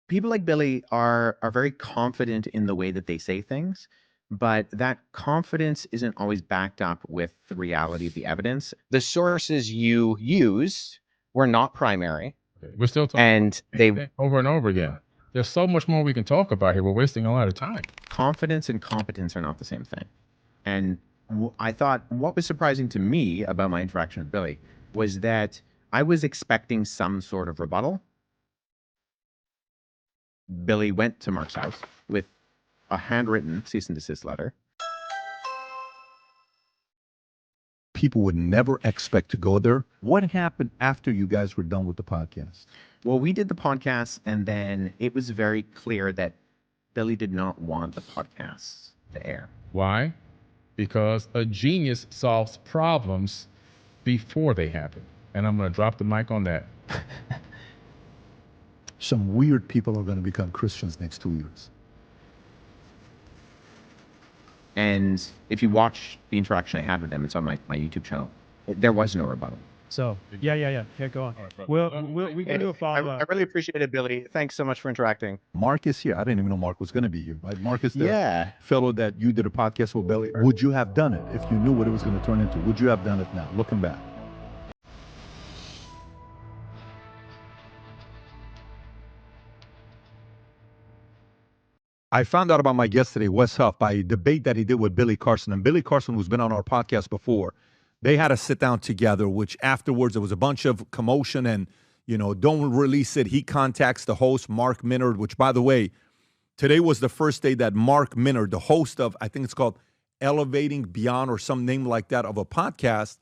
People like Billy are very confident in the way that they say things, but that confidence isn't always backed up with the reality of the evidence. The sources you used were not primary, We're still talking and they over and over again. There's so much more we can talk about here. We're wasting a lot of time. confidence and competence are not the same thing. And I thought what was surprising to me about my interaction with Billy was that I was expecting some sort of rebuttal. Billy went to Mark's house with a handwritten cease and desist letter. People would never expect to go there. What happened after you guys were done with the podcast? Well, we did the podcast, and then it was very clear that Billy did not want the podcast to air. Why? Because a genius solves problems before they happen. And I'm going to drop the mic on that. Some weird people are going to become Christians next 2 years. And if you watch the interaction I had with them, it's on my YouTube channel. There was no rebuttal. So yeah, go on. We can do a follow I up. really appreciate it, Billy. Thanks so much for interacting. Mark is here. I didn't even know Mark was going to be here. Right? Mark is the Yeah. fellow that you did a podcast with Billy. Would you have done it if you knew what it was going to turn into? Would you have done it now, looking back? I found out about my guest today, Wes Huff, by a debate that he did with Billy Carson. And Billy Carson, who's been on our podcast before, they had a sit down together, which afterwards there was a bunch of commotion and, don't release it. He contacts the host, Mark Minard, which, by the way, today was the first day that Mark Minard, the host of, I think it's called Elevating Beyond or some name like that of a podcast,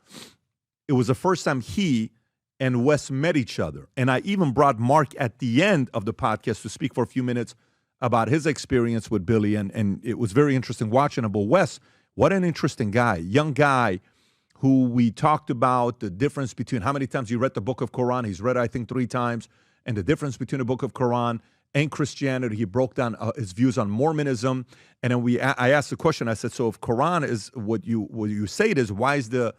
it was the first time he and Wes met each other. And I even brought Mark at the end of the podcast to speak for a few minutes about his experience with Billy, and it was very interesting watching him. But Wes, what an interesting guy, young guy who we talked about the difference between how many times he read the book of Quran. He's read, I think, 3 times, and the difference between the book of Quran and Christianity. He broke down his views on Mormonism, and then I asked the question. I said, so if Quran is what you say it is, why is the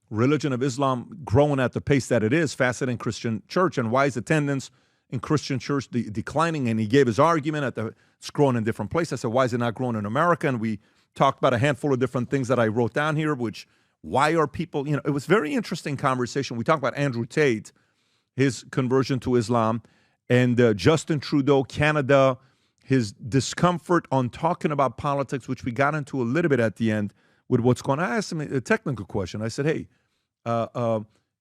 religion of Islam growing at the pace that it is, faster than Christian church, and why is attendance in Christian church declining? And he gave his argument it's growing in different places. I said, why is it not growing in America? And we talked about a handful of different things that I wrote down here, which, why are people, it was very interesting conversation. We talked about Andrew Tate, his conversion to Islam, and Justin Trudeau, Canada, his discomfort on talking about politics, which we got into a little bit at the end with what's going on. I asked him a technical question. I said, hey,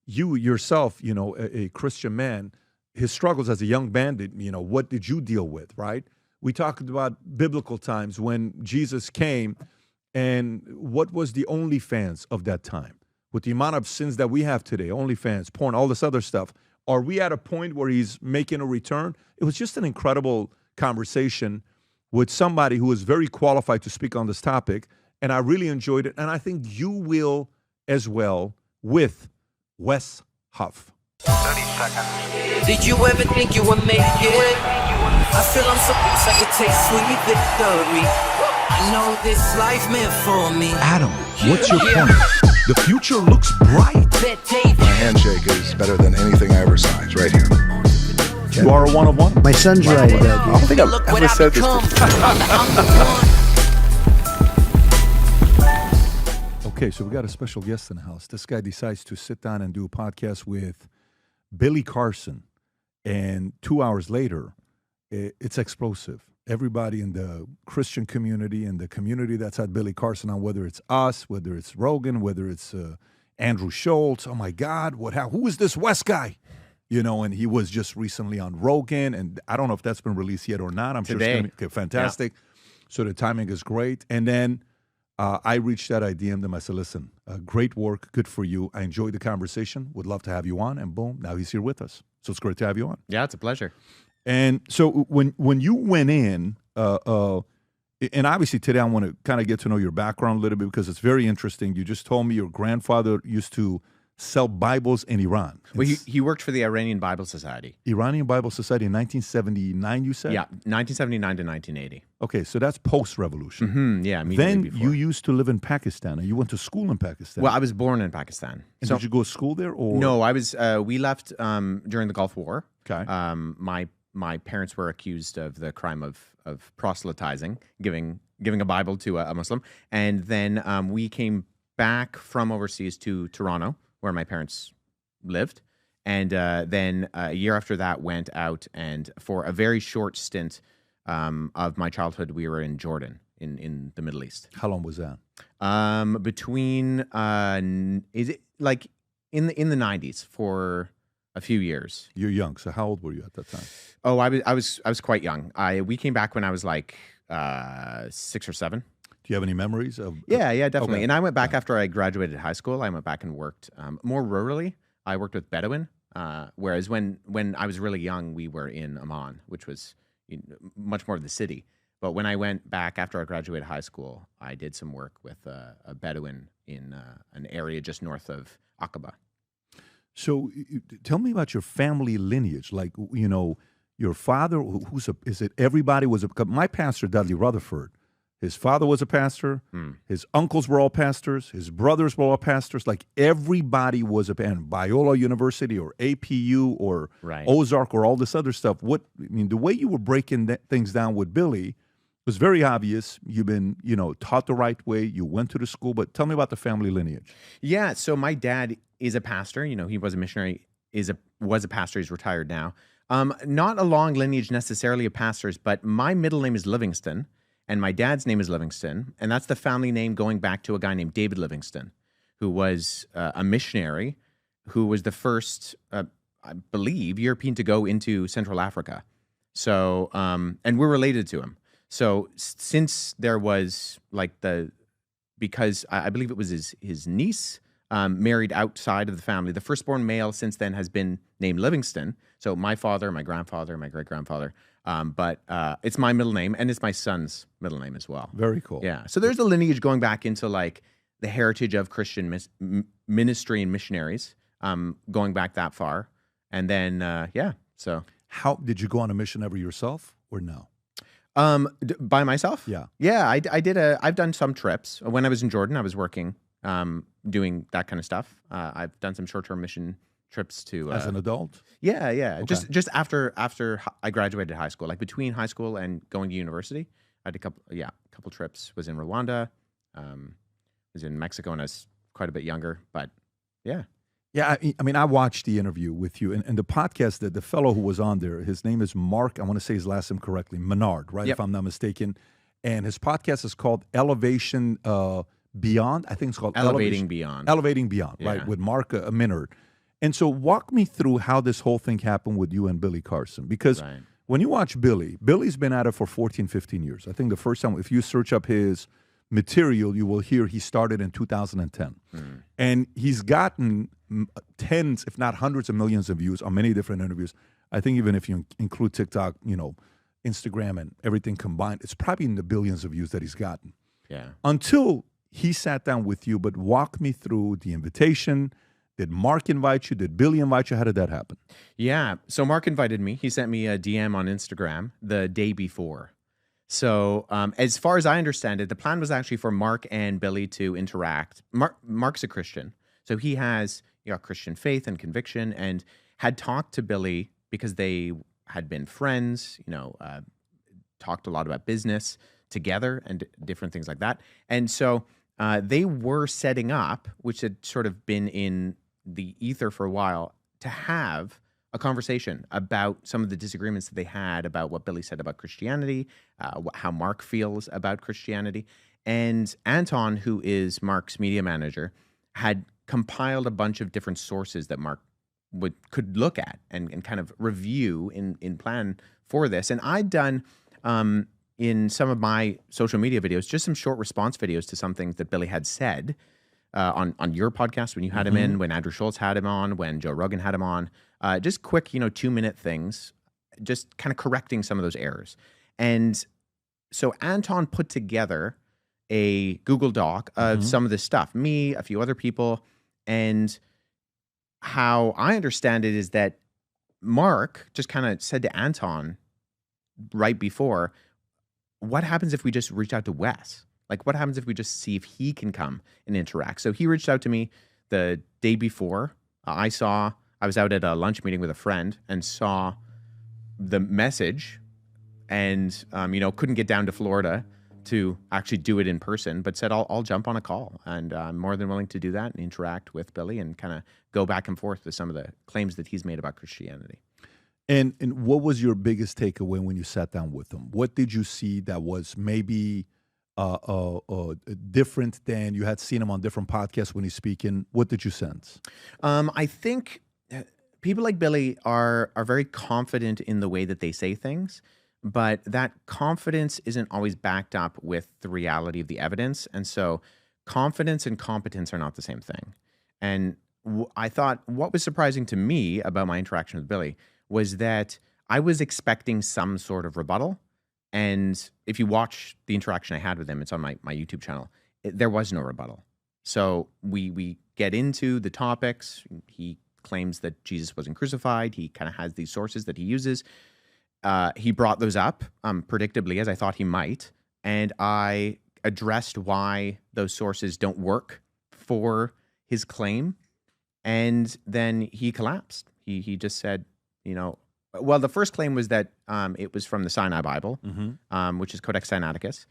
you yourself, a Christian man, his struggles as a young bandit, what did you deal with, right? We talked about biblical times when Jesus came, and what was the OnlyFans of that time? With the amount of sins that we have today, OnlyFans, porn, all this other stuff, are we at a point where he's making a return? It was just an incredible conversation with somebody who is very qualified to speak on this topic, and I really enjoyed it, and I think you will as well with Wes Huff. 30 seconds. Did you ever think you would make it? I feel I'm so close I could taste sweet victory. I know this life meant for me. Adam, what's your point? The future looks bright. Bet David. My handshake is better than anything I ever saw. It's right here. You are a one of one. My son's right about I don't think I've Look ever what I said this become. before. I'm the one. Okay, so we got a special guest in the house. This guy decides to sit down and do a podcast with Billy Carson, and 2 hours later, it's explosive. Everybody in the Christian community and the community that's had Billy Carson on, whether it's us, whether it's Rogan, whether it's Andrew Schultz, oh my God, who is this West guy? And he was just recently on Rogan, and I don't know if that's been released yet or not. I'm sure it's going to be fantastic. Yeah. So the timing is great. And then I reached out, I DM'd him. I said, listen, great work, good for you. I enjoyed the conversation, would love to have you on. And boom, now he's here with us. So it's great to have you on. Yeah, it's a pleasure. And so when you went in, and obviously today I want to kind of get to know your background a little bit because it's very interesting. You just told me your grandfather used to sell Bibles in Iran. Well, he worked for the Iranian Bible Society. Iranian Bible Society in 1979, you said? Yeah, 1979 to 1980. Okay, so that's post-revolution. Mm-hmm, yeah, immediately then before. You used to live in Pakistan, and you went to school in Pakistan. Well, I was born in Pakistan. And did you go to school there? Or? No, I was. We left during the Gulf War. Okay. My my parents were accused of the crime of proselytizing, giving a Bible to a Muslim. And then we came back from overseas to Toronto, where my parents lived. And then a year after that, went out, and for a very short stint of my childhood, we were in Jordan, in the Middle East. How long was that? Between is it like in the 90s for a few years. You're young, so how old were you at that time? Oh, I was quite young. We came back when I was like 6 or 7. Do you have any memories of? Yeah, definitely. Okay. And I went back after I graduated high school. I went back and worked more rurally. I worked with Bedouin, whereas when I was really young, we were in Amman, which was much more of the city. But when I went back after I graduated high school, I did some work with a Bedouin in an area just north of Aqaba. So tell me about your family lineage. Like, your father, is it everybody was my pastor, Dudley Rutherford, his father was a pastor. His uncles were all pastors. His brothers were all pastors. Like everybody was and Biola University or APU or Ozark or all this other stuff. The way you were breaking things down with Billy was very obvious. You've been, taught the right way. You went to the school, but tell me about the family lineage. Yeah. So my dad is a pastor. He was a missionary, was a pastor. He's retired now. Not a long lineage necessarily of pastors, but my middle name is Livingston. And my dad's name is Livingston, and that's the family name going back to a guy named David Livingston, who was a missionary, who was the first, I believe, European to go into Central Africa. So, and we're related to him. So since there was because I believe it was his niece married outside of the family, the firstborn male since then has been named Livingston. So my father, my grandfather, my great-grandfather. But it's my middle name, and it's my son's middle name as well. Very cool. Yeah. So there's a lineage going back into like the heritage of Christian ministry and missionaries, going back that far. And then, so. How did you go on a mission ever yourself or no? By myself? Yeah. Yeah. I've done some trips. When I was in Jordan, I was working, doing that kind of stuff. I've done some short-term mission trips to as an adult. Yeah. Okay. Just after I graduated high school, like between high school and going to university, I had a couple trips. Was in Rwanda, was in Mexico, and I was quite a bit younger. But yeah. Yeah, I watched the interview with you, and the podcast that the fellow who was on there, his name is Mark. I want to say his last name correctly, Menard, right? Yep. If I'm not mistaken. And his podcast is called Elevation Beyond. I think it's called Elevating Beyond. Elevating Beyond, right? With Mark Menard. And so walk me through how this whole thing happened with you and Billy Carson. Because when you watch Billy's been at it for 14, 15 years. I think the first time, if you search up his material, you will hear he started in 2010. And he's gotten tens, if not hundreds of millions of views on many different interviews. I think even if you include TikTok, Instagram and everything combined, it's probably in the billions of views that he's gotten. Yeah. Until he sat down with you, but walk me through the invitation. Did Mark invite you? Did Billy invite you? How did that happen? Yeah. So Mark invited me. He sent me a DM on Instagram the day before. So as far as I understand it, the plan was actually for Mark and Billy to interact. Mark's a Christian. So he has Christian faith and conviction, and had talked to Billy because they had been friends, talked a lot about business together and different things like that. And so they were setting up, which had sort of been in the ether for a while, to have a conversation about some of the disagreements that they had about what Billy said about Christianity, how Mark feels about Christianity. And Anton, who is Mark's media manager, had compiled a bunch of different sources that Mark could look at and kind of review in plan for this. And I'd done in some of my social media videos, just some short response videos to some things that Billy had said on your podcast when you had him in, when Andrew Schultz had him on, when Joe Rogan had him on, just quick, 2-minute things, just kind of correcting some of those errors. And so Anton put together a Google Doc of some of this stuff, me, a few other people, and how I understand it is that Mark just kind of said to Anton right before, what happens if we just reach out to Wes? Like, what happens if we just see if he can come and interact? So he reached out to me the day before. I was out at a lunch meeting with a friend and saw the message and, couldn't get down to Florida to actually do it in person, but said, I'll jump on a call, and I'm more than willing to do that and interact with Billy and kind of go back and forth with some of the claims that he's made about Christianity. And what was your biggest takeaway when you sat down with him? What did you see that was maybe different than you had seen him on different podcasts when he's speaking? What did you sense? I think people like Billy are very confident in the way that they say things, but that confidence isn't always backed up with the reality of the evidence. And so confidence and competence are not the same thing. And I thought what was surprising to me about my interaction with Billy was that I was expecting some sort of rebuttal. And if you watch the interaction I had with him, it's on my YouTube channel, there was no rebuttal. So we get into the topics. He claims that Jesus wasn't crucified. He kind of has these sources that he uses. He brought those up, predictably, as I thought he might. And I addressed why those sources don't work for his claim. And then he collapsed. He just said, well, the first claim was that it was from the Sinai Bible, which is Codex Sinaiticus.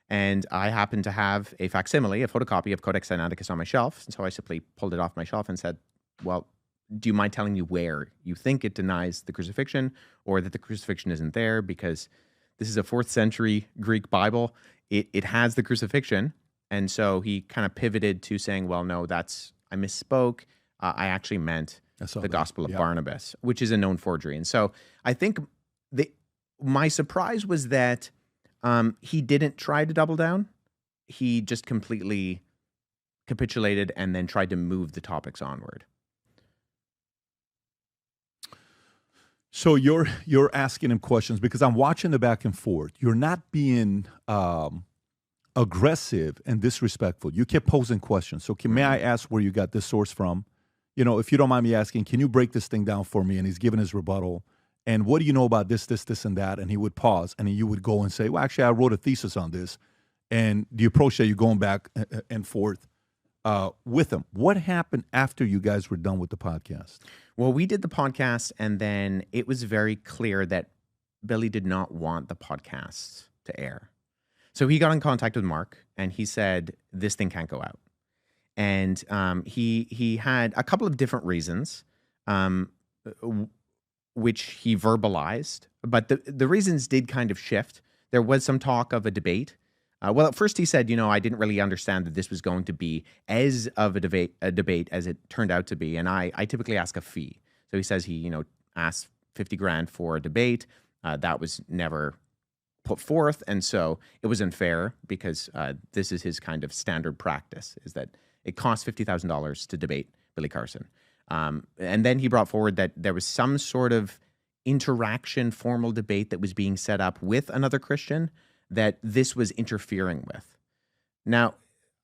And I happened to have a facsimile, a photocopy of Codex Sinaiticus on my shelf. And so I simply pulled it off my shelf and said, well, do you mind telling me where you think it denies the crucifixion or that the crucifixion isn't there? Because this is a 4th century Greek Bible. It has the crucifixion. And so he kind of pivoted to saying, well, no, I misspoke. I actually meant the Gospel of Barnabas, which is a known forgery. And so I think my surprise was that he didn't try to double down. He just completely capitulated and then tried to move the topics onward. So you're asking him questions because I'm watching the back and forth. You're not being aggressive and disrespectful. You kept posing questions. So may I ask where you got this source from? If you don't mind me asking, can you break this thing down for me? And he's giving his rebuttal. And what do you know about this, and that? And he would pause, and then you would go and say, well, actually, I wrote a thesis on this. And the approach that you're going back and forth with him. What happened after you guys were done with the podcast? Well, we did the podcast, and then it was very clear that Billy did not want the podcast to air. So he got in contact with Mark, and he said, this thing can't go out. And he had a couple of different reasons, which he verbalized. But the reasons did kind of shift. There was some talk of a debate. Well, at first he said, I didn't really understand that this was going to be as of a debate as it turned out to be. And I typically ask a fee. So he says he, asked $50,000 for a debate. That was never put forth. And so it was unfair because this is his kind of standard practice, is that it costs $50,000 to debate Billy Carson. And then he brought forward that there was some sort of interaction, formal debate that was being set up with another Christian that this was interfering with. Now,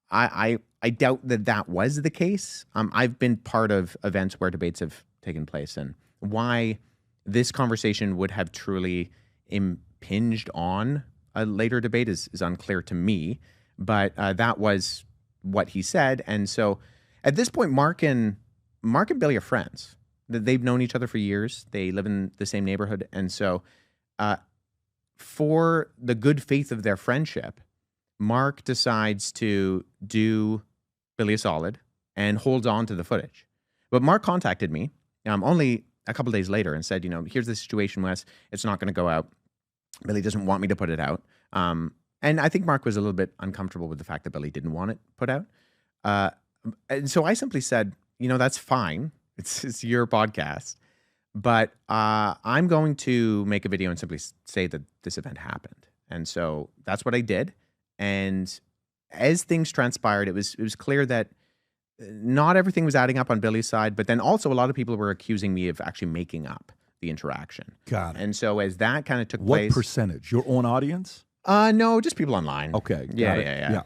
I doubt that was the case. I've been part of events where debates have taken place, and why this conversation would have truly impinged on a later debate is unclear to me. But that was what he said, and so at this point, Mark and Billy are friends. They've known each other for years. They live in the same neighborhood, and so for the good faith of their friendship, Mark decides to do Billy a solid and holds on to the footage. But Mark contacted me only a couple days later and said, here's the situation, Wes. It's not going to go out. Billy doesn't want me to put it out. And I think Mark was a little bit uncomfortable with the fact that Billy didn't want it put out. And so I simply said, that's fine. It's your podcast. But I'm going to make a video and simply say that this event happened. And so that's what I did. And as things transpired, it was clear that not everything was adding up on Billy's side, but then also a lot of people were accusing me of actually making up the interaction. Got it. And so as that kind of took place... What percentage? Your own audience? No, just people online. Okay. Yeah.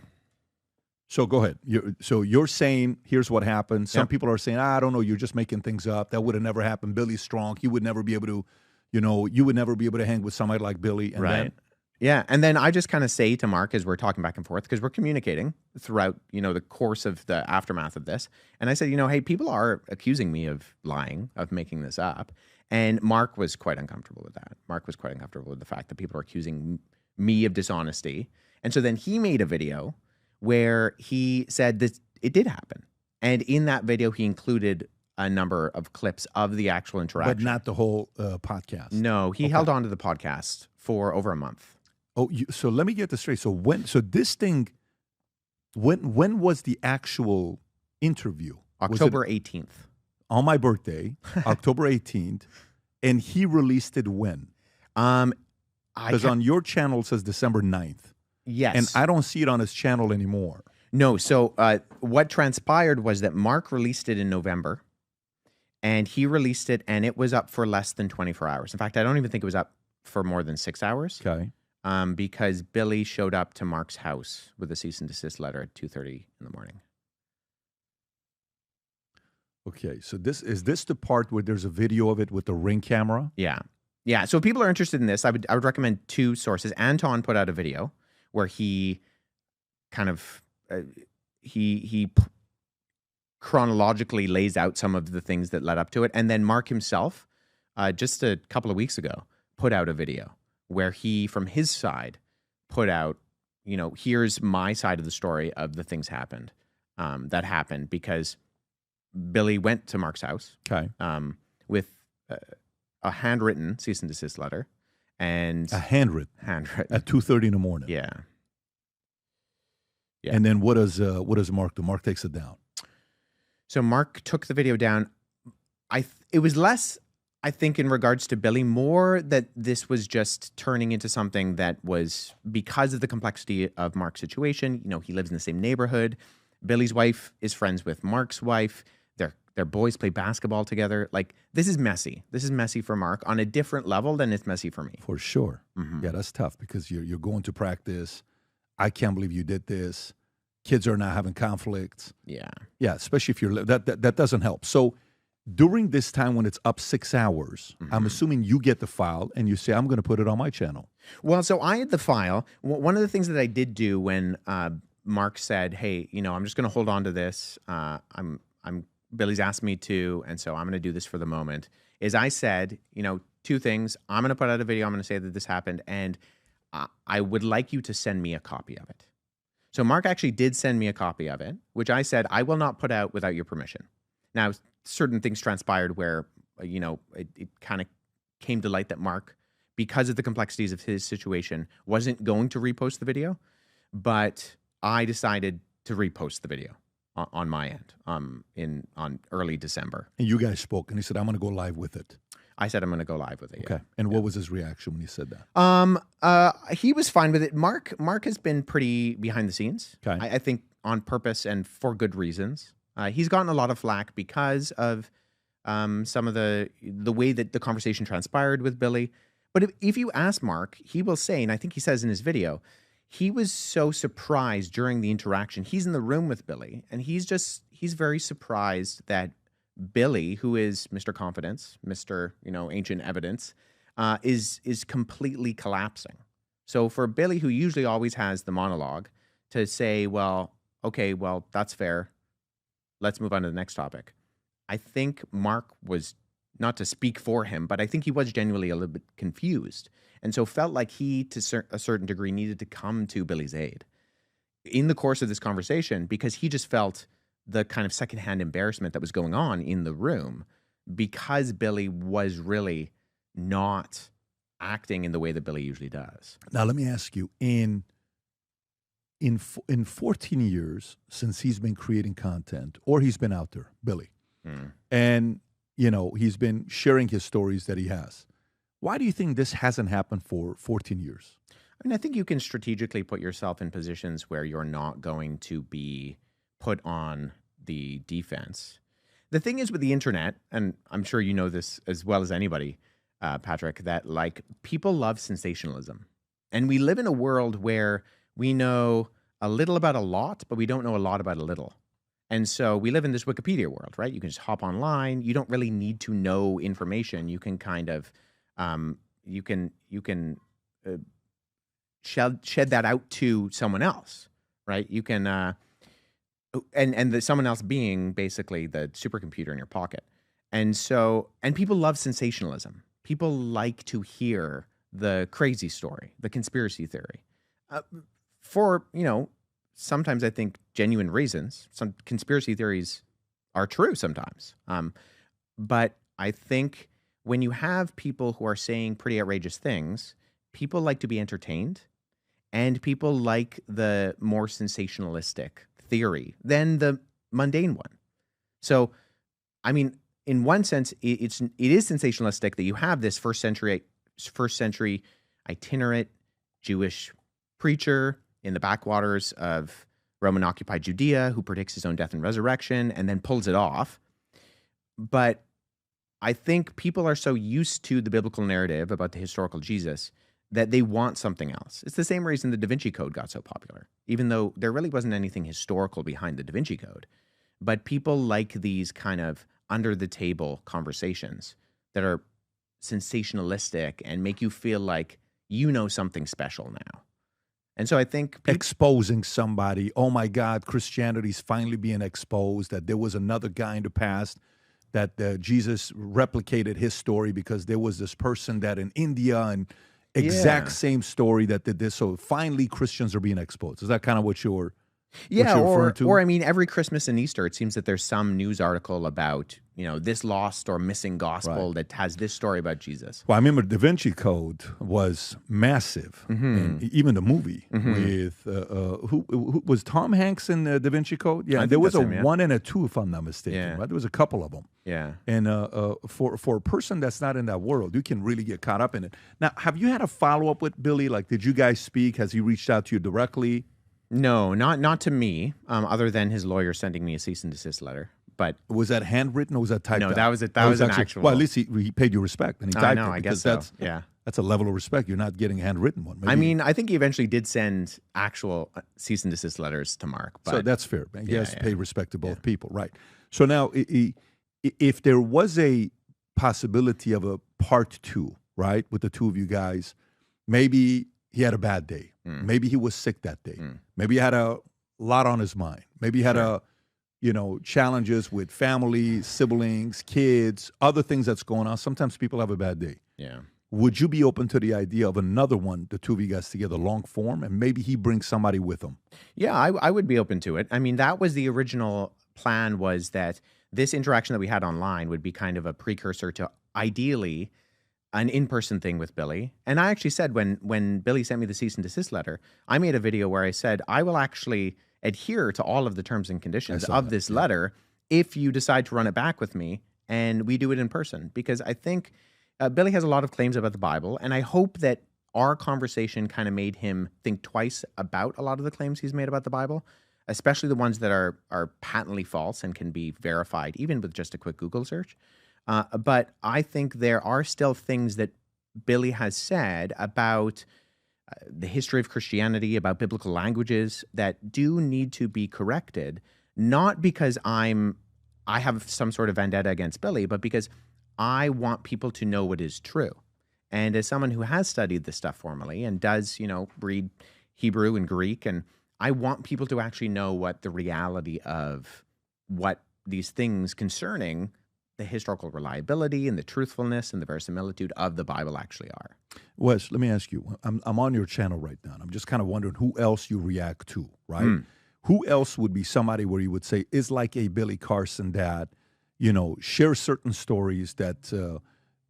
So go ahead. You're saying, here's what happened. Some people are saying, I don't know, you're just making things up. That would have never happened. Billy's strong. He would never be able to, you would never be able to hang with somebody like Billy. And right. Yeah. And then I just kind of say to Mark as we're talking back and forth, because we're communicating throughout, the course of the aftermath of this. And I said, hey, people are accusing me of lying, of making this up. And Mark was quite uncomfortable with that. Mark was quite uncomfortable with the fact that people are accusing me of dishonesty. And so then he made a video where he said that it did happen. And in that video, he included a number of clips of the actual interaction. But not the whole podcast. No, he held on to the podcast for over a month. Oh, so let me get this straight. So this thing, when was the actual interview? October 18th. On my birthday, October 18th. And he released it when? Because on your channel it says December 9th. Yes. And I don't see it on his channel anymore. No. So what transpired was that Mark released it in November. And he released it, and it was up for less than 24 hours. In fact, I don't even think it was up for more than 6 hours. Okay. Because Billy showed up to Mark's house with a cease and desist letter at 2:30 in the morning. Okay, so is this the part where there's a video of it with the Ring camera? Yeah. Yeah. So if people are interested in this, I would recommend two sources. Anton put out a video where he kind of he chronologically lays out some of the things that led up to it. And then Mark himself, just a couple of weeks ago, put out a video where he, from his side, put out, here's my side of the story of the things that happened because Billy went to Mark's house with a handwritten cease and desist letter. And a handwritten at 2:30 in the morning. Yeah. And then what does Mark do? Mark takes it down. So Mark took the video down. It was less, I think, in regards to Billy, more that this was just turning into something that was because of the complexity of Mark's situation. He lives in the same neighborhood. Billy's wife is friends with Mark's wife. Their boys play basketball together. Like, this is messy. This is messy for Mark on a different level than it's messy for me. For sure. Mm-hmm. Yeah, that's tough because you're going to practice. I can't believe you did this. Kids are not having conflicts. Yeah. Yeah, especially if that doesn't help. So during this time when it's up 6 hours, I'm assuming you get the file and you say, I'm going to put it on my channel. Well, so I had the file. One of the things that I did do when Mark said, hey, I'm just going to hold on to this. Billy's asked me to, and so I'm going to do this for the moment, is I said, two things. I'm going to put out a video. I'm going to say that this happened, and I would like you to send me a copy of it. So Mark actually did send me a copy of it, which I said I will not put out without your permission. Now, certain things transpired where, it kind of came to light that Mark, because of the complexities of his situation, wasn't going to repost the video, but I decided to repost the video on my end on early December. And you guys spoke, and he said, I'm going to go live with it. I said I'm going to go live with it. Okay. Yeah. And what was his reaction when he said that? He was fine with it. Mark has been pretty behind the scenes. Okay. I think on purpose and for good reasons. He's gotten a lot of flack because of some of the way that the conversation transpired with Billy. But if you ask Mark, he will say, and I think he says in his video, he was so surprised during the interaction. He's in the room with Billy, and he's very surprised that Billy, who is Mr. Confidence, Mr. Ancient Evidence, is completely collapsing. So for Billy, who usually always has the monologue, to say, well, okay, well, that's fair. Let's move on to the next topic. I think Mark was, not to speak for him, but I think he was genuinely a little bit confused. And so felt like he, to a certain degree, needed to come to Billy's aid in the course of this conversation, because he just felt the kind of secondhand embarrassment that was going on in the room because Billy was really not acting in the way that Billy usually does. Now, let me ask you, in 14 years since he's been creating content, or he's been out there, Billy, and, he's been sharing his stories that he has, why do you think this hasn't happened for 14 years? I mean, I think you can strategically put yourself in positions where you're not going to be put on the defense. The thing is with the internet, and I'm sure you know this as well as anybody, Patrick, that people love sensationalism. And we live in a world where we know a little about a lot, but we don't know a lot about a little. And so we live in this Wikipedia world, right? You can just hop online. You don't really need to know information. You can kind of, you can shed that out to someone else, right? You can, and someone else being basically the supercomputer in your pocket. And people love sensationalism. People like to hear the crazy story, the conspiracy theory. For, sometimes I think genuine reasons. Some conspiracy theories are true sometimes. But I think when you have people who are saying pretty outrageous things, people like to be entertained, and people like the more sensationalistic theory than the mundane one. So, I mean, in one sense, it is sensationalistic that you have this first century itinerant Jewish preacher in the backwaters of Roman-occupied Judea who predicts his own death and resurrection and then pulls it off. But I think people are so used to the biblical narrative about the historical Jesus that they want something else. It's the same reason the Da Vinci Code got so popular, even though there really wasn't anything historical behind the Da Vinci Code. But people like these kind of under-the-table conversations that are sensationalistic and make you feel like you know something special now. And so I think exposing somebody, oh my God, Christianity's finally being exposed, that there was another guy in the past, that Jesus replicated his story because there was this person that in India and exact same story that did this. So finally Christians are being exposed. Is that kind of what you're referring to? Or I mean, every Christmas and Easter, it seems that there's some news article about, this lost or missing gospel that has this story about Jesus. Well, I remember Da Vinci Code was massive. And even the movie with, who was Tom Hanks in Da Vinci Code? Yeah, there was a 1 and a 2, if I'm not mistaken, right? There was a couple of them. Yeah. And for a person that's not in that world, you can really get caught up in it. Now, have you had a follow-up with Billy? Like, did you guys speak? Has he reached out to you directly? No, not to me, other than his lawyer sending me a cease and desist letter. But was that handwritten or was that typed out? No, that was an actual. Well, at least he paid you respect and he typed it. I guess so. That's a level of respect. You're not getting a handwritten one. Maybe. I mean, I think he eventually did send actual cease and desist letters to Mark. But so that's fair. Man. He has to pay respect to both people, right? So now, if there was a possibility of a part 2, right, with the two of you guys, maybe he had a bad day. Maybe he was sick that day. Maybe he had a lot on his mind. Maybe he had challenges with family, siblings, kids, other things that's going on. Sometimes people have a bad day. Yeah. Would you be open to the idea of another one, the two of you guys together, long form, and maybe he brings somebody with him? Yeah, I would be open to it. I mean, that was the original plan, was that this interaction that we had online would be kind of a precursor to ideally an in-person thing with Billy. And I actually said when Billy sent me the cease and desist letter, I made a video where I said, I will actually adhere to all of the terms and conditions of this letter if you decide to run it back with me and we do it in person. Because I think Billy has a lot of claims about the Bible, and I hope that our conversation kind of made him think twice about a lot of the claims he's made about the Bible, especially the ones that are patently false and can be verified even with just a quick Google search. But I think there are still things that Billy has said about the history of Christianity, about biblical languages that do need to be corrected, not because I have some sort of vendetta against Billy, but because I want people to know what is true. And as someone who has studied this stuff formally and does, read Hebrew and Greek, and I want people to actually know what the reality of what these things concerning the historical reliability and the truthfulness and the verisimilitude of the Bible actually are. Wes, let me ask you. I'm on your channel right now. I'm just kind of wondering who else you react to, right? Who else would be somebody where you would say is like a Billy Carson that, shares certain stories that,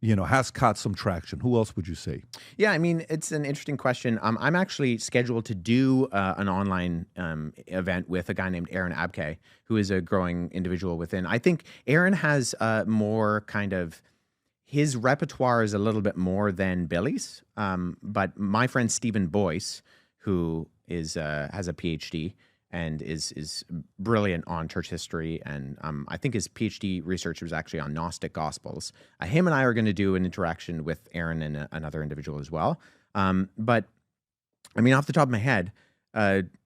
has caught some traction? Who else would you say? Yeah, I mean, it's an interesting question. I'm actually scheduled to do an online event with a guy named Aaron Abke, who is a growing individual within. I think Aaron has more kind of, his repertoire is a little bit more than Billy's. But my friend Stephen Boyce, who has a PhD and is brilliant on church history, and I think his PhD research was actually on Gnostic Gospels. Him and I are going to do an interaction with Aaron and another individual as well. But I mean, off the top of my head,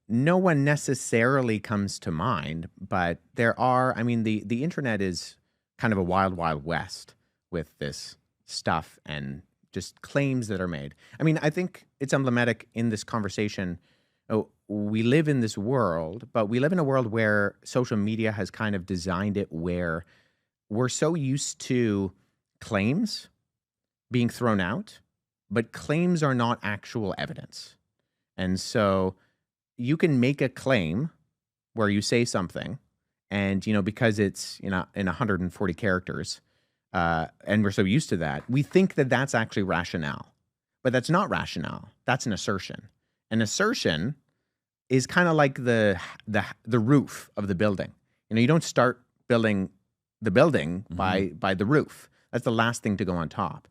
no one necessarily comes to mind, but there are, I mean, the internet is kind of a wild, wild west with this stuff and just claims that are made. I mean, I think it's emblematic in this conversation. We live in this world, but we live in a world where social media has kind of designed it where we're so used to claims being thrown out, but claims are not actual evidence. And so you can make a claim where you say something and, because it's, in 140 characters, and we're so used to that, we think that that's actually rationale, but that's not rationale. That's an assertion. An assertion is kind of like the roof of the building. You don't start building the building by the roof. That's the last thing to go on top.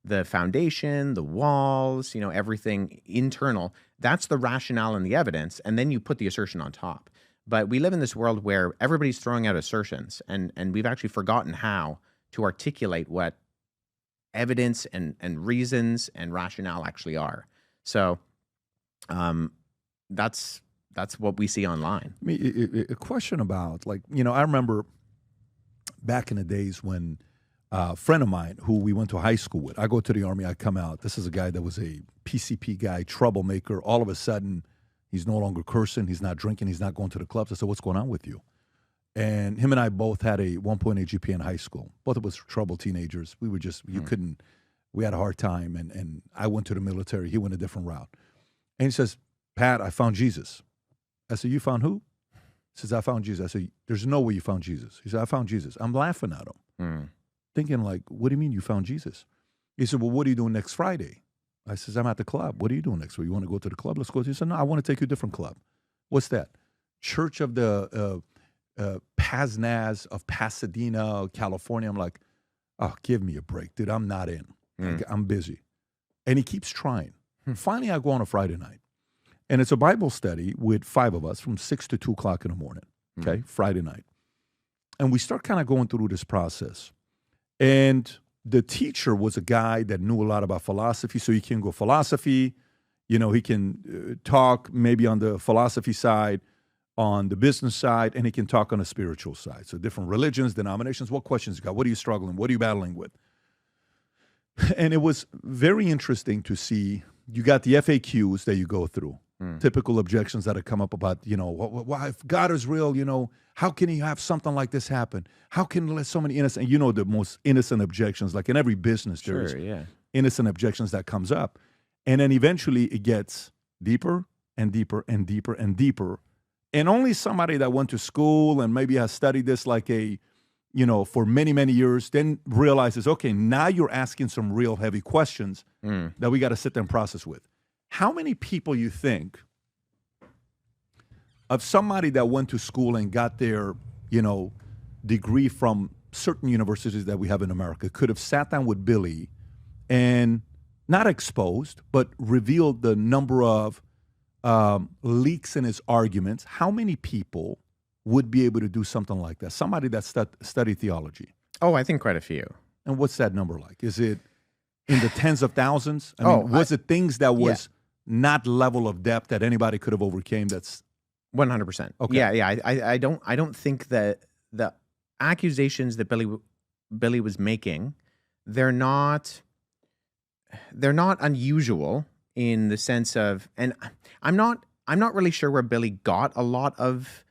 The foundation, the walls, everything internal, that's the rationale and the evidence, and then you put the assertion on top. But we live in this world where everybody's throwing out assertions, and we've actually forgotten how to articulate what evidence and reasons and rationale actually are. So that's what we see online. I mean, a question about, I remember back in the days when a friend of mine who we went to high school with, I go to the Army, I come out. This is a guy that was a PCP guy, troublemaker. All of a sudden, he's no longer cursing. He's not drinking. He's not going to the clubs. I said, what's going on with you? And him and I both had a 1.8 GPA in high school. Both of us troubled teenagers. We were just, we had a hard time. And I went to the military. He went a different route. And he says, Pat, I found Jesus. I said, you found who? He says, I found Jesus. I said, there's no way you found Jesus. He said, I found Jesus. I'm laughing at him. Thinking what do you mean you found Jesus? He said, well, what are you doing next Friday? I says, I'm at the club. What are you doing next week? You want to go to the club? Let's go. He said, no, I want to take you to a different club. What's that? Church of the Paznaz of Pasadena, California. I'm like, oh, give me a break, dude. I'm not in. I'm busy. And he keeps trying. Finally, I go on a Friday night. And it's a Bible study with 5 of us from 6 to 2 o'clock in the morning, okay, Friday night. And we start kind of going through this process. And the teacher was a guy that knew a lot about philosophy, so he can go philosophy. He can talk maybe on the philosophy side, on the business side, and he can talk on the spiritual side. So different religions, denominations, what questions you got? What are you struggling? What are you battling with? And it was very interesting to see. You got the FAQs that you go through, typical objections that have come up about, why if God is real, how can he have something like this happen? How can let so many innocent, the most innocent objections, like in every business, there's innocent objections that comes up. And then eventually it gets deeper and deeper and deeper and deeper. And only somebody that went to school and maybe has studied this for many, many years, then realizes, okay, now you're asking some real heavy questions that we got to sit there and process with. How many people you think of somebody that went to school and got their, degree from certain universities that we have in America could have sat down with Billy and not exposed, but revealed the number of leaks in his arguments? How many people would be able to do something like that? Somebody that studied theology. Oh, I think quite a few. And what's that number like? Is it in the tens of thousands? I mean, was it things that was not level of depth that anybody could have overcame? That's 100%. Okay. Yeah. I don't think that the accusations that Billy was making, they're not unusual in the sense of, and I'm not really sure where Billy got a lot of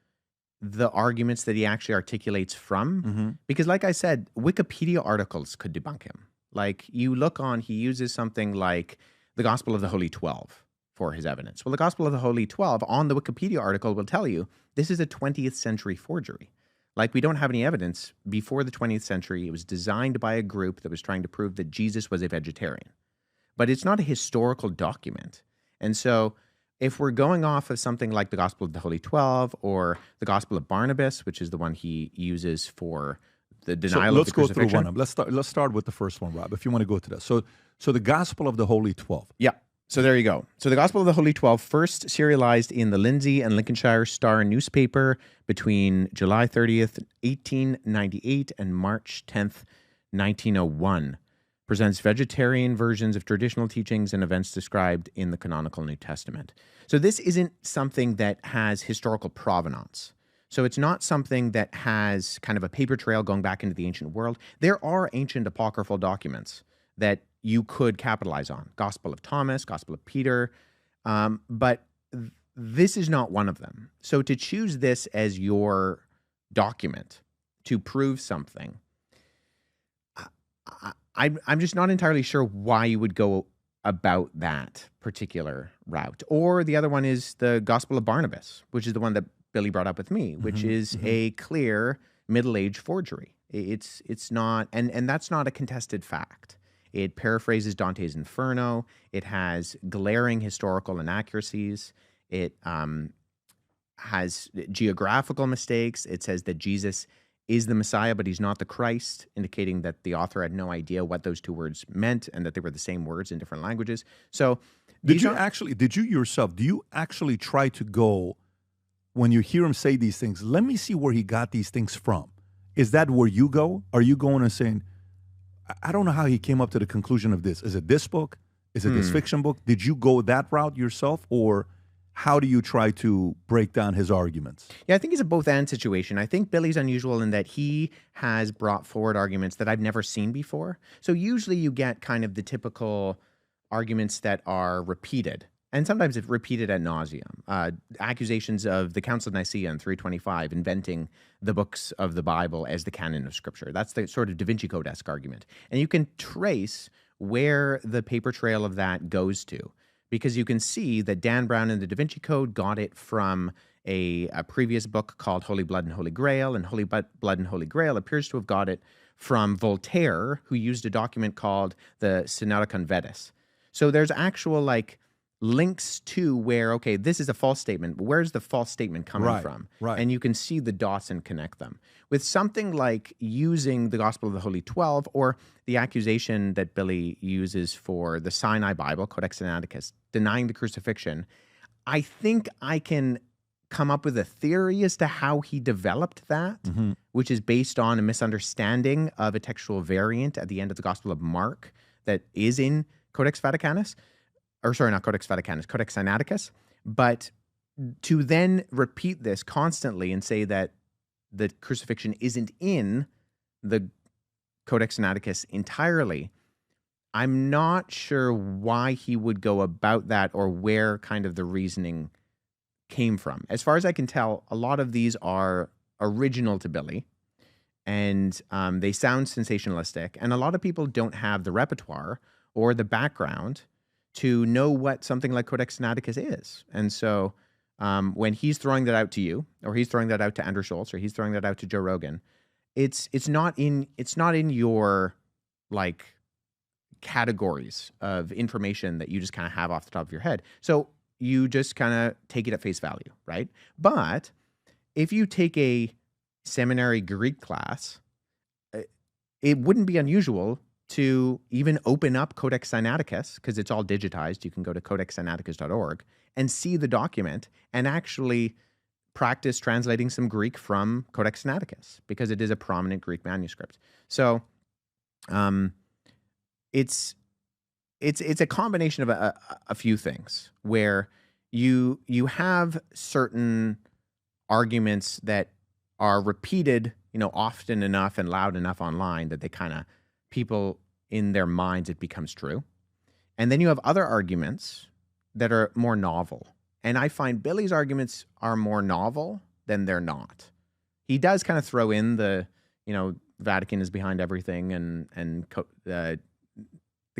the arguments that he actually articulates from, because like I said, Wikipedia articles could debunk him. Like you look on, he uses something like the Gospel of the Holy 12 for his evidence. Well, the Gospel of the Holy 12 on the Wikipedia article will tell you this is a 20th century forgery. Like we don't have any evidence before the 20th century. It was designed by a group that was trying to prove that Jesus was a vegetarian. But it's not a historical document. And so if we're going off of something like the Gospel of the Holy 12 or the Gospel of Barnabas, which is the one he uses for the denial of the crucifixion. Let's go through one of them. Let's start with the first one, Rob, if you want to go to that. So the Gospel of the Holy 12. Yeah. So there you go. So the Gospel of the Holy 12, first serialized in the Lindsay and Lincolnshire Star newspaper between July 30th, 1898 and March 10th, 1901. Presents vegetarian versions of traditional teachings and events described in the canonical New Testament. So this isn't something that has historical provenance. So it's not something that has kind of a paper trail going back into the ancient world. There are ancient apocryphal documents that you could capitalize on. Gospel of Thomas, Gospel of Peter, but this is not one of them. So to choose this as your document to prove something, I'm just not entirely sure why you would go about that particular route. Or the other one is the Gospel of Barnabas, which is the one that Billy brought up with me, which is a clear Middle Age forgery. It's not, and that's not a contested fact. It paraphrases Dante's Inferno. It has glaring historical inaccuracies. It has geographical mistakes. It says that Jesus is the Messiah, but he's not the Christ, indicating that the author had no idea what those two words meant and that they were the same words in different languages. So do you actually try to go, when you hear him say these things, let me see where he got these things from? Is that where you go? Are you going and saying, I don't know how he came up to the conclusion of this. Is it this book? Is it this fiction book? Did you go that route yourself, or how do you try to break down his arguments? Yeah, I think it's a both-and situation. I think Billy's unusual in that he has brought forward arguments that I've never seen before. So usually you get kind of the typical arguments that are repeated, and sometimes it's repeated ad nauseum. Accusations of the Council of Nicaea in 325, inventing the books of the Bible as the canon of Scripture. That's the sort of Da Vinci Code-esque argument. And you can trace where the paper trail of that goes to, because you can see that Dan Brown in the Da Vinci Code got it from a previous book called Holy Blood and Holy Grail, and Holy Blood and Holy Grail appears to have got it from Voltaire, who used a document called the Synodicon Vetus. So there's actual links to where, okay, this is a false statement, but where's the false statement coming from? Right. And you can see the dots and connect them. With something like using the Gospel of the Holy 12, or the accusation that Billy uses for the Sinai Bible, Codex Sinaiticus, denying the crucifixion, I think I can come up with a theory as to how he developed that, which is based on a misunderstanding of a textual variant at the end of the Gospel of Mark that is in Codex Vaticanus. Or sorry, not Codex Vaticanus, Codex Sinaiticus. But to then repeat this constantly and say that the crucifixion isn't in the Codex Sinaiticus entirely, I'm not sure why he would go about that or where kind of the reasoning came from. As far as I can tell, a lot of these are original to Billy, and they sound sensationalistic, and a lot of people don't have the repertoire or the background to know what something like Codex Sinaiticus is. And so when he's throwing that out to you, or he's throwing that out to Andrew Schultz, or he's throwing that out to Joe Rogan, it's not in your categories of information that you just kind of have off the top of your head. So you just kind of take it at face value, right? But if you take a seminary Greek class, it wouldn't be unusual to even open up Codex Sinaiticus, because it's all digitized. You can go to codexsinaiticus.org and see the document and actually practice translating some Greek from Codex Sinaiticus, because it is a prominent Greek manuscript. So it's a combination of a few things where you have certain arguments that are repeated, often enough and loud enough online that they kind of, people in their minds, it becomes true. And then you have other arguments that are more novel. And I find Billy's arguments are more novel than they're not. He does kind of throw in the, Vatican is behind everything, and the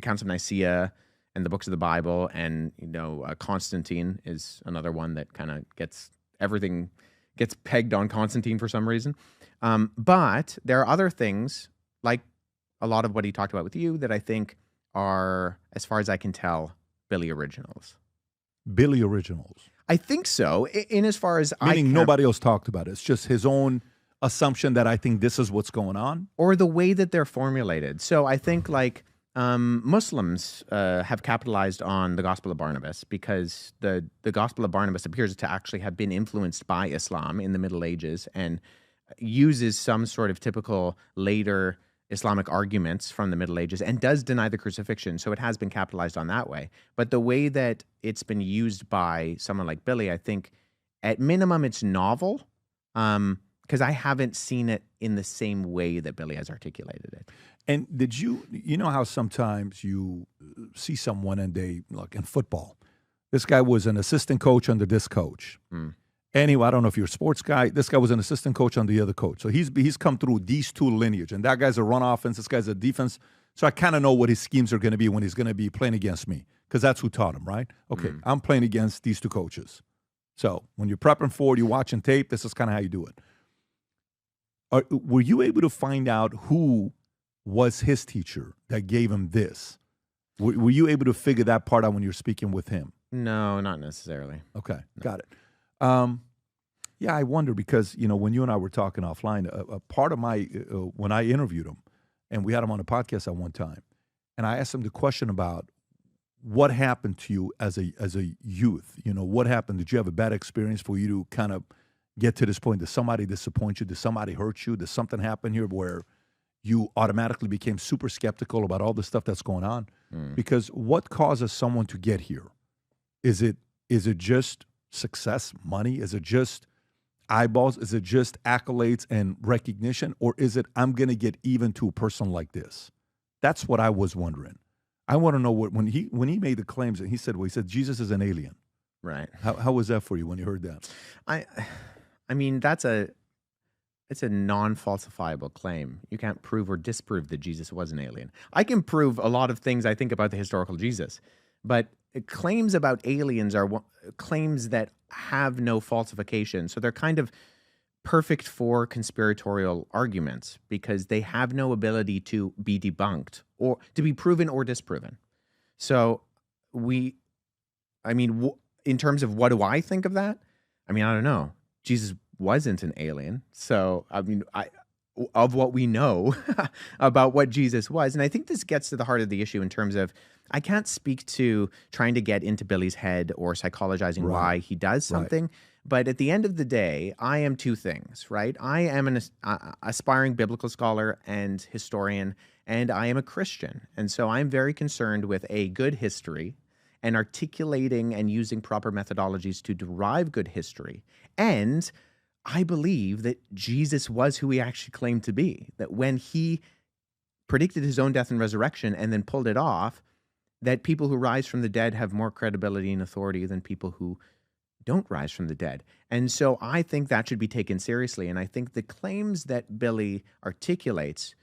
Council of Nicaea and the books of the Bible, and, Constantine is another one that kind of gets pegged on Constantine for some reason. But there are other things, like a lot of what he talked about with you, that I think are, as far as I can tell, Billy originals. Billy originals. I think so. In as far as meaning nobody else talked about it. It's just his own assumption that I think this is what's going on, or the way that they're formulated. So I think Muslims have capitalized on the Gospel of Barnabas, because the Gospel of Barnabas appears to actually have been influenced by Islam in the Middle Ages, and uses some sort of typical later Islamic arguments from the Middle Ages, and does deny the crucifixion. So it has been capitalized on that way. But the way that it's been used by someone like Billy, I think at minimum it's novel, because I haven't seen it in the same way that Billy has articulated it. And did you know how sometimes you see someone and they, like in football, this guy was an assistant coach under this coach. Anyway, I don't know if you're a sports guy. This guy was an assistant coach on the other coach. So he's come through these two lineage. And that guy's a run offense. This guy's a defense. So I kind of know what his schemes are going to be when he's going to be playing against me, because that's who taught him, right? Okay, I'm playing against these two coaches. So when you're prepping for it, you're watching tape, this is kind of how you do it. Were you able to find out who was his teacher that gave him this? Were you able to figure that part out when you're speaking with him? No, not necessarily. Okay, got it. Yeah, I wonder because, when you and I were talking offline, a part of my, when I interviewed him, and we had him on a podcast at one time, and I asked him the question about what happened to you as a youth. What happened? Did you have a bad experience for you to kind of get to this point? Did somebody disappoint you? Did somebody hurt you? Did something happen here where you automatically became super skeptical about all the stuff that's going on? Because what causes someone to get here? Is it just success, money? Is it just eyeballs? Is it just accolades and recognition? Or is it, I'm going to get even to a person like this? That's what I was wondering. I want to know when he made the claims, and he said Jesus is an alien. Right. How was that for you when you heard that? I mean, it's a non-falsifiable claim. You can't prove or disprove that Jesus was an alien. I can prove a lot of things I think about the historical Jesus, but claims about aliens are claims that have no falsification. So they're kind of perfect for conspiratorial arguments because they have no ability to be debunked or to be proven or disproven. So in terms of what do I think of that? I mean, I don't know. Jesus wasn't an alien. So, of what we know about what Jesus was. And I think this gets to the heart of the issue in terms of, I can't speak to trying to get into Billy's head or psychologizing why he does something. But at the end of the day, I am two things, right? I am an aspiring biblical scholar and historian, and I am a Christian. And so I'm very concerned with a good history and articulating and using proper methodologies to derive good history. And I believe that Jesus was who he actually claimed to be, that when he predicted his own death and resurrection and then pulled it off, that people who rise from the dead have more credibility and authority than people who don't rise from the dead. And so I think that should be taken seriously. And I think the claims that Billy articulates,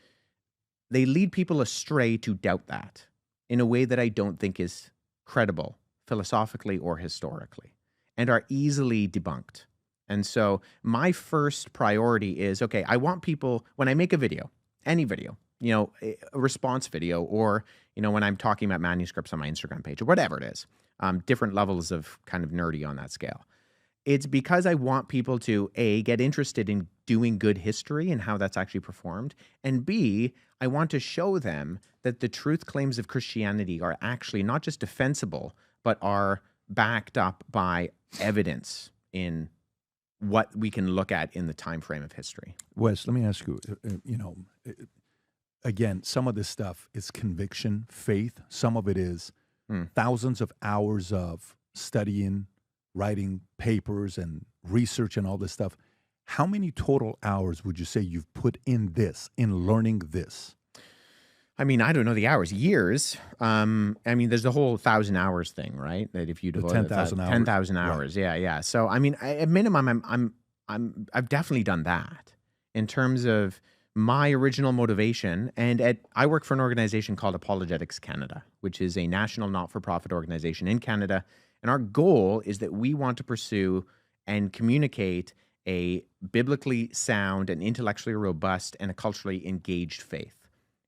they lead people astray to doubt that in a way that I don't think is credible philosophically or historically and are easily debunked. And so my first priority is, okay, I want people, when I make a video, any video, a response video, or, when I'm talking about manuscripts on my Instagram page or whatever it is, different levels of kind of nerdy on that scale. It's because I want people to, A, get interested in doing good history and how that's actually performed, and B, I want to show them that the truth claims of Christianity are actually not just defensible, but are backed up by evidence in what we can look at in the time frame of history. Wes, let me ask you, again, some of this stuff is conviction, faith. Some of it is thousands of hours of studying, writing papers and research and all this stuff. How many total hours would you say you've put in this, in learning this? I mean, I don't know the hours, years. There's the whole 1,000 hours thing, right? That if you devote 10,000 hours. 10,000 hours. Right. Yeah. So, at minimum, I've definitely done that in terms of my original motivation. And I work for an organization called Apologetics Canada, which is a national not-for-profit organization in Canada. And our goal is that we want to pursue and communicate a biblically sound and intellectually robust and a culturally engaged faith.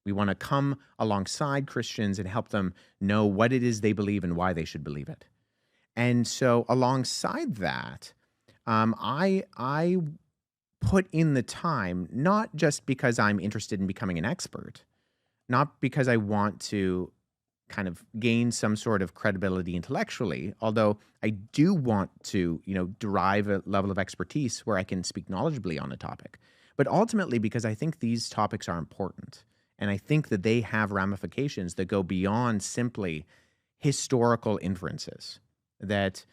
We want to come alongside Christians and help them know what it is they believe and why they should believe it. And so alongside that, I put in the time, not just because I'm interested in becoming an expert, not because I want to kind of gain some sort of credibility intellectually, although I do want to, derive a level of expertise where I can speak knowledgeably on a topic, but ultimately because I think these topics are important. And I think that they have ramifications that go beyond simply historical inferences, that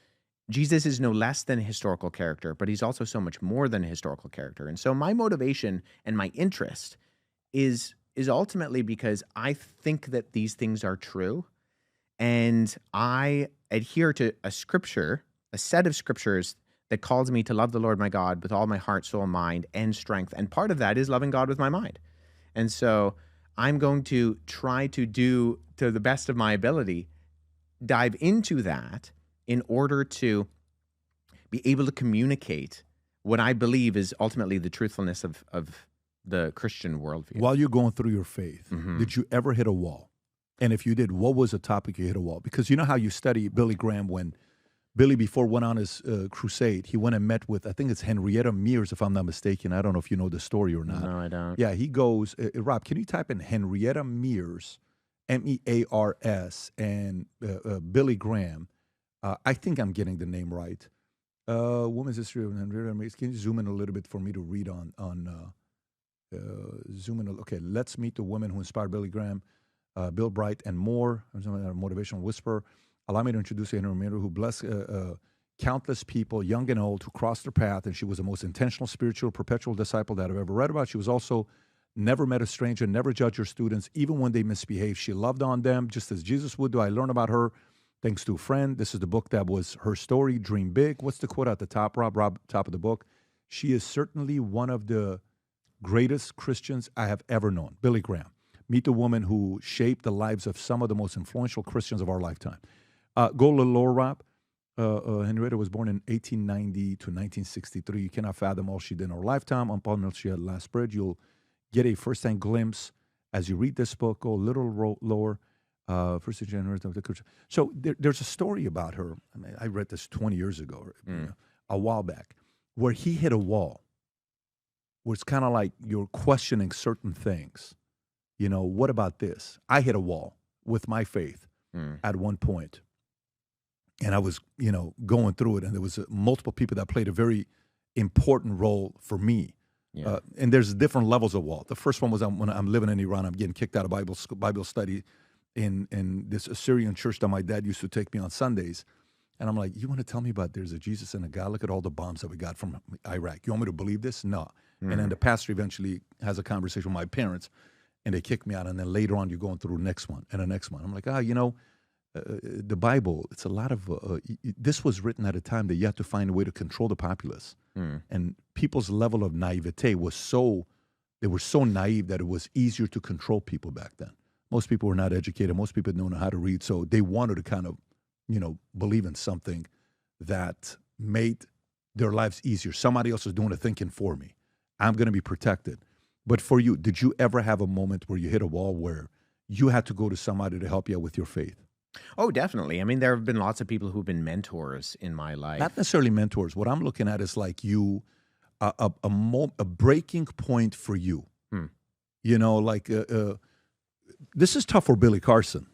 Jesus is no less than a historical character, but he's also so much more than a historical character. And so my motivation and my interest is ultimately because I think that these things are true, and I adhere to a set of scriptures that calls me to love the Lord my God with all my heart, soul, mind, and strength. And part of that is loving God with my mind. And so I'm going to try to do, to the best of my ability, dive into that in order to be able to communicate what I believe is ultimately the truthfulness of the Christian worldview. While you're going through your faith, did you ever hit a wall? And if you did, what was the topic you hit a wall? Because you know how you study Billy Graham when Billy, before went on his crusade, he went and met with, I think it's Henrietta Mears, if I'm not mistaken. I don't know if you know the story or not. No, I don't. Yeah, he goes, Rob, can you type in Henrietta Mears, Mears, and Billy Graham? I think I'm getting the name right. Women's History of Henrietta Mears. Can you zoom in a little bit for me to read on zoom in? Okay, let's meet the women who inspired Billy Graham, Bill Bright, and more. Motivational whisper. Allow me to introduce you, Henrietta Mears, who blessed countless people, young and old, who crossed her path, and she was the most intentional, spiritual, perpetual disciple that I've ever read about. She was also never met a stranger, never judged her students, even when they misbehaved. She loved on them just as Jesus would do. I learned about her thanks to a friend. This is the book that was her story, Dream Big. What's the quote at the top, Rob? Rob, top of the book. She is certainly one of the greatest Christians I have ever known. Billy Graham. Meet the woman who shaped the lives of some of the most influential Christians of our lifetime. Go a little lower, Rob. Henrietta was born in 1890 to 1963. You cannot fathom all she did in her lifetime. Until she had last spread, you'll get a first-hand glimpse as you read this book. Go a little lower. First generation of the Christian. So there's a story about her. I mean, I read this 20 years ago, a while back, where he hit a wall, where it's kind of like you're questioning certain things. You know, what about this? I hit a wall with my faith at one point. And I was, going through it, and there was multiple people that played a very important role for me. Yeah. And there's different levels of wall. The first one was when I'm living in Iran. I'm getting kicked out of Bible study in this Assyrian church that my dad used to take me on Sundays. And I'm like, you want to tell me about there's a Jesus and a God? Look at all the bombs that we got from Iraq. You want me to believe this? No. And then the pastor eventually has a conversation with my parents, and they kick me out. And then later on, you're going through the next one and the next one. I'm like, the Bible, it's a lot of, this was written at a time that you had to find a way to control the populace. And people's level of naivete was they were so naive that it was easier to control people back then. Most people were not educated. Most people didn't know how to read. So they wanted to kind of, believe in something that made their lives easier. Somebody else is doing the thinking for me. I'm going to be protected. But for you, did you ever have a moment where you hit a wall where you had to go to somebody to help you out with your faith? Oh, definitely. I mean, there have been lots of people who've been mentors in my life. Not necessarily mentors. What I'm looking at is like a breaking point for you. This is tough for Billy Carson,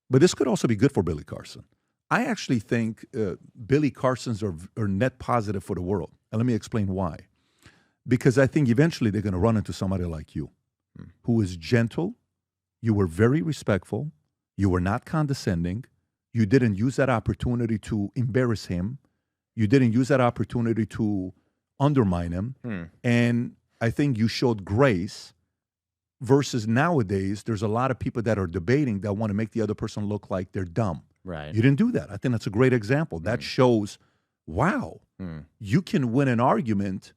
but this could also be good for Billy Carson. I actually think Billy Carsons are net positive for the world. And let me explain why. Because I think eventually they're going to run into somebody like you, who is gentle. You were very respectful. You were not condescending. You didn't use that opportunity to embarrass him. You didn't use that opportunity to undermine him. And I think you showed grace versus nowadays, there's a lot of people that are debating that want to make the other person look like they're dumb. Right. You didn't do that. I think that's a great example. That shows, wow, you can win an argument.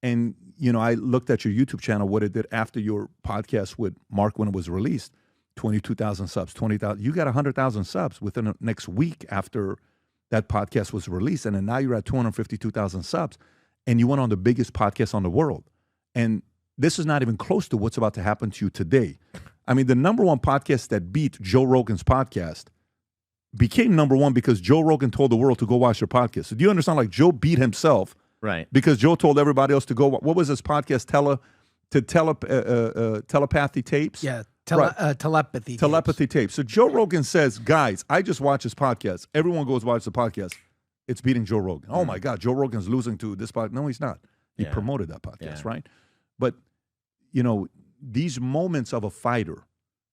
And, I looked at your YouTube channel, what it did after your podcast with Mark when it was released. 22,000 subs, 20,000. You got 100,000 subs within the next week after that podcast was released. And then now you're at 252,000 subs. And you went on the biggest podcast on the world. And this is not even close to what's about to happen to you today. I mean, the number one podcast that beat Joe Rogan's podcast became number one because Joe Rogan told the world to go watch their podcast. So do you understand? Like, Joe beat himself. Right. Because Joe told everybody else to go. What was his podcast? Telepathy tapes? Yeah. Telepathy tapes. So Joe Rogan says, guys, I just watched his podcast. Everyone goes watch the podcast. It's beating Joe Rogan. Oh my God, Joe Rogan's losing to this podcast. No, he's not. He promoted that podcast, right? But, these moments of a fighter,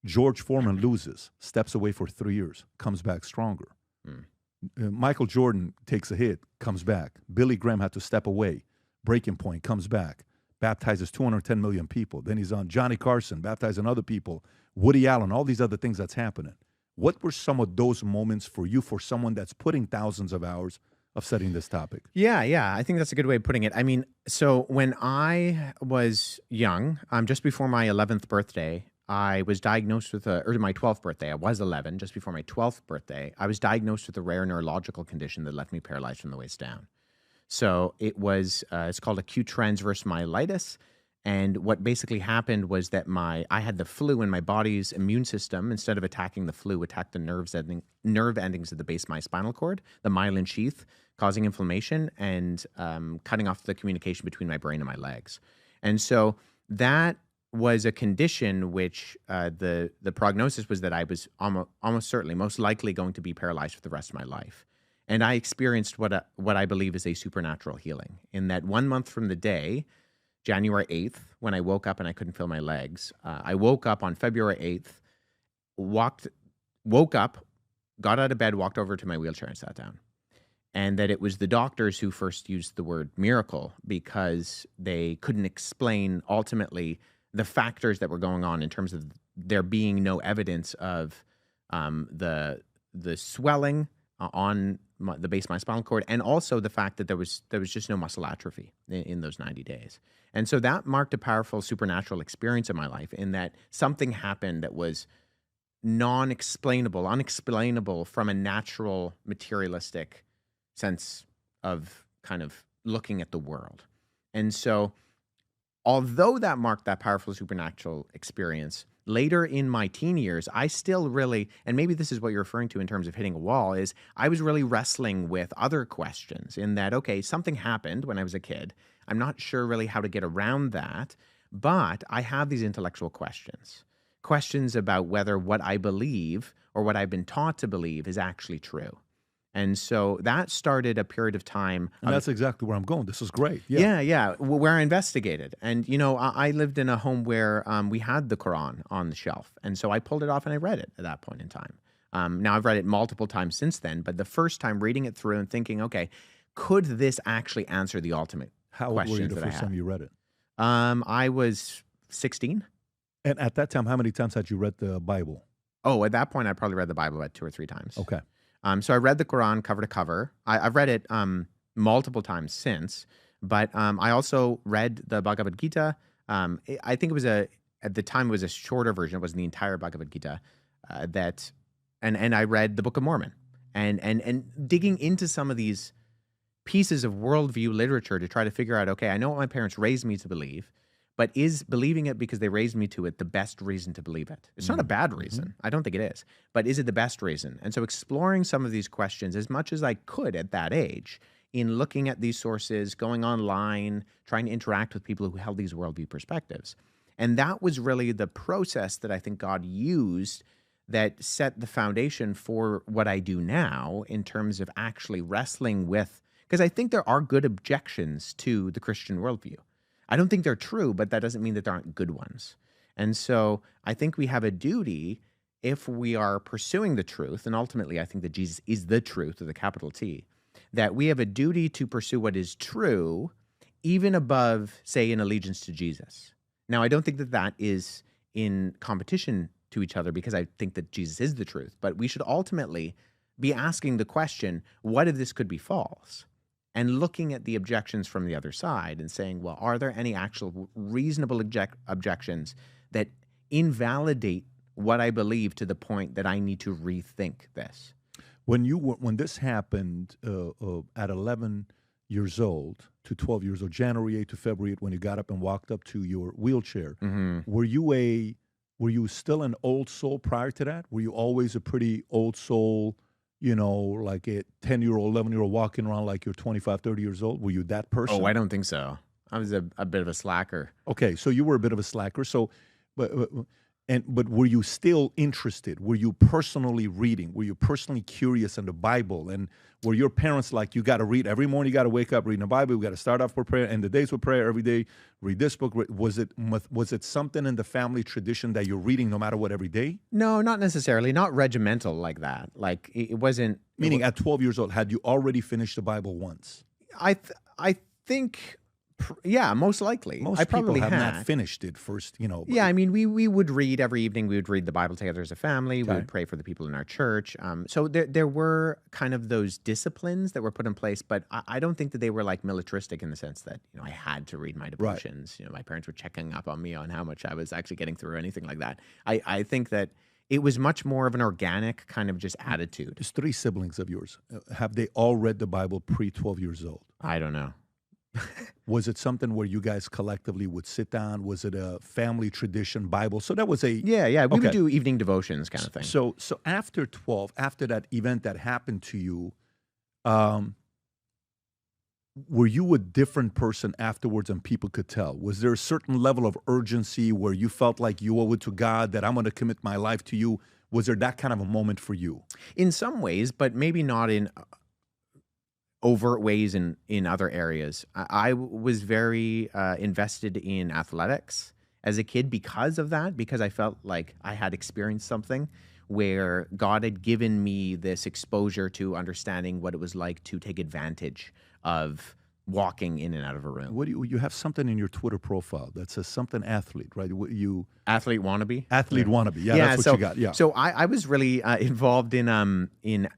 George Foreman loses, steps away for 3 years, comes back stronger. Michael Jordan takes a hit, comes back. Billy Graham had to step away. Breaking point, comes back. Baptizes 210 million people. Then he's on Johnny Carson, baptizing other people. Woody Allen, all these other things that's happening. What were some of those moments for you, for someone that's putting thousands of hours of setting this topic. Yeah. I think that's a good way of putting it. I mean, so when I was young, just before my 11th birthday, I was diagnosed with or my 12th birthday. I was 11, just before my 12th birthday. I was diagnosed with a rare neurological condition that left me paralyzed from the waist down. So it was, it's called acute transverse myelitis. And what basically happened was that I had the flu, and my body's immune system, instead of attacking the flu, attacked the nerve endings at the base of my spinal cord, the myelin sheath, causing inflammation and cutting off the communication between my brain and my legs. And so that was a condition which the prognosis was that I was almost certainly, most likely going to be paralyzed for the rest of my life. And I experienced what I believe is a supernatural healing, in that 1 month from the day, January 8th, when I woke up and I couldn't feel my legs. I woke up on February 8th, woke up, got out of bed, walked over to my wheelchair and sat down. And that it was the doctors who first used the word miracle, because they couldn't explain ultimately the factors that were going on in terms of there being no evidence of the swelling on the base of my spinal cord, and also the fact that there was just no muscle atrophy in those 90 days. And so that marked a powerful supernatural experience in my life, in that something happened that was unexplainable from a natural, materialistic sense of kind of looking at the world. And so although that marked that powerful supernatural experience, later in my teen years, I still really, and maybe this is what you're referring to in terms of hitting a wall, is I was really wrestling with other questions, in that, okay, something happened when I was a kid. I'm not sure really how to get around that, but I have these intellectual questions about whether what I believe or what I've been taught to believe is actually true. And so that started a period of time. And that's exactly where I'm going. This is great. Yeah. Where I investigated. And, I lived in a home where we had the Quran on the shelf. And so I pulled it off and I read it at that point in time. Now, I've read it multiple times since then, but the first time reading it through and thinking, okay, could this actually answer the ultimate How old were you questions the that I first had? time you read it? I was 16. And at that time, how many times had you read the Bible? Oh, at that point, I probably read the Bible about 2 or 3 times. Okay. So I read the Quran cover to cover. I've read it multiple times since, but I also read the Bhagavad Gita. I think it was at the time it was a shorter version. It wasn't the entire Bhagavad Gita. And I read the Book of Mormon, and digging into some of these pieces of worldview literature to try to figure out, okay, I know what my parents raised me to believe, but is believing it because they raised me to it the best reason to believe it? It's not a bad reason. I don't think it is. But is it the best reason? And so exploring some of these questions as much as I could at that age, in looking at these sources, going online, trying to interact with people who held these worldview perspectives. And that was really the process that I think God used that set the foundation for what I do now in terms of actually wrestling with, because I think there are good objections to the Christian worldview. I don't think they're true, but that doesn't mean that there aren't good ones. And so I think we have a duty, if we are pursuing the truth, and ultimately I think that Jesus is the truth with a capital T, that we have a duty to pursue what is true, even above, say, an allegiance to Jesus. Now, I don't think that that is in competition to each other, because I think that Jesus is the truth, but we should ultimately be asking the question, what if this could be false? And looking at the objections from the other side and saying, well, are there any actual reasonable objections that invalidate what I believe to the point that I need to rethink this? When this happened at 11 years old to 12 years old, January 8 to February 8, when you got up and walked up to your wheelchair, were you still an old soul prior to that? Were you always a pretty old soul? Like a 10-year-old, 11-year-old walking around like you're 25, 30 years old? Were you that person? Oh, I don't think so. I was a bit of a slacker. Okay, so you were a bit of a slacker. So, but were you still interested? Were you personally reading? Were you personally curious in the Bible? And were your parents like, you got to read every morning, you got to wake up reading the Bible, we got to start off with prayer, and the days with prayer every day, read this book? Was it something in the family tradition that you're reading no matter what every day? No, not necessarily. Not regimental like that. Like it wasn't. Meaning at 12 years old, had you already finished the Bible once? I think Yeah, most likely. Most I people probably have had. not finished it first, Yeah, I mean, we would read every evening. We would read the Bible together as a family. We Okay. would pray for the people in our church. So there were kind of those disciplines that were put in place, but I don't think that they were like militaristic in the sense that I had to read my devotions. My parents were checking up on me on how much I was actually getting through or anything like that. I think that it was much more of an organic kind of just attitude. There's 3 siblings of yours. Have they all read the Bible pre-12 years old? I don't know. Was it something where you guys collectively would sit down? Was it a family tradition Bible? So that was a Yeah. We would Okay. do evening devotions kind of thing. So after 12, after that event that happened to you, were you a different person afterwards and people could tell? Was there a certain level of urgency where you felt like you owe it to God that I'm going to commit my life to you? Was there that kind of a moment for you? In some ways, but maybe not in overt ways in other areas. I was very invested in athletics as a kid because of that, because I felt like I had experienced something where God had given me this exposure to understanding what it was like to take advantage of walking in and out of a room. What do you have something in your Twitter profile that says something athlete, right? You Athlete wannabe? athlete wannabe. Yeah, that's what so, you got. Yeah. So I was really involved in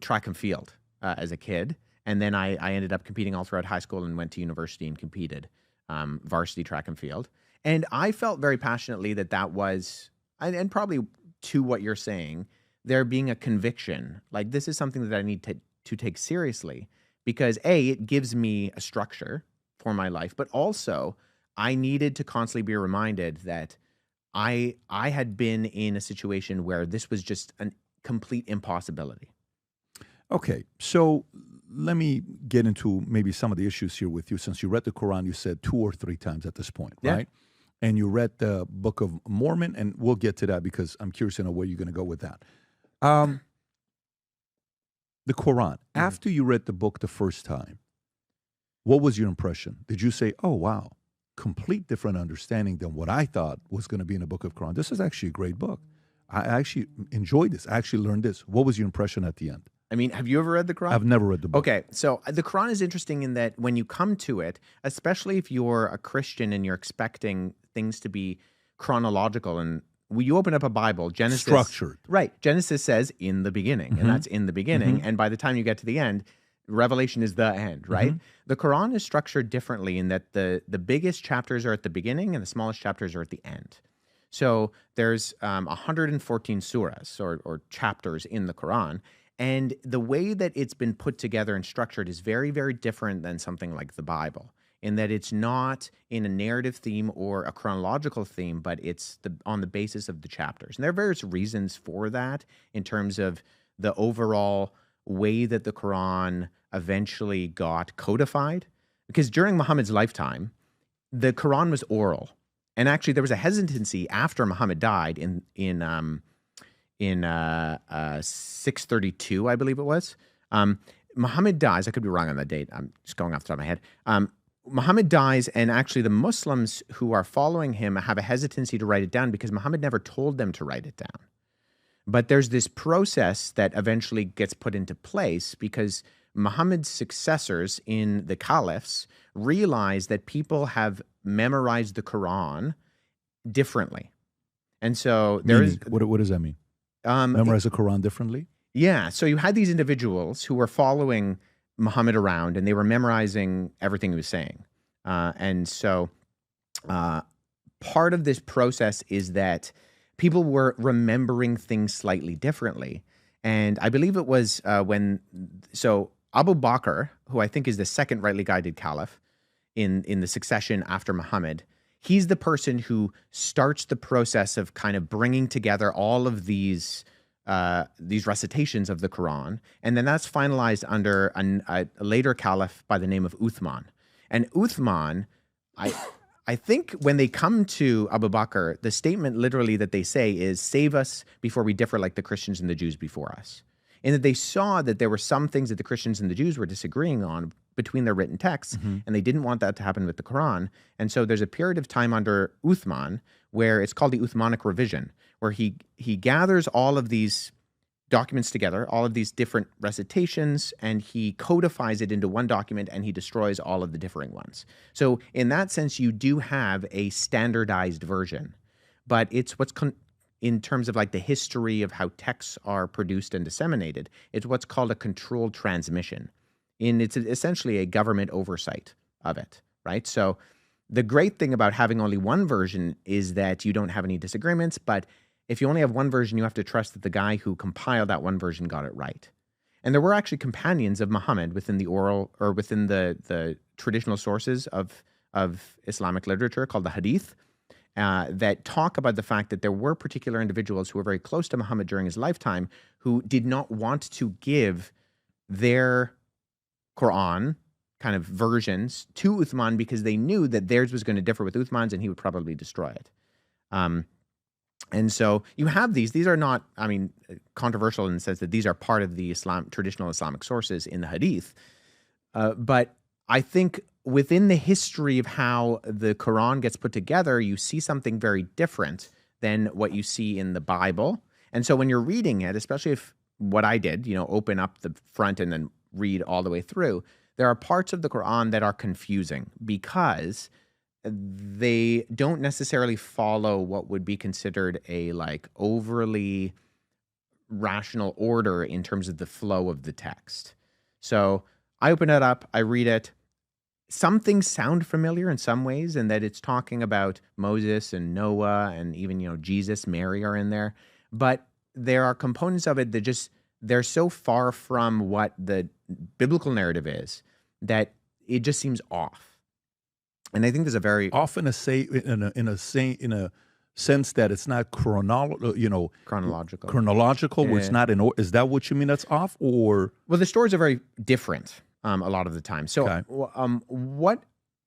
track and field as a kid. And then I ended up competing all throughout high school and went to university and competed varsity track and field. And I felt very passionately that was, and probably to what you're saying, there being a conviction, like this is something that I need to take seriously because A, it gives me a structure for my life, but also I needed to constantly be reminded that I had been in a situation where this was just a complete impossibility. Okay, so let me get into maybe some of the issues here with you. Since you read the Quran, you said 2 or 3 times at this point, Yeah. right? And you read the Book of Mormon, and we'll get to that because I'm curious to know where you're going to go with that. The Quran, after you read the book the first time, what was your impression? Did you say, oh, wow, complete different understanding than what I thought was going to be in the Book of Quran? This is actually a great book. I actually enjoyed this. I actually learned this. What was your impression at the end? I mean, have you ever read the Quran? I've never read the book. Okay, so the Quran is interesting in that when you come to it, especially if you're a Christian and you're expecting things to be chronological, and when you open up a Bible, Genesis... Structured. Right. Genesis says, in the beginning, and that's in the beginning. And by the time you get to the end, Revelation is the end, right? The Quran is structured differently in that the biggest chapters are at the beginning and the smallest chapters are at the end. So there's 114 surahs or chapters in the Quran. And the way that it's been put together and structured is very, very different than something like the Bible, in that it's not in a narrative theme or a chronological theme, but it's on the basis of the chapters. And there are various reasons for that in terms of the overall way that the Quran eventually got codified. Because during Muhammad's lifetime, the Quran was oral. And actually, there was a hesitancy after Muhammad died in 632, I believe it was. Muhammad dies. I could be wrong on that date. I'm just going off the top of my head. Muhammad dies, and actually the Muslims who are following him have a hesitancy to write it down because Muhammad never told them to write it down. But there's this process that eventually gets put into place because Muhammad's successors in the caliphs realize that people have memorized the Quran differently. And so there is... What does that mean? Memorize the Quran differently? Yeah. So you had these individuals who were following Muhammad around and they were memorizing everything he was saying. And so part of this process is that people were remembering things slightly differently. And I believe it was so Abu Bakr, who I think is the second rightly guided caliph in the succession after Muhammad, he's the person who starts the process of kind of bringing together all of these recitations of the Quran, and then that's finalized under a later caliph by the name of Uthman. And Uthman, I think when they come to Abu Bakr, the statement literally that they say is, "Save us before we differ like the Christians and the Jews before us." And that they saw that there were some things that the Christians and the Jews were disagreeing on between their written texts, and they didn't want that to happen with the Quran. And so there's a period of time under Uthman where it's called the Uthmanic revision, where he gathers all of these documents together, all of these different recitations, and he codifies it into one document, and he destroys all of the differing ones. So in that sense, you do have a standardized version, but it's in terms of like the history of how texts are produced and disseminated, it's what's called a controlled transmission. It's essentially a government oversight of it, right? So the great thing about having only one version is that you don't have any disagreements, but if you only have one version, you have to trust that the guy who compiled that one version got it right. And there were actually companions of Muhammad within the oral or within the traditional sources of Islamic literature called the Hadith that talk about the fact that there were particular individuals who were very close to Muhammad during his lifetime who did not want to give their Quran kind of versions to Uthman because they knew that theirs was going to differ with Uthman's and he would probably destroy it. And so you have these are not, controversial in the sense that these are part of the traditional Islamic sources in the Hadith. But I think within the history of how the Quran gets put together, you see something very different than what you see in the Bible. And so when you're reading it, especially if what I did, open up the front and then read all the way through, there are parts of the Quran that are confusing because they don't necessarily follow what would be considered a overly rational order in terms of the flow of the text. So I open it up, I read it. Some things sound familiar in some ways, and that it's talking about Moses and Noah and even, Jesus, Mary are in there. But there are components of it that they're so far from what the biblical narrative is that it just seems off. And I think there's a very often in a sense that it's not chronological. Yeah. Where it's not in order. Is that what you mean? That's off, or well, the stories are very different a lot of the time. So, okay.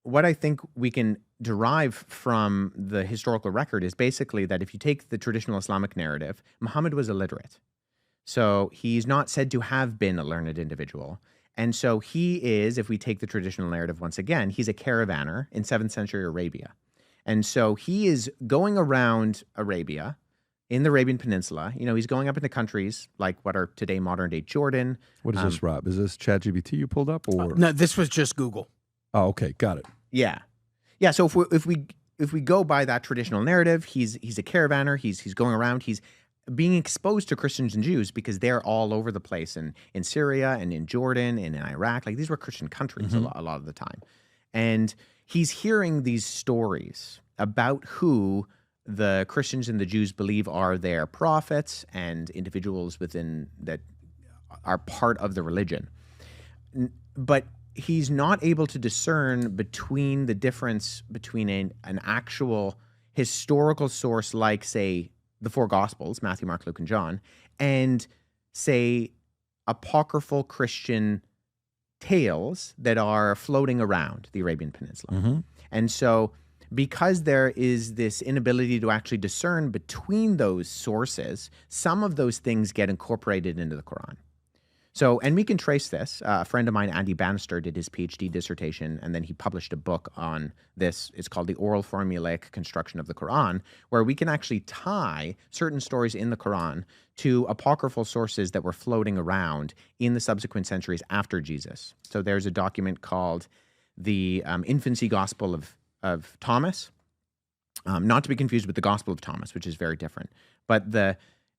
What I think we can derive from the historical record is basically that if you take the traditional Islamic narrative, Muhammad was illiterate, so he's not said to have been a learned individual. And so he is, if we take the traditional narrative once again, he's a caravaner in 7th century Arabia. And so he is going around Arabia, in the Arabian Peninsula. He's going up into countries like what are today modern-day Jordan. What is this, Rob? Is this ChatGPT you pulled up? Or No, this was just Google. Oh, okay. Got it. Yeah. So if we go by that traditional narrative, he's a caravaner, he's going around, he's being exposed to Christians and Jews because they're all over the place in Syria and in Jordan and in Iraq. These were Christian countries a lot of the time. And he's hearing these stories about who the Christians and the Jews believe are their prophets and individuals within that are part of the religion. But he's not able to discern between the difference between an actual historical source like, say, the four Gospels, Matthew, Mark, Luke, and John, and, say, apocryphal Christian tales that are floating around the Arabian Peninsula. Mm-hmm. And so because there is this inability to actually discern between those sources, some of those things get incorporated into the Quran. So, and we can trace this. A friend of mine, Andy Bannister, did his PhD dissertation, and then he published a book on this. It's called The Oral Formulaic Construction of the Quran, where we can actually tie certain stories in the Quran to apocryphal sources that were floating around in the subsequent centuries after Jesus. So there's a document called the Infancy Gospel of Thomas, not to be confused with the Gospel of Thomas, which is very different. But the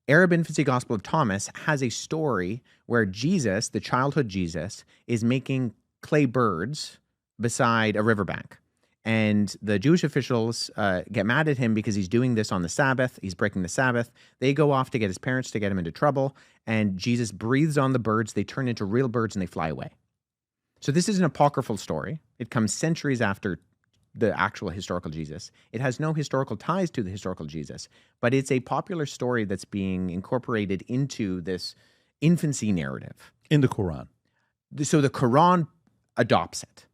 Arab Infancy Gospel of Thomas has a story where Jesus, the childhood Jesus, is making clay birds beside a riverbank. And the Jewish officials get mad at him because he's doing this on the Sabbath. He's breaking the Sabbath. They go off to get his parents to get him into trouble. And Jesus breathes on the birds. They turn into real birds and they fly away. So this is an apocryphal story. It comes centuries after the actual historical Jesus. It has no historical ties to the historical Jesus, but it's a popular story that's being incorporated into this infancy narrative. In the Quran. So the Quran adopts it.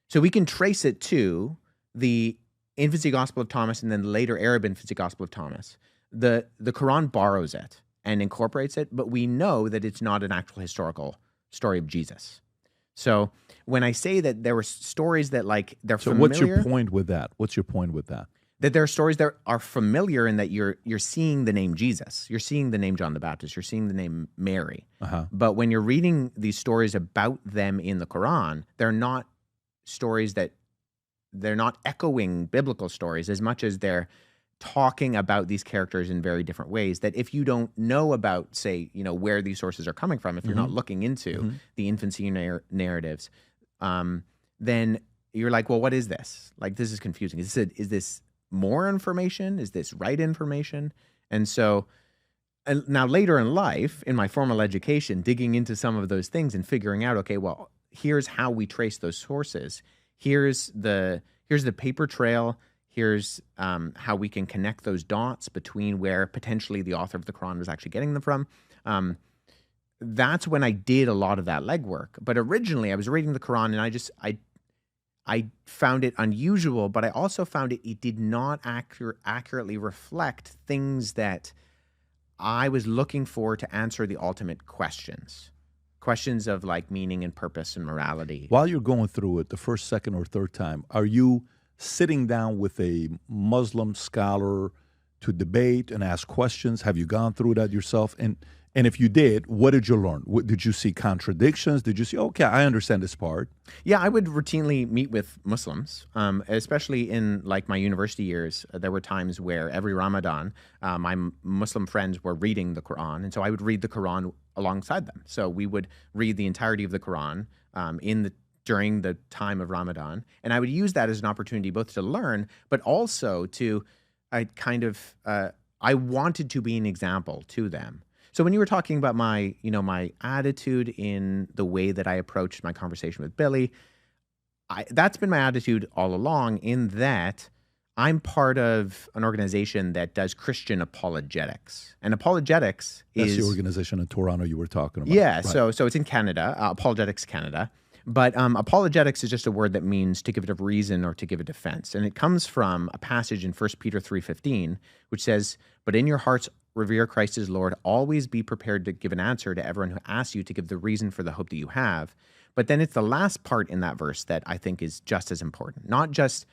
So we can trace it to the Infancy Gospel of Thomas and then the later Arab Infancy Gospel of Thomas. The Quran borrows it and incorporates it, but we know that it's not an actual historical story of Jesus. So when I say that there were stories that they're familiar. So what's your point with that? that there are stories that are familiar in that you're seeing the name Jesus, you're seeing the name John the Baptist, you're seeing the name Mary. But when you're reading these stories about them in the Quran, they're not stories that they're not echoing biblical stories as much as they're talking about these characters in very different ways. That if you don't know about, say, where these sources are coming from, if you're not looking into the infancy narratives, then you're like, well, what is this? Like, this is confusing. Is this more information? Is this right information? And so now later in life, in my formal education, digging into some of those things and figuring out, okay, well, here's how we trace those sources. Here's the paper trail. Here's how we can connect those dots between where potentially the author of the Quran was actually getting them from. That's when I did a lot of that legwork. But originally I was reading the Quran and I found it unusual, but I also found it did not accurately reflect things that I was looking for to answer the ultimate questions of like meaning and purpose and morality. While you're going through it the first, second, or third time, are you sitting down with a Muslim scholar to debate and ask questions? Have you gone through that yourself? And if you did, what did you learn? Did you see contradictions? Did you see, okay, I understand this part? Yeah, I would routinely meet with Muslims, especially in like my university years. There were times where every Ramadan, my Muslim friends were reading the Quran, and so I would read the Quran alongside them. So we would read the entirety of the Quran during the time of Ramadan, and I would use that as an opportunity both to learn, but also to, I wanted to be an example to them. So when you were talking about my attitude in the way that I approached my conversation with Billy, that's been my attitude all along, in that I'm part of an organization that does Christian apologetics. And apologetics That's is the organization in Toronto you were talking about. Yeah, right. so it's in Canada, Apologetics Canada. But apologetics is just a word that means to give it a reason or to give a defense. And it comes from a passage in 1 Peter 3:15, which says, "But in your hearts revere Christ as Lord. Always be prepared to give an answer to everyone who asks you to give the reason for the hope that you have." But then it's the last part in that verse that I think is just as important. Not just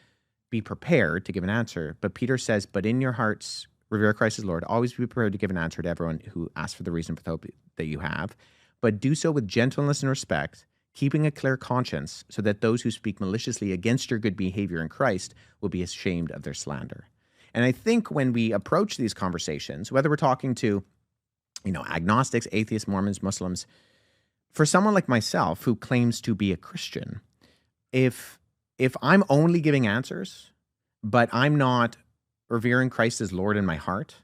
be prepared to give an answer, but Peter says, "But in your hearts revere Christ as Lord. Always be prepared to give an answer to everyone who asks for the reason for the hope that you have. But do so with gentleness and respect, keeping a clear conscience, so that those who speak maliciously against your good behavior in Christ will be ashamed of their slander." And I think when we approach these conversations, whether we're talking to, agnostics, atheists, Mormons, Muslims, for someone like myself who claims to be a Christian, if I'm only giving answers, but I'm not revering Christ as Lord in my heart,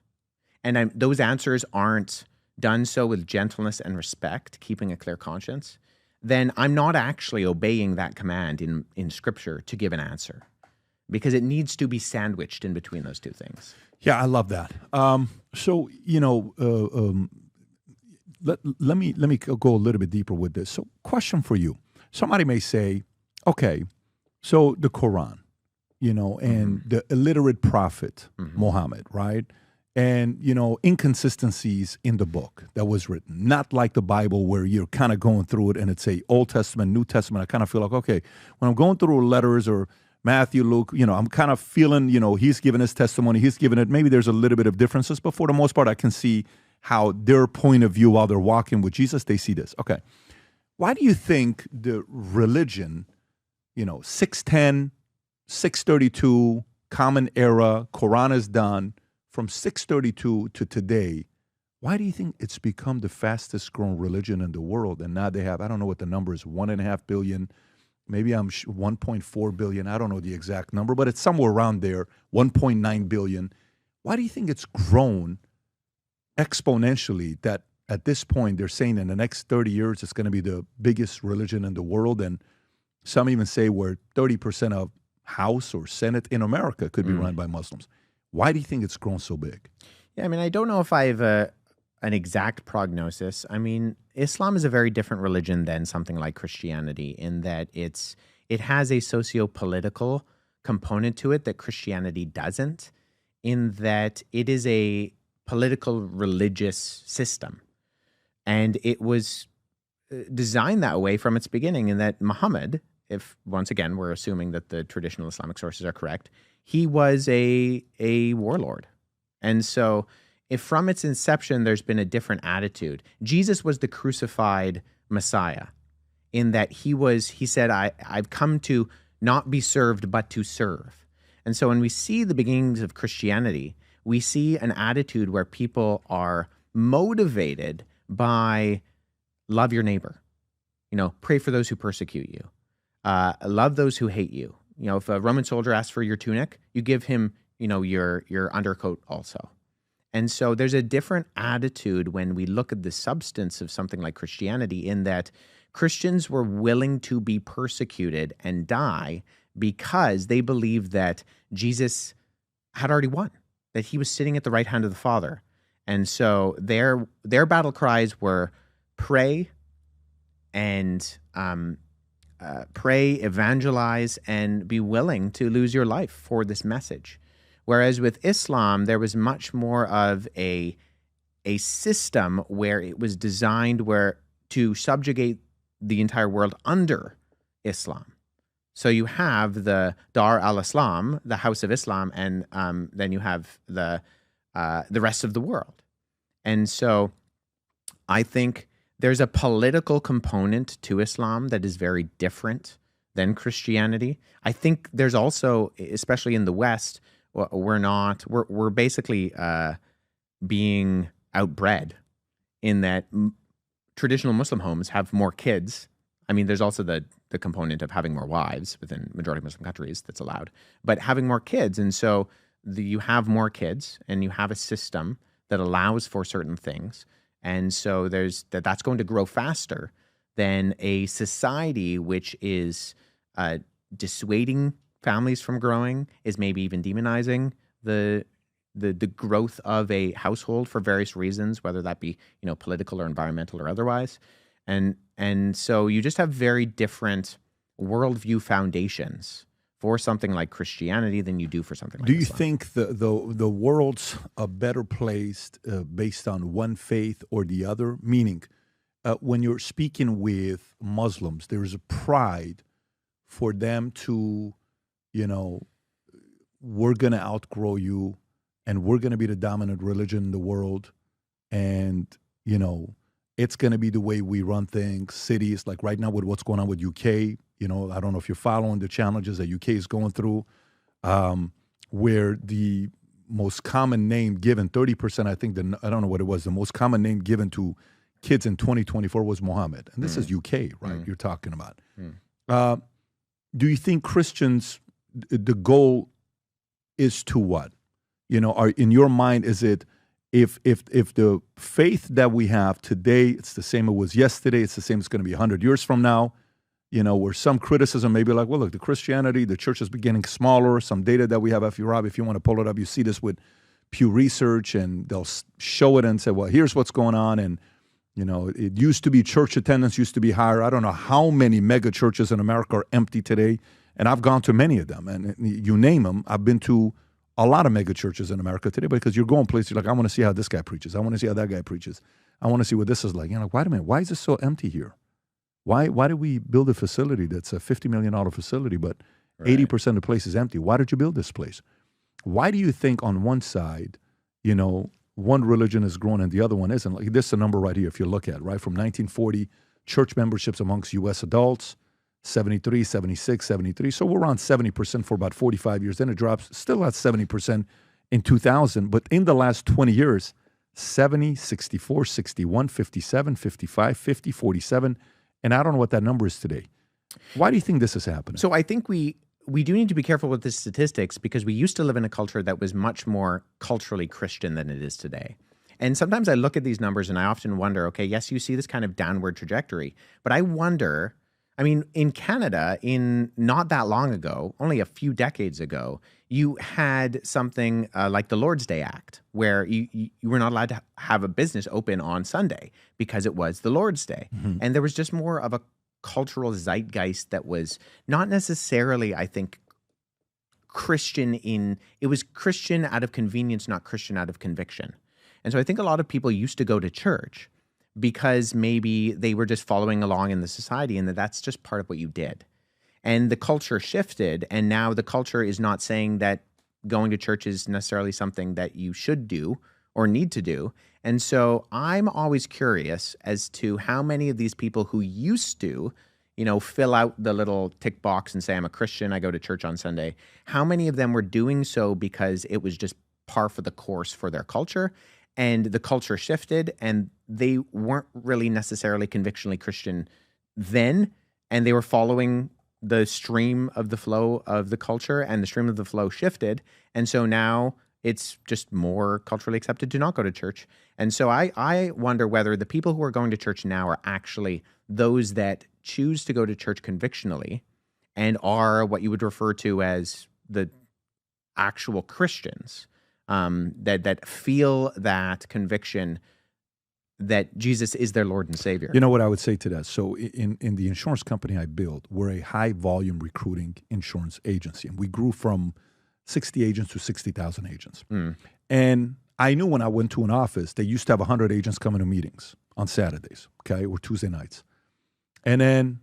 and those answers aren't done so with gentleness and respect, keeping a clear conscience, then I'm not actually obeying that command in Scripture to give an answer, because it needs to be sandwiched in between those two things. Yeah, I love that. Let me go a little bit deeper with this. So, question for you: somebody may say, okay, so the Quran, and the illiterate prophet Muhammad, right? And inconsistencies in the book that was written, not like the Bible where you're kind of going through it and it's a Old Testament, New Testament. I kind of feel like, okay, when I'm going through letters or Matthew, Luke, I'm kind of feeling, he's given his testimony, he's given it. Maybe there's a little bit of differences, but for the most part, I can see how their point of view while they're walking with Jesus, they see this. Okay. Why do you think the religion, 610, 632, Common Era, Quran is done, from 632 to today, why do you think it's become the fastest growing religion in the world? And now they have, I don't know what the number is, 1.5 billion. Maybe I'm 1.4 billion. I don't know the exact number, but it's somewhere around there, 1.9 billion. Why do you think it's grown exponentially that at this point they're saying in the next 30 years it's going to be the biggest religion in the world? And some even say where 30% of House or Senate in America could be run by Muslims. Why do you think it's grown so big? Yeah, I don't know if I have an exact prognosis. Islam is a very different religion than something like Christianity in that it has a socio-political component to it that Christianity doesn't, in that it is a political religious system. And it was designed that way from its beginning, in that Muhammad, if once again we're assuming that the traditional Islamic sources are correct, he was a warlord. And so if from its inception there's been a different attitude, Jesus was the crucified Messiah in that he said, I've come to not be served, but to serve. And so when we see the beginnings of Christianity, we see an attitude where people are motivated by love your neighbor, pray for those who persecute you, love those who hate you. If a Roman soldier asks for your tunic, you give him, your undercoat also. And so there's a different attitude when we look at the substance of something like Christianity, in that Christians were willing to be persecuted and die because they believed that Jesus had already won, that he was sitting at the right hand of the Father. And so their battle cries were pray and pray, evangelize, and be willing to lose your life for this message. Whereas with Islam, there was much more of a system where it was designed to subjugate the entire world under Islam. So you have the Dar al-Islam, the House of Islam, and then you have the rest of the world. And so I think there's a political component to Islam that is very different than Christianity. I think there's also, especially in the West, we're basically being outbred in that traditional Muslim homes have more kids. I mean, there's also the component of having more wives within majority Muslim countries that's allowed, but having more kids. And so you have more kids and you have a system that allows for certain things. And so that's going to grow faster than a society which is dissuading families from growing, is maybe even demonizing the growth of a household for various reasons, whether that be political or environmental or otherwise. And so you just have very different worldview foundations for something like Christianity than you do for something like Islam. Do you Islam. think the world's a better placed based on one faith or the other? Meaning, when you're speaking with Muslims, there is a pride for them to, we're going to outgrow you and we're going to be the dominant religion in the world. And, it's going to be the way we run things. Cities, like right now with what's going on with UK, I don't know if you're following the challenges that UK is going through, where the most common name given, 30%, I think, I don't know what it was, the most common name given to kids in 2024 was Muhammad. And this is UK, right? You're talking about. Do you think Christians, the goal is to what? In your mind, is it if the faith that we have today, it's the same it was yesterday, it's the same it's going to be 100 years from now, where some criticism may be like, well, look, the church is getting smaller. Some data that we have, if you want to pull it up, you see this with Pew Research, and they'll show it and say, well, here's what's going on. And, it used to be church attendance used to be higher. I don't know how many mega churches in America are empty today. And I've gone to many of them. And you name them, I've been to a lot of mega churches in America today, because you're going places, you're like, I want to see how this guy preaches. I want to see how that guy preaches. I want to see what this is like. You're like, wait a minute, why is this so empty here? Why did we build a facility that's a $50 million facility, but 80% of the place is empty? Why did you build this place? Why do you think on one side, one religion is growing and the other one isn't? Like, this is a number right here, if you look at it, right? From 1940, church memberships amongst U.S. adults, 73, 76, 73. So we're around 70% for about 45 years. Then it drops, still at 70% in 2000. But in the last 20 years, 70, 64, 61, 57, 55, 50, 47. And I don't know what that number is today. Why do you think this is happening? So I think we do need to be careful with the statistics, because we used to live in a culture that was much more culturally Christian than it is today. And sometimes I look at these numbers and I often wonder, okay, yes, you see this kind of downward trajectory, but I wonder, in Canada, in not that long ago, only a few decades ago, you had something like the Lord's Day Act, where you were not allowed to have a business open on Sunday because it was the Lord's Day. Mm-hmm. And there was just more of a cultural zeitgeist that was not necessarily, I think, Christian it was Christian out of convenience, not Christian out of conviction. And so I think a lot of people used to go to church because maybe they were just following along in the society, and that's just part of what you did. And the culture shifted, and now the culture is not saying that going to church is necessarily something that you should do or need to do. And so I'm always curious as to how many of these people who used to, fill out the little tick box and say, I'm a Christian, I go to church on Sunday, how many of them were doing so because it was just par for the course for their culture, and the culture shifted and they weren't really necessarily convictionally Christian then, and they were following the stream of the flow of the culture, and the stream of the flow shifted. And so now it's just more culturally accepted to not go to church. And so I wonder whether the people who are going to church now are actually those that choose to go to church convictionally and are what you would refer to as the actual Christians, that feel that conviction that Jesus is their Lord and Savior. You know what I would say to that? So in the insurance company I built, we're a high volume recruiting insurance agency. And we grew from 60 agents to 60,000 agents. And I knew when I went to an office, they used to have 100 agents coming to meetings on Saturdays, okay, or Tuesday nights. And then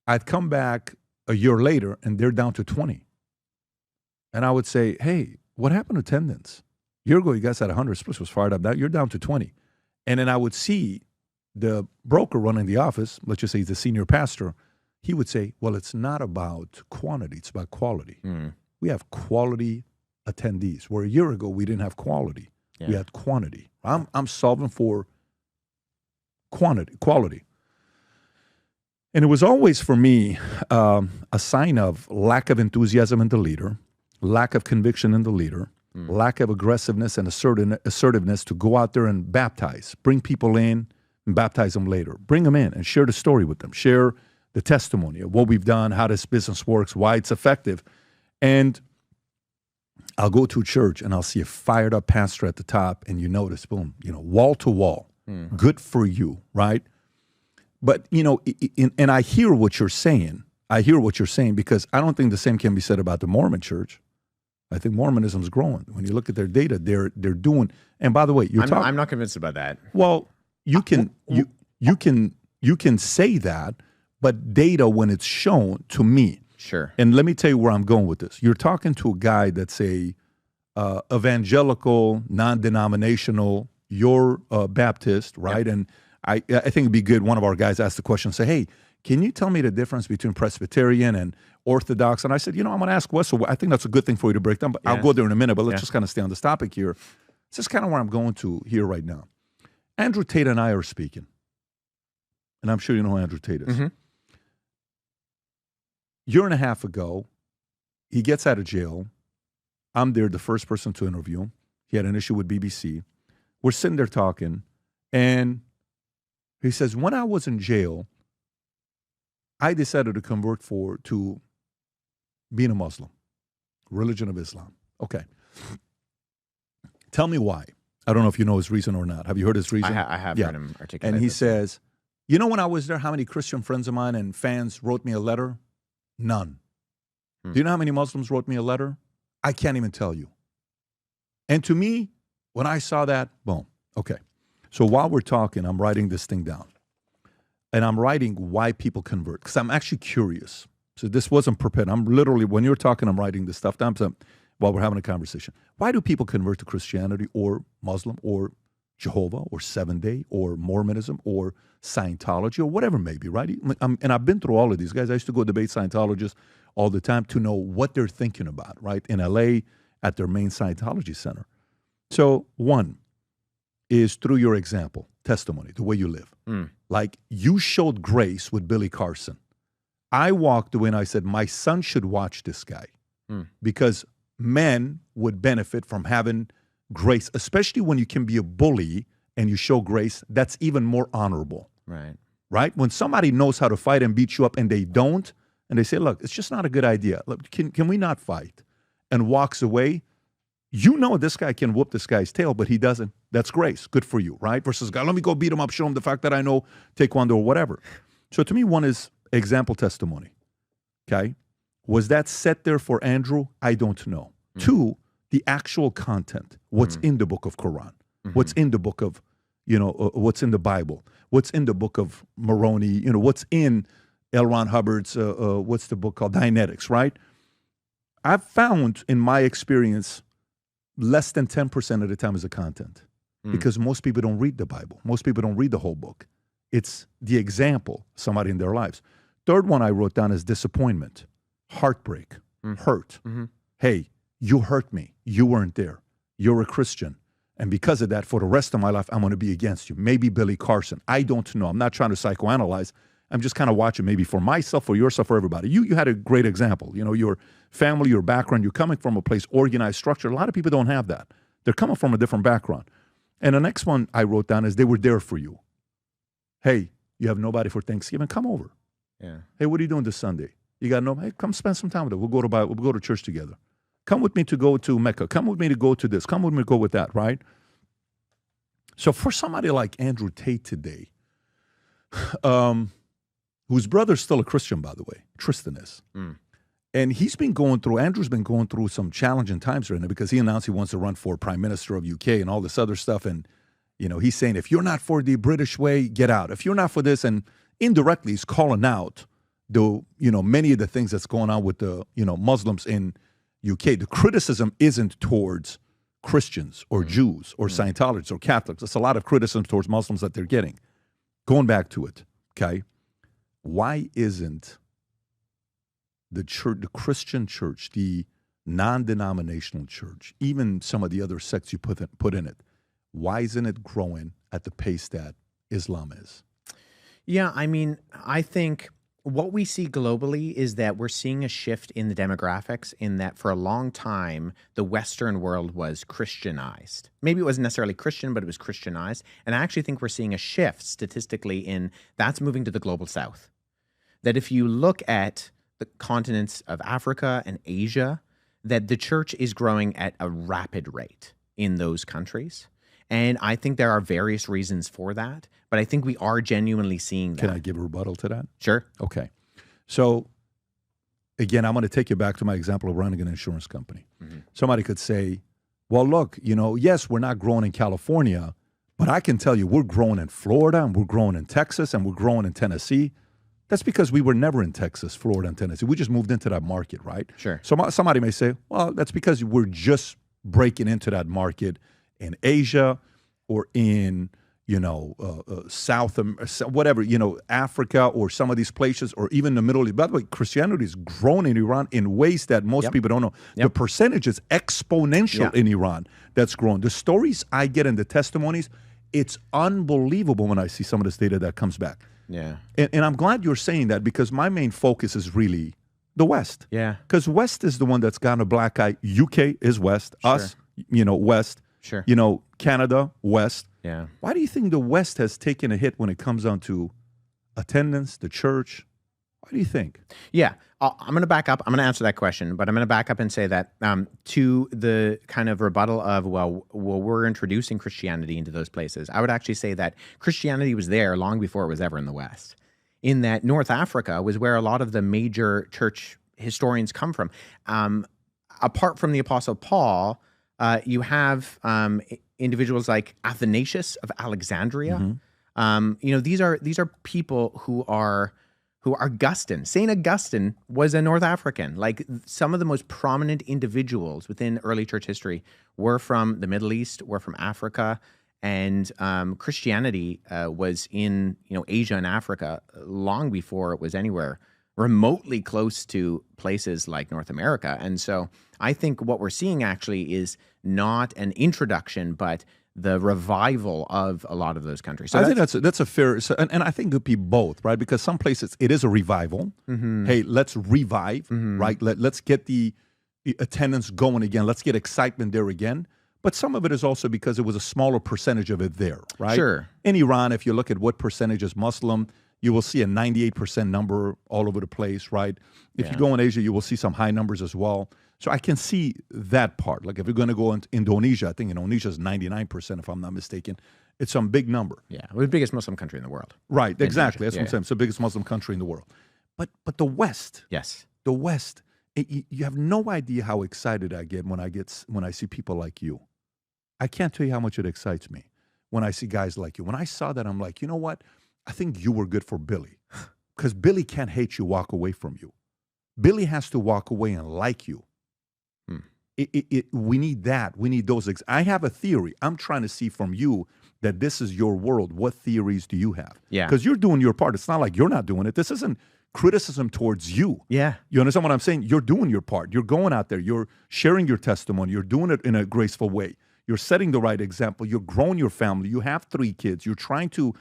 I'd come back a year later and they're down to 20. And I would say, hey, what happened to attendance? A year ago, you guys had 100, Spruce was fired up. Now you're down to 20. And then I would see the broker running the office, let's just say he's the senior pastor, he would say, well, it's not about quantity, it's about quality. We have quality attendees, where a year ago we didn't have quality. Yeah. We had quantity. I'm solving for quality. And it was always for me a sign of lack of enthusiasm in the leader, lack of conviction in the leader, lack of aggressiveness and assertiveness to go out there and baptize, bring people in and baptize them later. Bring them in and share the story with them. Share the testimony of what we've done, how this business works, why it's effective. And I'll go to a church and I'll see a fired up pastor at the top, and you notice, boom, wall to wall. Good for you, right? But, and I hear what you're saying. Because I don't think the same can be said about the Mormon church. I think Mormonism is growing. When you look at their data, they're doing. And by the way, I'm not convinced about that. Well, you can say that, but data, when it's shown to me. Sure. And let me tell you where I'm going with this. You're talking to a guy that's a evangelical, non-denominational. You're Baptist, right? Yep. And I think it'd be good. One of our guys asked the question, say, hey, can you tell me the difference between Presbyterian and Orthodox? And I said, I'm going to ask Wes. I think that's a good thing for you to break down, but I'll go there in a minute. But let's just kind of stay on this topic here. This is kind of where I'm going to here right now. Andrew Tate and I are speaking, and I'm sure you know who Andrew Tate is. Year and a half ago, he gets out of jail. I'm there, the first person to interview him. He had an issue with BBC. We're sitting there talking, and he says, when I was in jail, I decided to convert to being a Muslim, religion of Islam. Okay. Tell me why. I don't know if you know his reason or not. Have you heard his reason? I have heard him articulate. And he says, when I was there, how many Christian friends of mine and fans wrote me a letter? None. Do you know how many Muslims wrote me a letter? I can't even tell you. And to me, when I saw that, boom. Okay. So while we're talking, I'm writing this thing down. And I'm writing why people convert, because I'm actually curious. So this wasn't prepared. I'm literally, when you're talking, I'm writing this stuff down while we're having a conversation. Why do people convert to Christianity or Muslim or Jehovah or Seventh Day or Mormonism or Scientology or whatever it may be, right? And I've been through all of these guys. I used to go debate Scientologists all the time to know what they're thinking about, right? In LA at their main Scientology center. So one is through your example, testimony, the way you live. Like you showed grace with Billy Carson. I walked away and I said, my son should watch this guy because men would benefit from having grace, especially when you can be a bully and you show grace. That's even more honorable. Right? When somebody knows how to fight and beat you up and they don't, and they say, look, it's just not a good idea. Look, can we not fight? And walks away. This guy can whoop this guy's tail, but he doesn't. That's grace. Good for you, right? Versus, God, let me go beat him up, show him the fact that I know Taekwondo or whatever. So to me, one is example testimony. Okay? Was that set there for Andrew? I don't know. Two, the actual content. What's in the book of Quran? What's in the book of, what's in the Bible? What's in the book of Moroni? What's in L. Ron Hubbard's, what's the book called? Dianetics, right? I've found in my experience, less than 10% of the time is the content. Because most people don't read the Bible. Most people don't read the whole book. It's the example, somebody in their lives. Third one I wrote down is disappointment, heartbreak, hurt. Hey, you hurt me. You weren't there. You're a Christian. And because of that, for the rest of my life, I'm going to be against you. Maybe Billy Carson. I don't know. I'm not trying to psychoanalyze. I'm just kind of watching maybe for myself, for yourself, for everybody. You had a great example. You know, your family, your background, you're coming from a place, organized structure. A lot of people don't have that. They're coming from a different background. And the next one I wrote down is they were there for you. Hey, you have nobody for Thanksgiving? Come over. Yeah. Hey, what are you doing this Sunday? You got no, hey, come spend some time with us. We'll go to church together. Come with me to go to Mecca. Come with me to go to this. Come with me to go with that, right? So for somebody like Andrew Tate today, whose brother's still a Christian, by the way, Tristan is. And Andrew's been going through some challenging times right now because he announced he wants to run for Prime Minister of UK and all this other stuff. And, you know, he's saying, if you're not for the British way, get out. If you're not for this, and indirectly he's calling out many of the things that's going on with the, Muslims in UK. The criticism isn't towards Christians or Jews or Scientologists or Catholics. It's a lot of criticism towards Muslims that they're getting. Going back to it, okay? Why isn't the church, the Christian church, the non-denominational church, even some of the other sects you put in it, why isn't it growing at the pace that Islam is? Yeah, I mean, I think what we see globally is that we're seeing a shift in the demographics in that for a long time, the Western world was Christianized. Maybe it wasn't necessarily Christian, but it was Christianized. And I actually think we're seeing a shift statistically in that's moving to the global South. That if you look at the continents of Africa and Asia, that the church is growing at a rapid rate in those countries. And I think there are various reasons for that, but I think we are genuinely seeing that. Can I give a rebuttal to that? Sure. Okay. So, again, I'm going to take you back to my example of running an insurance company. Somebody could say, well, look, yes, we're not growing in California, but I can tell you we're growing in Florida and we're growing in Texas and we're growing in Tennessee. That's because we were never in Texas, Florida, and Tennessee. We just moved into that market, right? Sure. So somebody may say, well, that's because we're just breaking into that market in Asia or in, South, whatever, Africa or some of these places or even the Middle East. By the way, Christianity is growing in Iran in ways that most people don't know. The percentage is exponential in Iran that's growing. The stories I get and the testimonies, it's unbelievable when I see some of this data that comes back. Yeah. And I'm glad you're saying that because my main focus is really the West. Yeah. Because West is the one that's got a black eye. UK is West. Sure. Us, West. Sure. Canada, West. Yeah. Why do you think the West has taken a hit when it comes down to attendance, the church? Why do you think? Yeah. I'm going to back up. I'm going to answer that question, but I'm going to back up and say that to the kind of rebuttal of, well, we're introducing Christianity into those places. I would actually say that Christianity was there long before it was ever in the West. In that North Africa was where a lot of the major church historians come from. Apart from the Apostle Paul, you have individuals like Athanasius of Alexandria. These are people who are Augustine. St. Augustine was a North African. Like some of the most prominent individuals within early church history were from the Middle East, were from Africa, and Christianity was in Asia and Africa long before it was anywhere remotely close to places like North America. And so I think what we're seeing actually is not an introduction, but the revival of a lot of those countries. So I think that's a fair, and I think it could be both, right? Because some places it is a revival. Hey, let's revive, right? Let's get the attendance going again. Let's get excitement there again. But some of it is also because it was a smaller percentage of it there, right? Sure. In Iran, if you look at what percentage is Muslim, you will see a 98% number all over the place, right? If you go in Asia, you will see some high numbers as well. So I can see that part. Like if you're going to go into Indonesia, I think Indonesia is 99%, if I'm not mistaken. It's some big number. Yeah, we're the biggest Muslim country in the world. Right, exactly. That's what I'm saying. It's the biggest Muslim country in the world. But the West. Yes. The West. You have no idea how excited I get when I see people like you. I can't tell you how much it excites me when I see guys like you. When I saw that, I'm like, you know what? I think you were good for Billy. Because Billy can't hate you, walk away from you. Billy has to walk away and like you we need that. We need those. I have a theory. I'm trying to see from you that this is your world. What theories do you have? Yeah. Because you're doing your part. It's not like you're not doing it. This isn't criticism towards you. Yeah. You understand what I'm saying? You're doing your part. You're going out there. You're sharing your testimony. You're doing it in a graceful way. You're setting the right example. You're growing your family. You have 3 kids. You're trying to,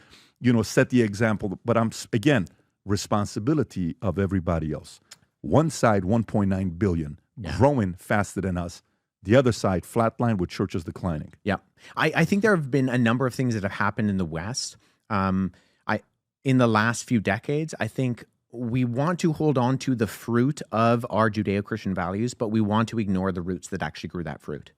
set the example. But again, responsibility of everybody else. One side, 1.9 billion, growing faster than us. The other side, flatline with churches declining. Yeah. I think there have been a number of things that have happened in the West. In the last few decades, I think we want to hold on to the fruit of our Judeo-Christian values, but we want to ignore the roots that actually grew that fruit.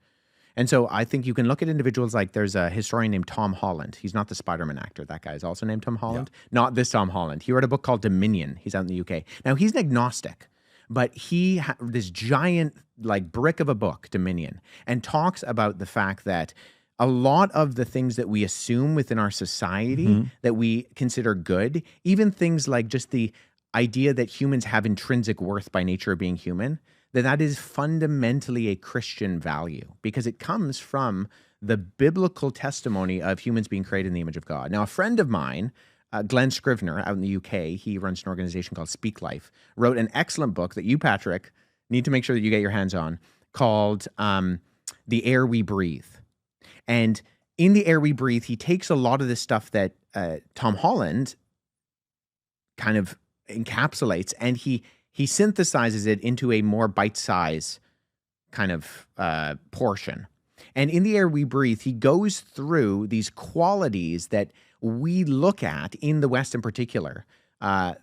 And so I think you can look at individuals like there's a historian named Tom Holland. He's not the Spider-Man actor. That guy is also named Tom Holland. Yeah. Not this Tom Holland. He wrote a book called Dominion. He's out in the UK. Now, he's an agnostic, but he this giant brick of a book, Dominion, and talks about the fact that a lot of the things that we assume within our society that we consider good, even things like just the idea that humans have intrinsic worth by nature of being human, that is fundamentally a Christian value because it comes from the biblical testimony of humans being created in the image of God. Now, a friend of mine, Glenn Scrivener out in the UK, he runs an organization called Speak Life, wrote an excellent book that you, Patrick, need to make sure that you get your hands on called The Air We Breathe. And in The Air We Breathe, he takes a lot of the stuff that Tom Holland kind of encapsulates and he synthesizes it into a more bite-size kind of portion. And in The Air We Breathe, he goes through these qualities that we look at in the West in particular.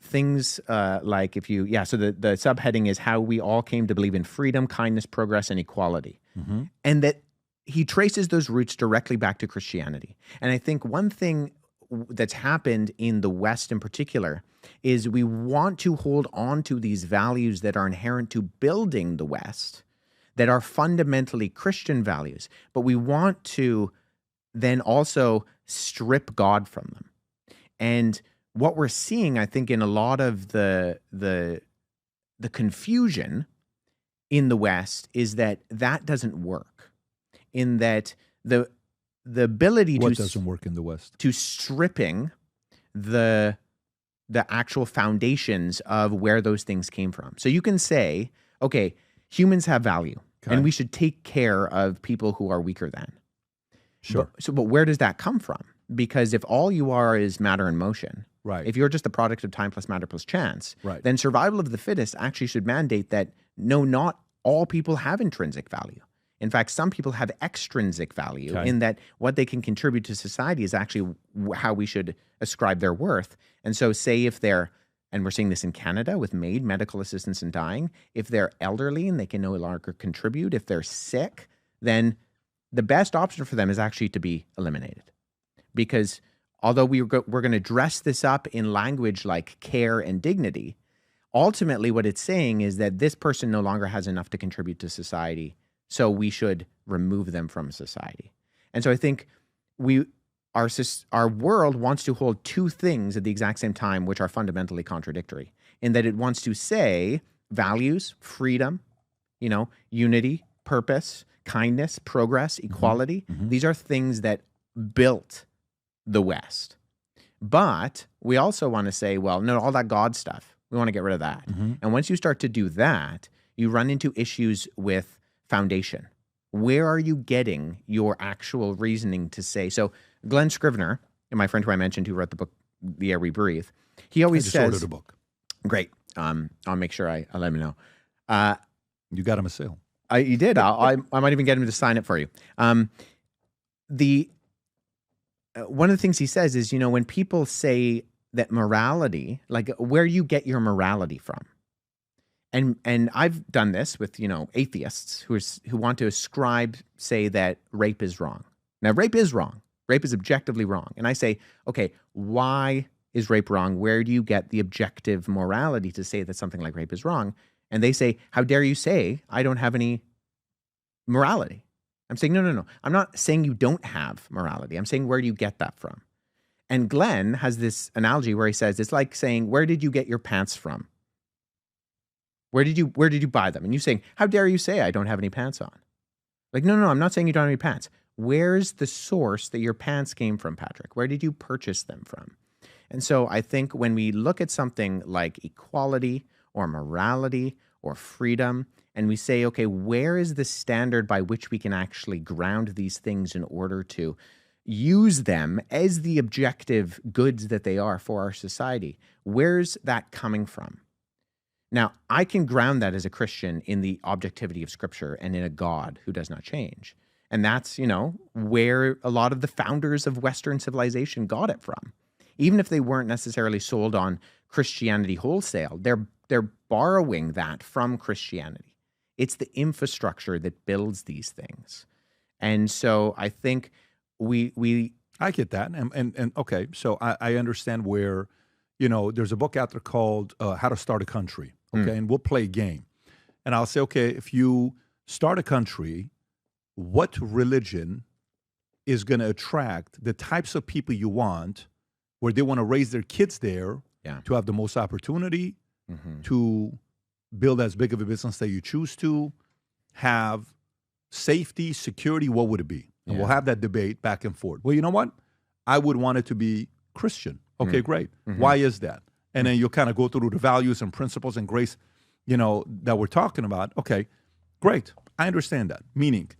Things like so the subheading is how we all came to believe in freedom, kindness, progress, and equality. Mm-hmm. And that he traces those roots directly back to Christianity. And I think one thing that's happened in the West in particular is we want to hold on to these values that are inherent to building the West, that are fundamentally Christian values, but we want to then also strip God from them. And what we're seeing, I think, in a lot of the confusion in the West is that doesn't work. In that the ability what doesn't work in the West? To stripping the actual foundations of where those things came from. So you can say, okay, humans have value, and we should take care of people who are weaker than. Sure. But where does that come from? Because if all you are is matter in motion, right? If you're just the product of time plus matter plus chance, right, then survival of the fittest actually should mandate that no, not all people have intrinsic value. In fact, some people have extrinsic value in that what they can contribute to society is actually how we should ascribe their worth. And so say if they're, and we're seeing this in Canada with MAID, medical assistance in dying, if they're elderly and they can no longer contribute, if they're sick, then the best option for them is actually to be eliminated. Because although we're going to dress this up in language like care and dignity, ultimately what it's saying is that this person no longer has enough to contribute to society, so we should remove them from society. And so I think our world wants to hold two things at the exact same time, which are fundamentally contradictory, in that it wants to say values, freedom, unity, purpose, kindness, progress, equality. Mm-hmm. These are things that built the West. But we also want to say, well, no, all that God stuff, we want to get rid of that. Mm-hmm. And once you start to do that, you run into issues with foundation. Where are you getting your actual reasoning to say? So Glenn Scrivener, my friend who I mentioned who wrote the book, The Air We Breathe, he always says— I just ordered a book. Great. I'll make sure I let him know. You got him a sale. You did. I might even get him to sign it for you. One of the things he says is, when people say that morality, like where you get your morality from. And I've done this with, atheists who want to say that rape is wrong. Now, rape is wrong. Rape is objectively wrong. And I say, okay, why is rape wrong? Where do you get the objective morality to say that something like rape is wrong? And they say, how dare you say I don't have any morality? I'm saying, no. I'm not saying you don't have morality. I'm saying, where do you get that from? And Glenn has this analogy where he says, it's like saying, where did you get your pants from? Where did you buy them? And you saying, how dare you say I don't have any pants on? Like, no, I'm not saying you don't have any pants. Where's the source that your pants came from, Patrick? Where did you purchase them from? And so I think when we look at something like equality or morality or freedom, and we say, okay, where is the standard by which we can actually ground these things in order to use them as the objective goods that they are for our society? Where's that coming from? Now, I can ground that as a Christian in the objectivity of Scripture and in a God who does not change. And that's, where a lot of the founders of Western civilization got it from. Even if they weren't necessarily sold on Christianity wholesale, they're borrowing that from Christianity. It's the infrastructure that builds these things. And so I think I get that. And okay, so I understand where, there's a book out there called How to Start a Country. Okay, and we'll play a game. And I'll say, okay, if you start a country, what religion is going to attract the types of people you want, where they want to raise their kids there to have the most opportunity, to build as big of a business that you choose to, have safety, security, what would it be? And we'll have that debate back and forth. Well, you know what? I would want it to be Christian. Okay, great. Why is that? And then you'll kind of go through the values and principles and grace, that we're talking about. Okay, great. I understand that. Meaning,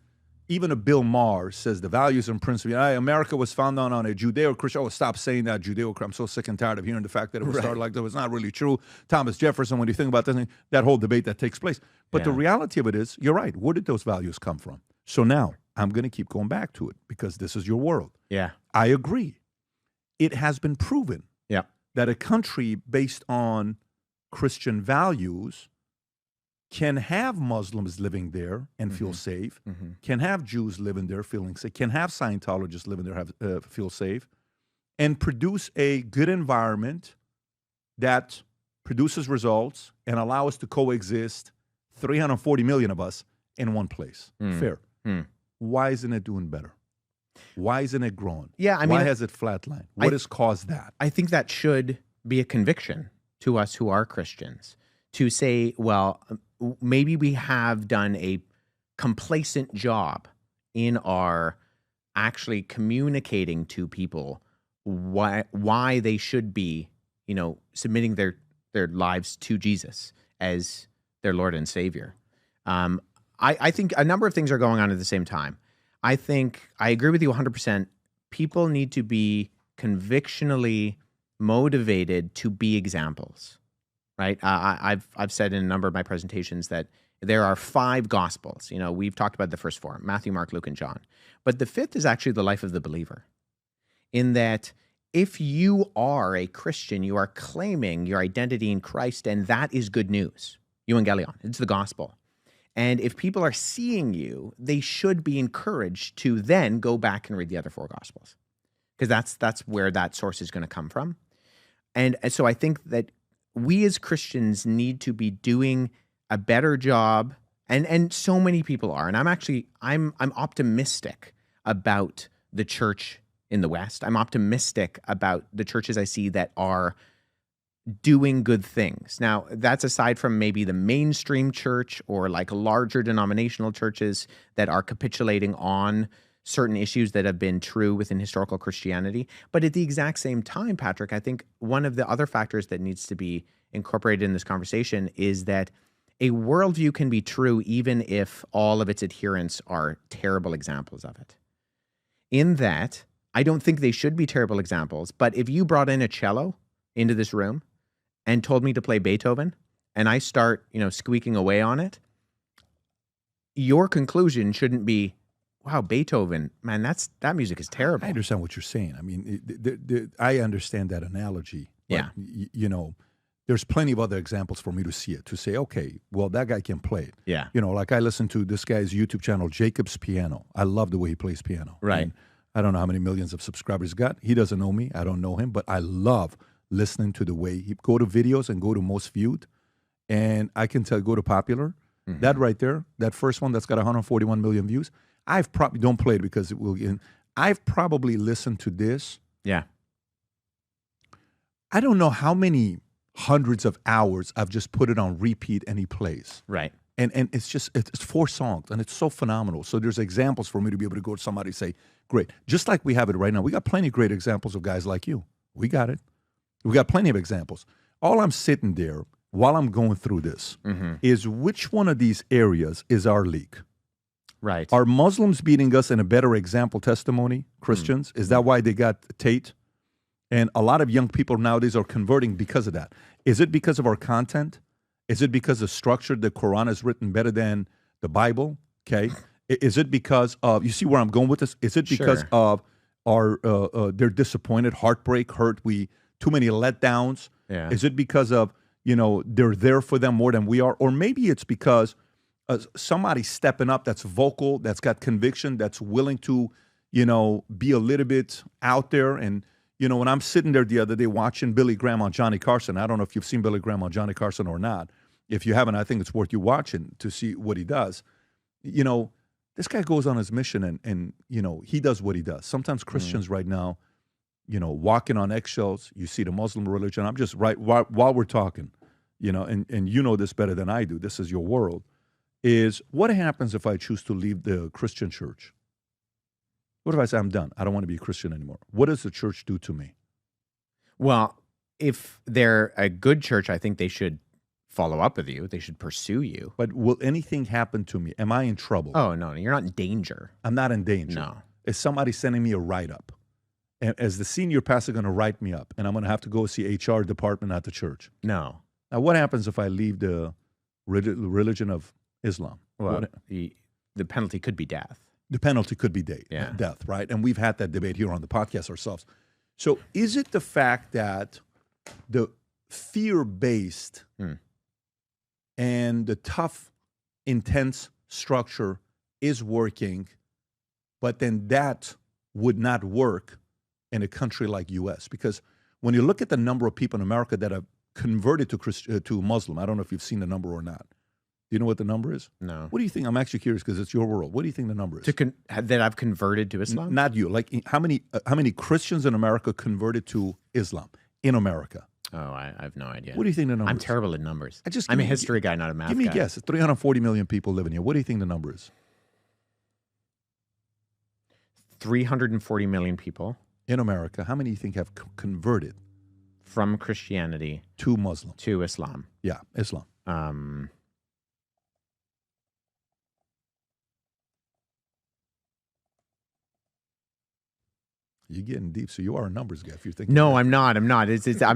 even a Bill Maher says the values and principles. America was founded on a Judeo-Christian. Oh, stop saying that, Judeo-Christian. I'm so sick and tired of hearing the fact that it was started like that. It's not really true. Thomas Jefferson, when you think about that whole debate that takes place. But the reality of it is, you're right. Where did those values come from? So now, I'm going to keep going back to it because this is your world. Yeah. I agree. It has been proven that a country based on Christian values can have Muslims living there and feel safe, can have Jews living there feeling safe, can have Scientologists living there feel safe, and produce a good environment that produces results and allow us to coexist, 340 million of us, in one place. Fair. Why isn't it doing better? Why isn't it growing? Yeah, I mean, why has it flatlined? What has caused that? I think that should be a conviction to us who are Christians to say, well, maybe we have done a complacent job in our actually communicating to people why they should be, submitting their lives to Jesus as their Lord and Savior. I think a number of things are going on at the same time. I think I agree with you 100%. People need to be convictionally motivated to be examples, right? I've said in a number of my presentations that there are 5 gospels. We've talked about the first 4, Matthew, Mark, Luke, and John. But the 5th is actually the life of the believer, in that if you are a Christian, you are claiming your identity in Christ, and that is good news. Evangelion, it's the gospel. And if people are seeing you, they should be encouraged to then go back and read the other 4 gospels, because that's where that source is going to come from. And so I think that we as Christians need to be doing a better job, and so many people are. And I'm optimistic about the church in the West. I'm optimistic about the churches I see that are doing good things. Now, that's aside from maybe the mainstream church or like larger denominational churches that are capitulating on certain issues that have been true within historical Christianity. But at the exact same time, Patrick, I think one of the other factors that needs to be incorporated in this conversation is that a worldview can be true even if all of its adherents are terrible examples of it. In that, I don't think they should be terrible examples, but if you brought in a cello into this room and told me to play Beethoven, and I start, squeaking away on it, your conclusion shouldn't be, wow, Beethoven, man, that music is terrible. I understand what you're saying. I mean, I understand that analogy. But, there's plenty of other examples for me to see it, to say, okay, well, that guy can play it. Yeah. Like I listen to this guy's YouTube channel, Jacob's Piano. I love the way he plays piano. Right. And I don't know how many millions of subscribers he's got. He doesn't know me. I don't know him, but I love listening to the way he go to videos and go to most viewed. And I can tell, go to popular. Mm-hmm. That right there, that first one that's got 141 million views, I've probably, don't play it because it will, I've probably listened to this. Yeah. I don't know how many hundreds of hours. I've just put it on repeat and he plays. Right. And it's 4 songs and it's so phenomenal. So there's examples for me to be able to go to somebody and say, great. Just like we have it right now. We got plenty of great examples of guys like you. We got it. We got plenty of examples. All I'm sitting there while I'm going through this is which one of these areas is our league? Right. Are Muslims beating us in a better example testimony, Christians? Is that why they got Tate? And a lot of young people nowadays are converting because of that. Is it because of our content? Is it because the structure, the Quran is written better than the Bible? Okay. Is it because of, you see where I'm going with this? Is it because of our, they're disappointed, heartbreak, hurt, too many letdowns? Yeah. Is it because of, they're there for them more than we are? Or maybe it's because somebody stepping up that's vocal, that's got conviction, that's willing to, be a little bit out there. And, when I'm sitting there the other day watching Billy Graham on Johnny Carson, I don't know if you've seen Billy Graham on Johnny Carson or not. If you haven't, I think it's worth you watching to see what he does. This guy goes on his mission and he does what he does. Sometimes Christians right now, walking on eggshells, you see the Muslim religion. I'm just while we're talking, and you know this better than I do. This is your world. Is what happens if I choose to leave the Christian church? What if I say I'm done? I don't want to be a Christian anymore. What does the church do to me? Well, if they're a good church, I think they should follow up with you. They should pursue you. But will anything happen to me? Am I in trouble? Oh, no, you're not in danger. I'm not in danger. No. Is somebody sending me a write-up? And as the senior pastor going to write me up, and I'm going to have to go see HR department at the church? No. Now, what happens if I leave the religion of Islam? Well, the penalty could be death. The penalty could be death, right? And we've had that debate here on the podcast ourselves. So is it the fact that the fear-based and the tough, intense structure is working, but then that would not work in a country like U.S.? Because when you look at the number of people in America that have converted to Muslim, I don't know if you've seen the number or not. Do you know what the number is? No. What do you think? I'm actually curious because it's your world. What do you think the number is? That I've converted to Islam? Not you. Like how many Christians in America converted to Islam in America? Oh, I have no idea. What do you think the number is? I'm terrible at numbers. I'm a history guy, not a math guy. Give me a guess. 340 million people living here. What do you think the number is? 340 million people. In America, how many do you think have converted? From Christianity. To Muslim. To Islam. Yeah, Islam. You're getting deep, so you are a numbers guy if you're thinking. No, I'm not. I'm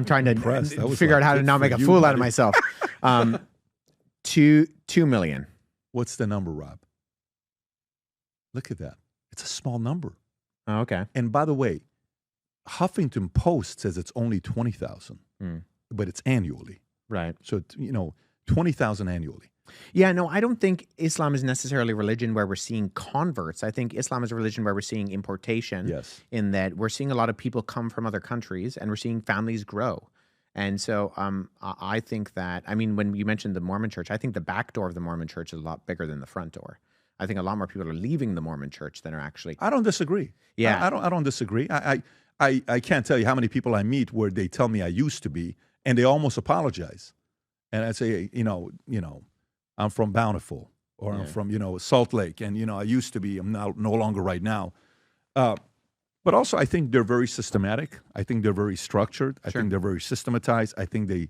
trying to figure out how to not make a fool out of myself. 2 million. What's the number, Rob? Look at that. It's a small number. Oh, okay. And by the way, Huffington Post says it's only 20,000, but it's annually. Right. So, 20,000 annually. Yeah, no, I don't think Islam is necessarily a religion where we're seeing converts. I think Islam is a religion where we're seeing importation. Yes. In that we're seeing a lot of people come from other countries and we're seeing families grow. And so I think that, when you mentioned the Mormon church, I think the back door of the Mormon church is a lot bigger than the front door. I think a lot more people are leaving the Mormon church than are actually. I don't disagree. Yeah. I don't disagree. I can't tell you how many people I meet where they tell me I used to be and they almost apologize. And I say, I'm from Bountiful or I'm from, Salt Lake. And, I used to be, I'm no longer right now. But also I think they're very systematic. I think they're very structured. I think they're very systematized. I think they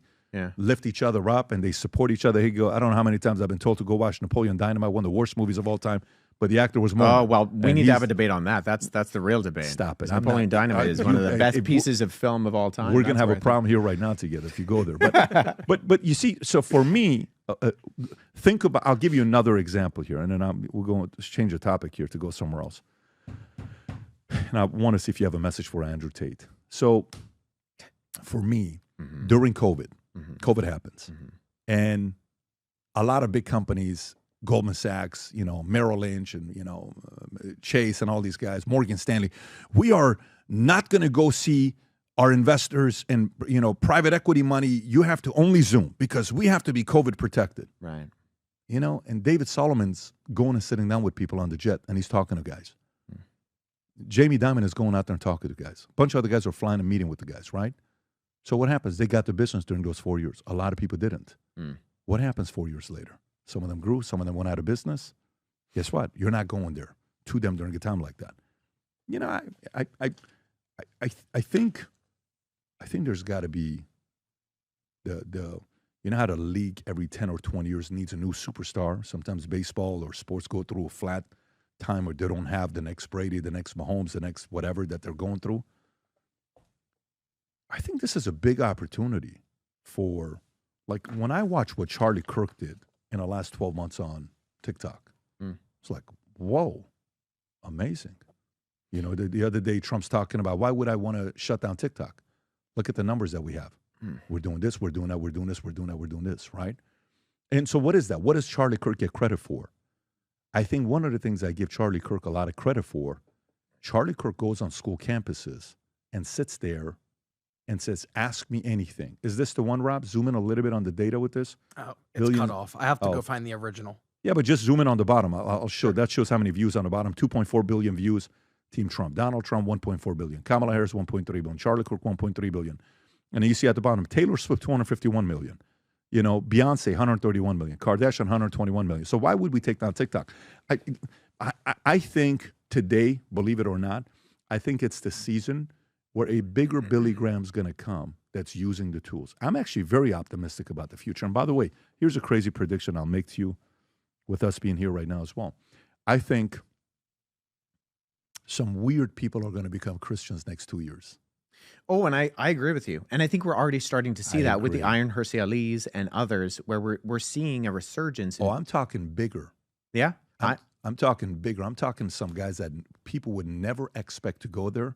lift each other up and they support each other. I don't know how many times I've been told to go watch Napoleon Dynamite, one of the worst movies of all time. But the actor was Mormon. Oh, well, we need to have a debate on that. That's the real debate. Stop it. Napoleon Dynamite is one of the best pieces of film of all time. We're going to have a problem here right now together if you go there. But you see, so for me, think about, I'll give you another example here, and then we'll go change the topic here to go somewhere else. And I want to see if you have a message for Andrew Tate. So for me, during COVID, COVID happens. And a lot of big companies, Goldman Sachs, Merrill Lynch and, Chase and all these guys, Morgan Stanley, we are not going to go see our investors and, private equity money. You have to only Zoom because we have to be COVID protected. Right. And David Solomon's going and sitting down with people on the jet and he's talking to guys. Jamie Dimon is going out there and talking to guys. A bunch of other guys are flying and meeting with the guys, right? So what happens? They got the business during those 4 years. A lot of people didn't. What happens 4 years later? Some of them grew. Some of them went out of business. Guess what? You're not going there to them during a time like that. You know, I think there's got to be the you know how the league every 10 or 20 years needs a new superstar. Sometimes baseball or sports go through a flat time where they don't have the next Brady, the next Mahomes, the next whatever that they're going through. I think this is a big opportunity for, like, when I watch what Charlie Kirk did in the last 12 months on TikTok, it's like, whoa, amazing. You know, the other day Trump's talking about, why would I want to shut down TikTok? Look at the numbers that we have. We're doing this, we're doing that, we're doing this, we're doing that, we're doing this, right? And so what is that? What does Charlie Kirk get credit for? I think one of the things I give Charlie Kirk a lot of credit for, Charlie Kirk goes on school campuses and sits there and says, ask me anything. Is this the one, Rob? Zoom in a little bit on the data with this. Oh, it's cut off. I have to go find the original. Yeah, but just zoom in on the bottom. I'll show. That shows how many views on the bottom. 2.4 billion views. Team Trump. Donald Trump, 1.4 billion. Kamala Harris, 1.3 billion. Charlie Kirk, 1.3 billion. And then you see at the bottom, Taylor Swift, 251 million. You know, Beyonce, 131 million. Kardashian, 121 million. So why would we take down TikTok? I think today, believe it or not, I think it's the season where a bigger Billy Graham's going to come that's using the tools. I'm actually very optimistic about the future. And by the way, here's a crazy prediction I'll make to you with us being here right now as well. I think some weird people are going to become Christians next 2 years. Oh, and I agree with you. And I think we're already starting to see that with the Iron Hersialis and others, where we're seeing a resurgence. Oh, I'm talking bigger. Yeah? I'm talking bigger. I'm talking some guys that people would never expect to go there.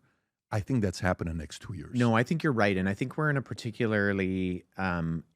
I think that's happening next 2 years. No, I think you're right. And I think we're in a particularly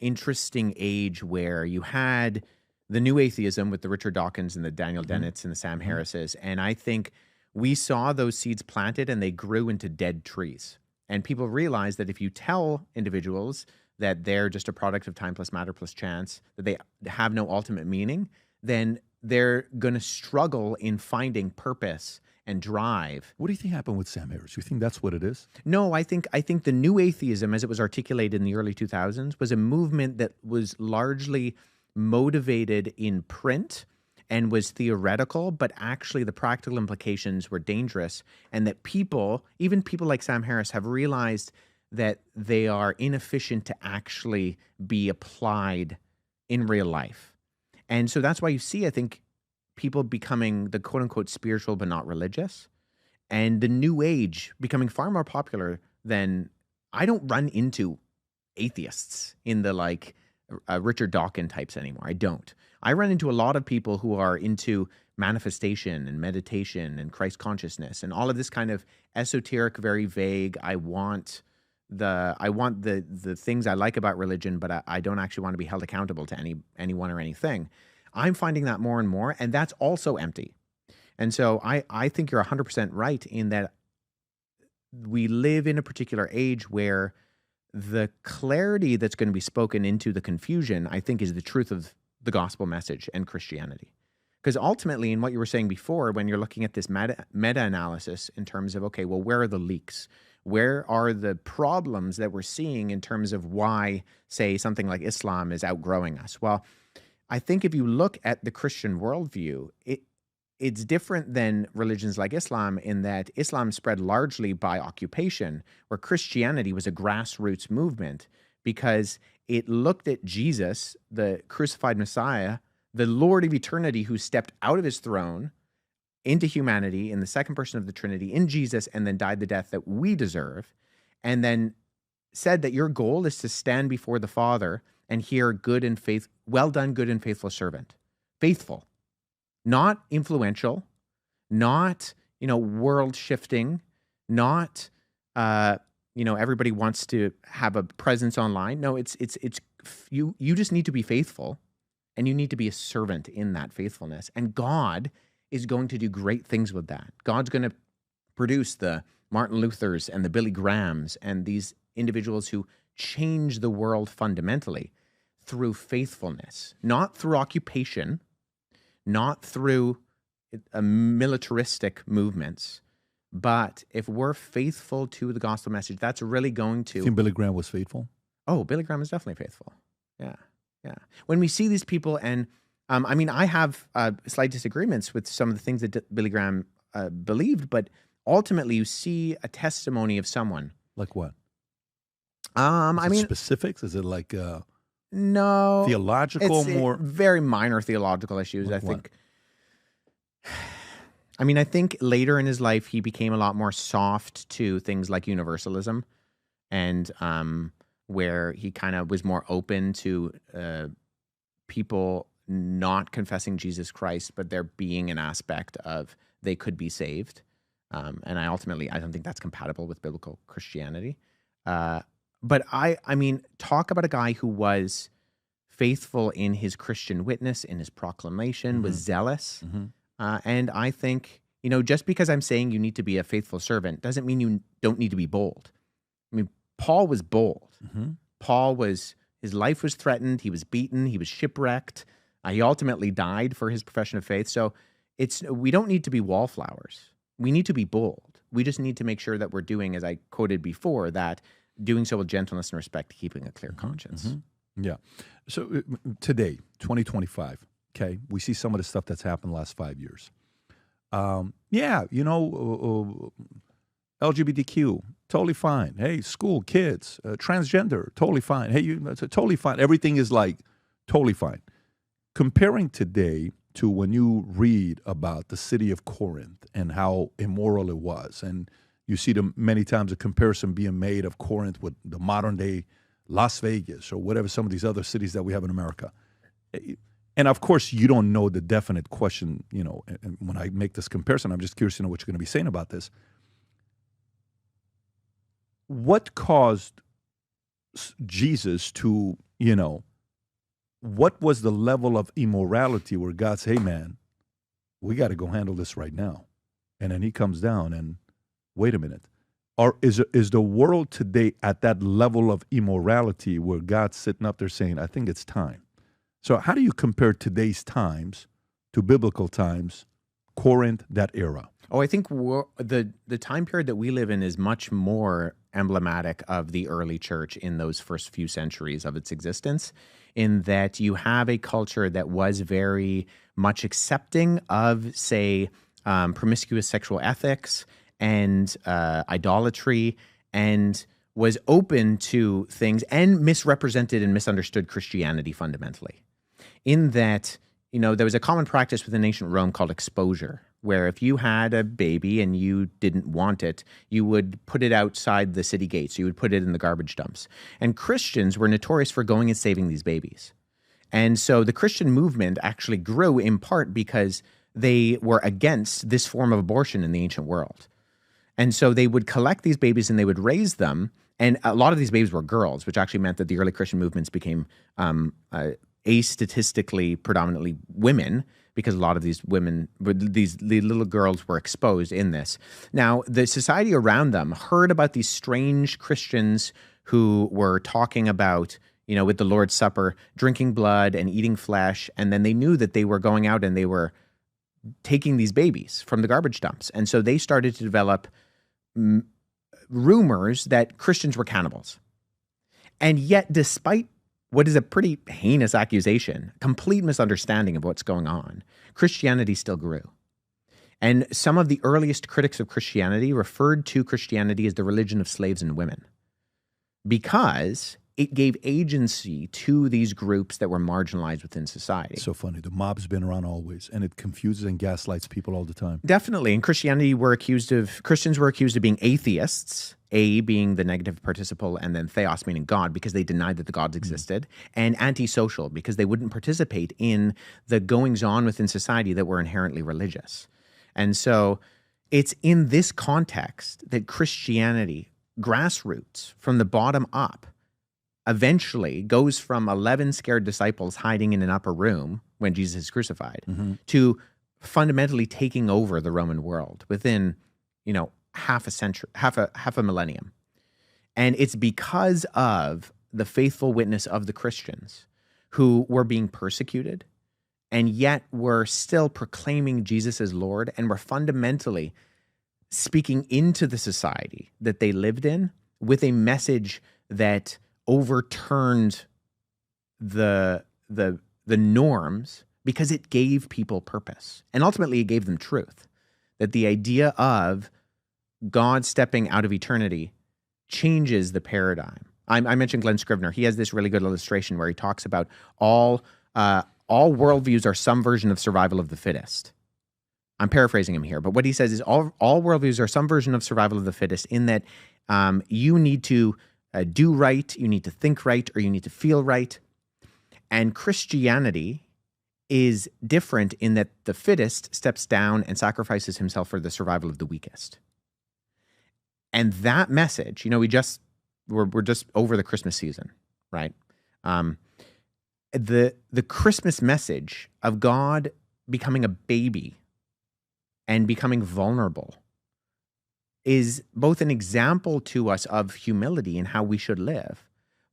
interesting age where you had the new atheism with the Richard Dawkins and the Daniel Dennett's and the Sam Harris's. And I think we saw those seeds planted and they grew into dead trees. And people realize that if you tell individuals that they're just a product of time plus matter plus chance, that they have no ultimate meaning, then they're going to struggle in finding purpose and drive. What do you think happened with Sam Harris? You think that's what it is? No, I think the new atheism, as it was articulated in the early 2000s, was a movement that was largely motivated in print and was theoretical, but actually the practical implications were dangerous, and that people, even people like Sam Harris, have realized that they are inefficient to actually be applied in real life. And so that's why you see, I think, people becoming the quote-unquote spiritual but not religious, and the new age becoming far more popular than... I don't run into atheists in the Richard Dawkins types anymore. I don't. I run into a lot of people who are into manifestation and meditation and Christ consciousness and all of this kind of esoteric, very vague. I want the things I like about religion, but I don't actually want to be held accountable to anyone or anything. I'm finding that more and more, and that's also empty. And so I think you're 100% right in that we live in a particular age where the clarity that's going to be spoken into the confusion, I think, is the truth of the gospel message and Christianity. Because ultimately, in what you were saying before, when you're looking at this meta-analysis in terms of, okay, well, where are the leaks? Where are the problems that we're seeing in terms of why, say, something like Islam is outgrowing us? Well, I think if you look at the Christian worldview, it's different than religions like Islam in that Islam spread largely by occupation, where Christianity was a grassroots movement because it looked at Jesus, the crucified Messiah, the Lord of eternity who stepped out of his throne into humanity in the second person of the Trinity in Jesus and then died the death that we deserve, and then said that your goal is to stand before the Father and hear well done, good and faithful servant. Faithful. Not influential, not, world shifting, not, everybody wants to have a presence online. No, it's you just need to be faithful, and you need to be a servant in that faithfulness. And God is going to do great things with that. God's going to produce the Martin Luthers and the Billy Grahams and these individuals who change the world fundamentally through faithfulness, not through occupation, not through militaristic movements, But if we're faithful to the gospel message, that's really going to... You think Billy Graham was faithful? Oh, Billy Graham is definitely faithful. Yeah, yeah. When we see these people, and I mean, I have slight disagreements with some of the things that Billy Graham believed, but ultimately you see a testimony of someone. Like what? I mean, specifics? Is it like no theological? It's more very minor theological issues. Like I think. I mean, I think later in his life he became a lot more soft to things like universalism, and where he kind of was more open to people not confessing Jesus Christ, but there being an aspect of they could be saved. And I don't think that's compatible with biblical Christianity. But I mean, talk about a guy who was faithful in his Christian witness, in his proclamation, was zealous. And I think, just because I'm saying you need to be a faithful servant doesn't mean you don't need to be bold. I mean, Paul was bold. His life was threatened. He was beaten. He was shipwrecked. He ultimately died for his profession of faith. So we don't need to be wallflowers. We need to be bold. We just need to make sure that we're doing, as I quoted before, that doing so with gentleness and respect, keeping a clear conscience. Yeah. So today, 2025, okay, we see some of the stuff that's happened the last 5 years. LGBTQ, totally fine. Hey, school, kids, transgender, totally fine. Hey, it's totally fine. Everything is like totally fine. Comparing today to when you read about the city of Corinth and how immoral it was, and you see many times a comparison being made of Corinth with the modern day Las Vegas or whatever, some of these other cities that we have in America. And of course, you don't know the definite question, and when I make this comparison, I'm just curious to know what you're going to be saying about this. What caused Jesus to, what was the level of immorality where God said, hey, man, we got to go handle this right now? And then he comes down and, wait a minute. Or is the world today at that level of immorality where God's sitting up there saying, I think it's time? So how do you compare today's times to biblical times, Corinth, that era? Oh, I think the time period that we live in is much more emblematic of the early church in those first few centuries of its existence, in that you have a culture that was very much accepting of, say, promiscuous sexual ethics and idolatry, and was open to things and misrepresented and misunderstood Christianity fundamentally. In that, there was a common practice within ancient Rome called exposure, where if you had a baby and you didn't want it, you would put it outside the city gates. You would put it in the garbage dumps. And Christians were notorious for going and saving these babies. And so the Christian movement actually grew in part because they were against this form of abortion in the ancient world. And so they would collect these babies and they would raise them. And a lot of these babies were girls, which actually meant that the early Christian movements became astatistically predominantly women, because a lot of these women, the little girls were exposed in this. Now, the society around them heard about these strange Christians who were talking about, with the Lord's Supper, drinking blood and eating flesh. And then they knew that they were going out and they were taking these babies from the garbage dumps. And so they started to develop rumors that Christians were cannibals. And yet, despite what is a pretty heinous accusation, complete misunderstanding of what's going on, Christianity still grew. And some of the earliest critics of Christianity referred to Christianity as the religion of slaves and women, because it gave agency to these groups that were marginalized within society. So funny. The mob's been around always, and it confuses and gaslights people all the time. Definitely. And Christians were accused of being atheists, A being the negative participle, and then theos meaning God, because they denied that the gods existed, and antisocial, because they wouldn't participate in the goings-on within society that were inherently religious. And so it's in this context that Christianity, grassroots, from the bottom up, eventually goes from 11 scared disciples hiding in an upper room when Jesus is crucified to fundamentally taking over the Roman world within, half a century, half a millennium. And it's because of the faithful witness of the Christians who were being persecuted and yet were still proclaiming Jesus as Lord, and were fundamentally speaking into the society that they lived in with a message that overturned the norms, because it gave people purpose. And ultimately it gave them truth. That the idea of God stepping out of eternity changes the paradigm. I mentioned Glenn Scrivener. He has this really good illustration where he talks about all worldviews are some version of survival of the fittest. I'm paraphrasing him here, but what he says is all worldviews are some version of survival of the fittest, in that you need to do right, you need to think right, or you need to feel right. And Christianity is different in that the fittest steps down and sacrifices himself for the survival of the weakest. And that message, we're just over the Christmas season, right? The Christmas message of God becoming a baby and becoming vulnerable is both an example to us of humility and how we should live,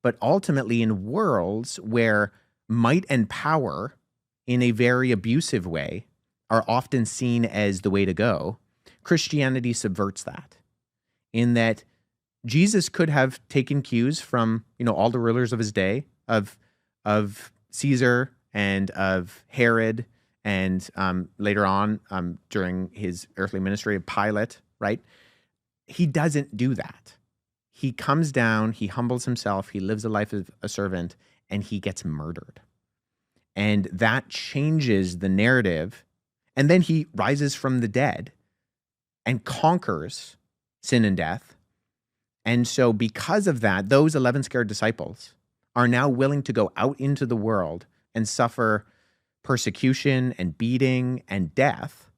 but ultimately in worlds where might and power in a very abusive way are often seen as the way to go, Christianity subverts that, in that Jesus could have taken cues from, all the rulers of his day, of Caesar and of Herod, and later on during his earthly ministry of Pilate, right? He doesn't do that. He comes down, he humbles himself, he lives a life of a servant, and he gets murdered. And that changes the narrative. And then he rises from the dead and conquers sin and death. And so because of that, those 11 scared disciples are now willing to go out into the world and suffer persecution and beating and death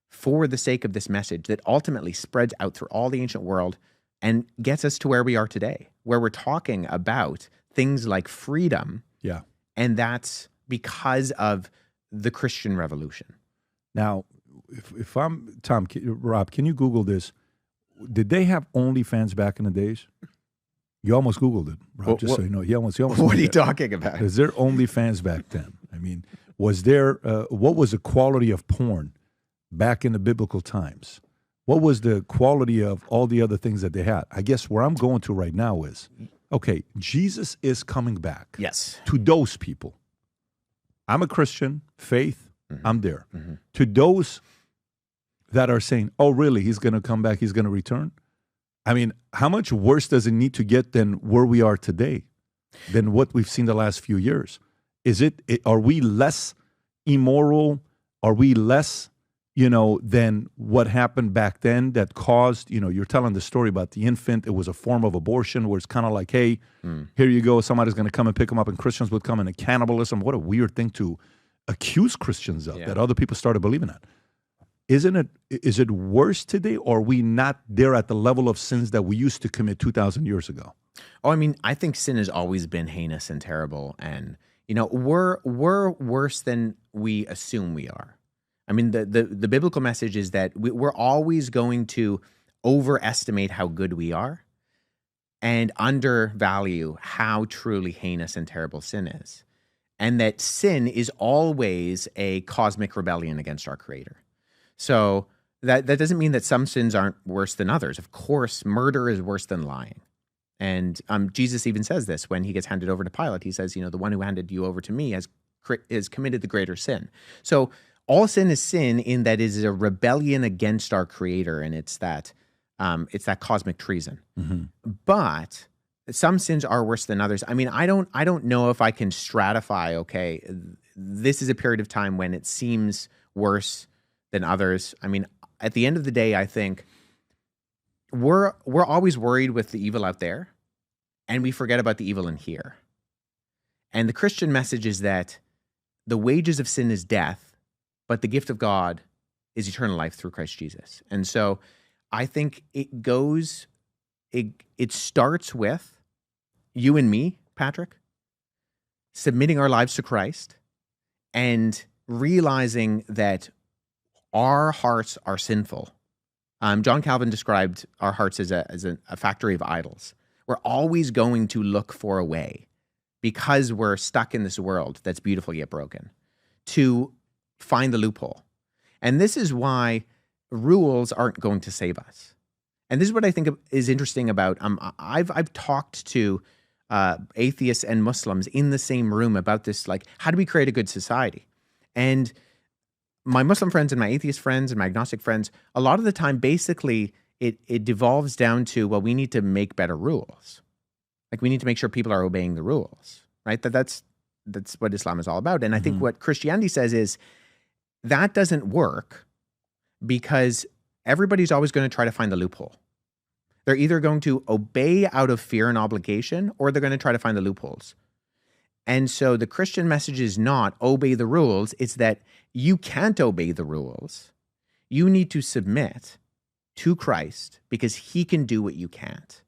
for the sake of this message that ultimately spreads out through all the ancient world and gets us to where we are today, where we're talking about things like freedom. Yeah. And that's because of the Christian Revolution. Now, if I'm Tom, Rob, can you Google this? Did they have OnlyFans back in the days? You almost Googled it, Rob, so you know. He almost what are you talking about? Is there OnlyFans back then? I mean, was there, what was the quality of porn back in the biblical times? What was the quality of all the other things that they had? I guess where I'm going to right now is, okay, Jesus is coming back. Yes. To those people. I'm a Christian, faith, I'm there. Mm-hmm. To those that are saying, oh, really, he's going to come back, he's going to return? I mean, how much worse does it need to get than where we are today, than what we've seen the last few years? Are we less immoral? Are we less, than what happened back then that caused, you're telling the story about the infant. It was a form of abortion where it's kind of like, hey, here you go. Somebody's going to come and pick them up, and Christians would come into cannibalism. What a weird thing to accuse Christians of, that other people started believing that. Is it worse today, or are we not there at the level of sins that we used to commit 2,000 years ago? Oh, I mean, I think sin has always been heinous and terrible, and we're worse than we assume we are. I mean, the biblical message is that we're always going to overestimate how good we are and undervalue how truly heinous and terrible sin is, and that sin is always a cosmic rebellion against our Creator. So that doesn't mean that some sins aren't worse than others. Of course, murder is worse than lying. And Jesus even says this when he gets handed over to Pilate. He says, the one who handed you over to me has committed the greater sin. So all sin is sin in that it is a rebellion against our Creator, and it's that cosmic treason. Mm-hmm. But some sins are worse than others. I mean, I don't know if I can stratify, okay, this is a period of time when it seems worse than others. I mean, at the end of the day, I think we're always worried with the evil out there, and we forget about the evil in here. And the Christian message is that the wages of sin is death, but the gift of God is eternal life through Christ Jesus. And so I think it starts with you and me, Patrick, submitting our lives to Christ and realizing that our hearts are sinful. John Calvin described our hearts as a factory of idols. We're always going to look for a way, because we're stuck in this world that's beautiful yet broken, to find the loophole. And this is why rules aren't going to save us. And this is what I think is interesting about, I've talked to atheists and Muslims in the same room about this, like, how do we create a good society? And my Muslim friends and my atheist friends and my agnostic friends, a lot of the time, basically, it devolves down to, well, we need to make better rules. Like, we need to make sure people are obeying the rules, right? That's what Islam is all about. And I think what Christianity says is that doesn't work because everybody's always going to try to find the loophole. They're either going to obey out of fear and obligation, or they're going to try to find the loopholes. And so the Christian message is not obey the rules. It's that you can't obey the rules. You need to submit to Christ because he can do what you can't.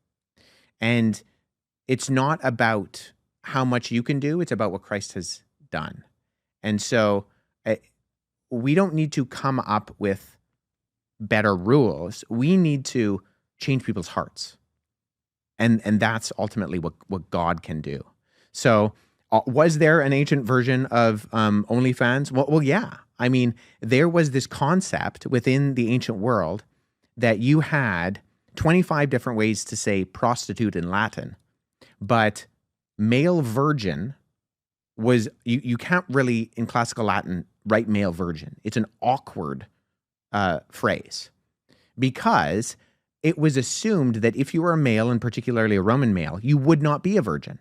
And it's not about how much you can do. It's about what Christ has done. And so we don't need to come up with better rules. We need to change people's hearts. And that's ultimately what God can do. So was there an ancient version of OnlyFans? Well, yeah. I mean, there was this concept within the ancient world that you had 25 different ways to say prostitute in Latin, but male virgin was, you can't really, in classical Latin, write male virgin. It's an awkward phrase because it was assumed that if you were a male, and particularly a Roman male, you would not be a virgin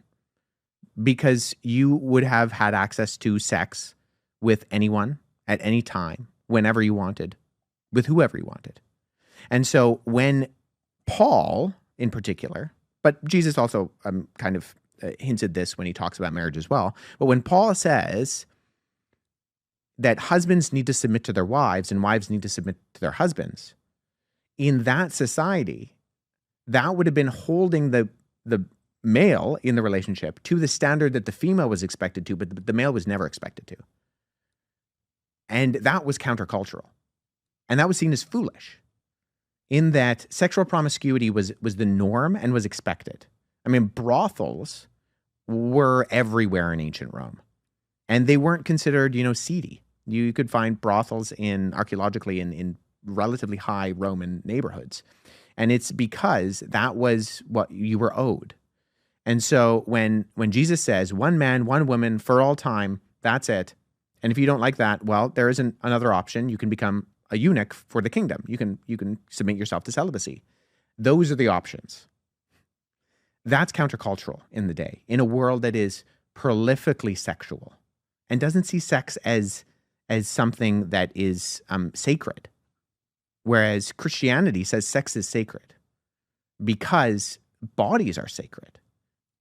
because you would have had access to sex with anyone at any time, whenever you wanted, with whoever you wanted. And so when Paul, in particular, but Jesus also kind of hinted this when he talks about marriage as well, but when Paul says that husbands need to submit to their wives and wives need to submit to their husbands, in that society, that would have been holding the male in the relationship to the standard that the female was expected to, but the male was never expected to. And that was countercultural. And that was seen as foolish, in that sexual promiscuity was the norm and was expected. I mean, brothels were everywhere in ancient Rome, and they weren't considered, seedy. You could find brothels archaeologically in relatively high Roman neighborhoods. And it's because that was what you were owed. And so when Jesus says, one man, one woman for all time, that's it. And if you don't like that, well, there isn't another option. You can become a eunuch for the kingdom. You can submit yourself to celibacy. Those are the options. That's countercultural in the day, in a world that is prolifically sexual and doesn't see sex as something that is sacred. Whereas Christianity says sex is sacred because bodies are sacred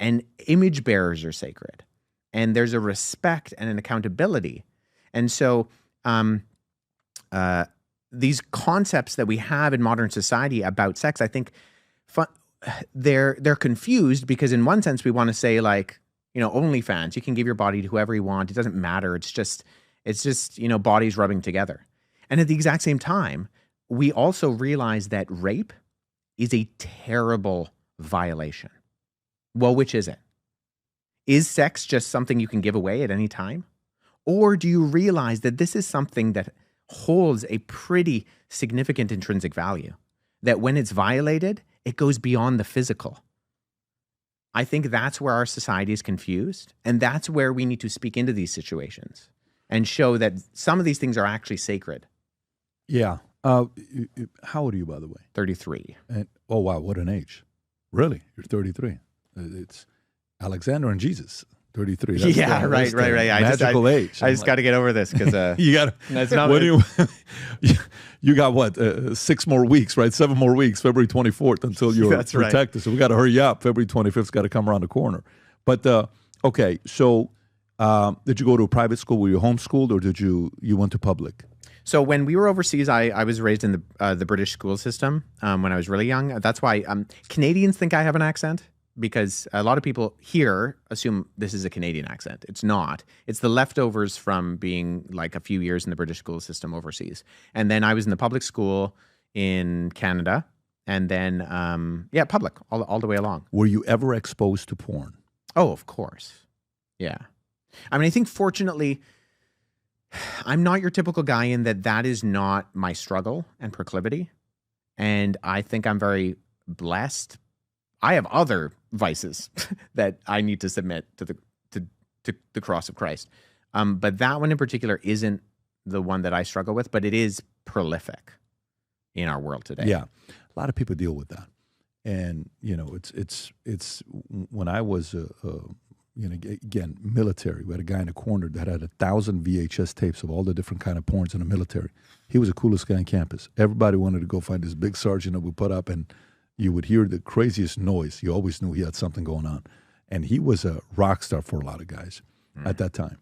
and image bearers are sacred. And there's a respect and an accountability. And so these concepts that we have in modern society about sex, I think they're confused because in one sense we want to say, like, OnlyFans, you can give your body to whoever you want. It doesn't matter. It's just bodies rubbing together. And at the exact same time, we also realize that rape is a terrible violation. Well, which is it? Is sex just something you can give away at any time? Or do you realize that this is something that holds a pretty significant intrinsic value? That when it's violated, it goes beyond the physical. I think that's where our society is confused. And that's where we need to speak into these situations and show that some of these things are actually sacred. Yeah. How old are you, by the way? 33. Oh, wow. What an age. Really? You're 33. It's Alexander and Jesus, 33. That's right. Magical age. I just got to get over this because you got to. You got what? 6 more weeks, right? 7 more weeks, February 24th until you're protected. Right. So we got to hurry up. February 25th's got to come around the corner. But okay, so did you go to a private school? Were you homeschooled, or did you went to public? So when we were overseas, I was raised in the British school system when I was really young. That's why Canadians think I have an accent, because a lot of people here assume this is a Canadian accent. It's not. It's the leftovers from being like a few years in the British school system overseas. And then I was in the public school in Canada, and then public all the way along. Were you ever exposed to porn? Oh, of course. Yeah. I mean, I think fortunately, I'm not your typical guy in that is not my struggle and proclivity. And I think I'm very blessed. I have other vices that I need to submit to the cross of Christ. But that one in particular isn't the one that I struggle with, but it is prolific in our world today. Yeah. A lot of people deal with that. And, it's when I was, again, military, we had a guy in a corner that had 1,000 VHS tapes of all the different kind of porns in the military. He was the coolest guy on campus. Everybody wanted to go find this big sergeant that would put up, and you would hear the craziest noise. You always knew he had something going on. And he was a rock star for a lot of guys at that time.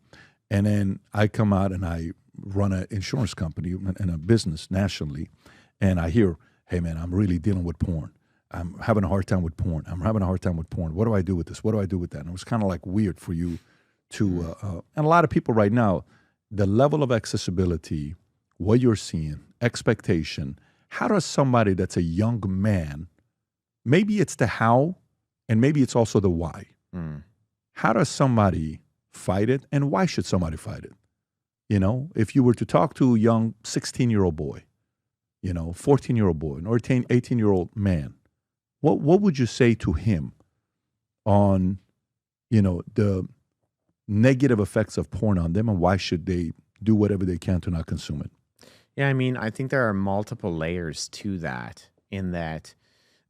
And then I come out and I run an insurance company and a business nationally, and I hear, hey, man, I'm really dealing with porn. I'm having a hard time with porn. What do I do with this? What do I do with that? And it was kind of like weird for you to, and a lot of people right now, the level of accessibility, what you're seeing, expectation, how does somebody that's a young man, maybe it's the how, and maybe it's also the why. How does somebody fight it, and why should somebody fight it? If you were to talk to a young 16-year-old boy, 14-year-old boy, or 18-year-old man, what would you say to him on, the negative effects of porn on them, and why should they do whatever they can to not consume it? Yeah, I mean, I think there are multiple layers to that, in that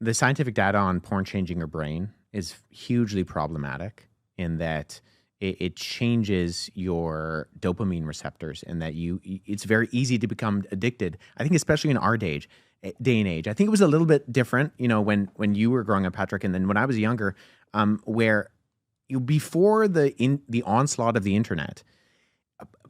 the scientific data on porn changing your brain is hugely problematic, in that it changes your dopamine receptors, and that it's very easy to become addicted. I think especially in our day and age. I think it was a little bit different, when you were growing up, Patrick, and then when I was younger, where before the onslaught of the internet,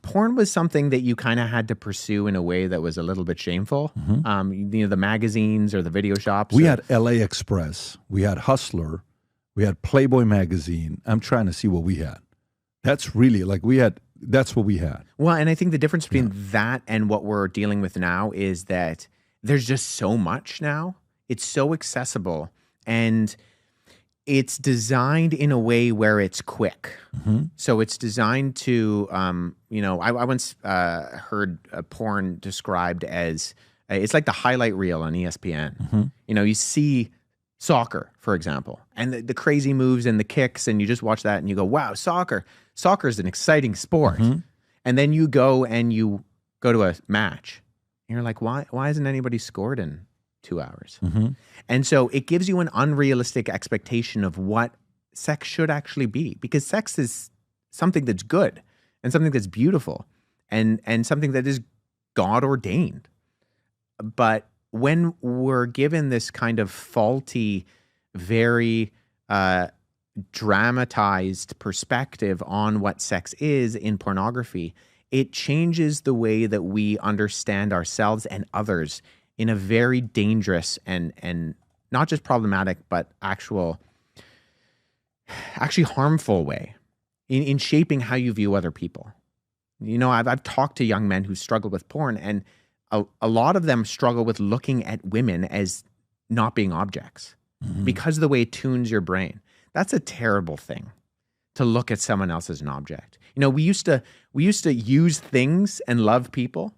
porn was something that you kind of had to pursue in a way that was a little bit shameful. The magazines or the video shops. We had LA Express, we had Hustler, we had Playboy magazine. I'm trying to see what we had. That's really that's what we had. Well, and I think the difference between that and what we're dealing with now is that there's just so much now. It's so accessible, and it's designed in a way where it's quick. So it's designed to, I once heard porn described as, it's like the highlight reel on ESPN. You see soccer, for example, and the crazy moves and the kicks, and you just watch that and you go, wow, soccer is an exciting sport. And then you go to a match, and you're like, why hasn't anybody scored in 2 hours? And so it gives you an unrealistic expectation of what sex should actually be, because sex is something that's good and something that's beautiful and something that is God ordained. But when we're given this kind of faulty, very dramatized perspective on what sex is in pornography, it changes the way that we understand ourselves and others in a very dangerous and not just problematic, but actually harmful way in shaping how you view other people. I've talked to young men who struggle with porn, and a lot of them struggle with looking at women as not being objects because of the way it tunes your brain. That's a terrible thing, to look at someone else as an object. We used to use things and love people,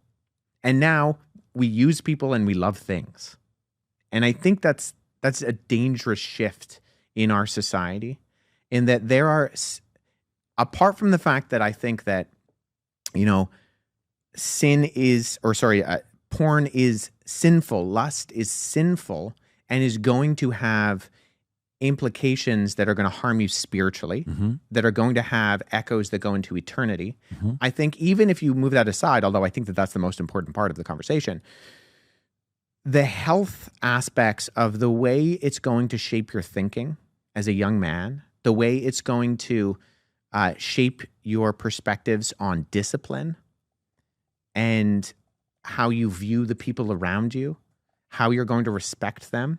and now we use people and we love things. And I think that's a dangerous shift in our society, in that there are, apart from the fact that I think that, porn is sinful, lust is sinful, and is going to have implications that are going to harm you spiritually, that are going to have echoes that go into eternity. I think even if you move that aside, although I think that that's the most important part of the conversation, the health aspects of the way it's going to shape your thinking as a young man, the way it's going to shape your perspectives on discipline and how you view the people around you, how you're going to respect them,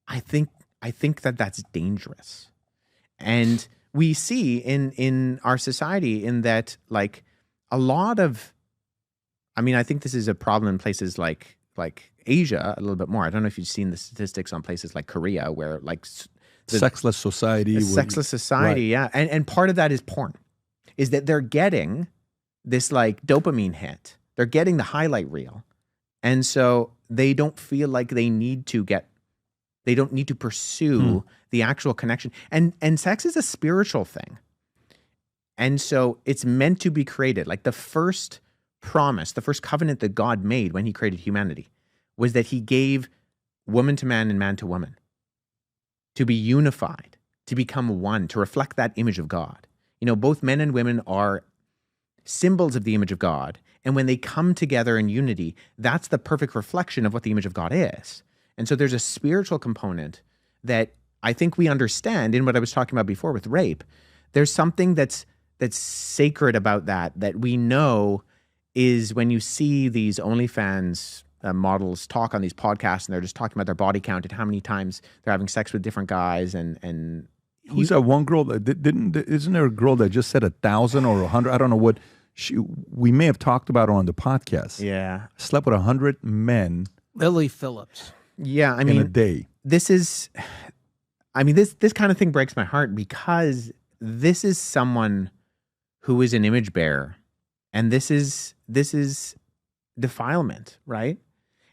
I think that that's dangerous. And we see in our society in that, like, a lot of, I think this is a problem in places like Asia a little bit more. I don't know if you've seen the statistics on places like Korea, where sexless society. Sexless society, right. Yeah. And part of that is porn, is that they're getting this like dopamine hit. They're getting the highlight reel. And so they don't feel like they don't need to pursue the actual connection. And sex is a spiritual thing. And so it's meant to be created. Like the first promise, the first covenant that God made when he created humanity was that he gave woman to man and man to woman to be unified, to become one, to reflect that image of God. You know, both men and women are symbols of the image of God. And when they come together in unity, that's the perfect reflection of what the image of God is. And so there's a spiritual component that I think we understand in what I was talking about before with rape. There's something that's sacred about that we know is when you see these OnlyFans models talk on these podcasts and they're just talking about their body count and how many times they're having sex with different guys and who's that one girl that isn't there a girl that just said 1,000 or 100? I don't know what we may have talked about her on the podcast. Yeah. Slept with 100 men. Lily Phillips. Yeah, I mean, in a day. This kind of thing breaks my heart because this is someone who is an image bearer, and this is defilement, right?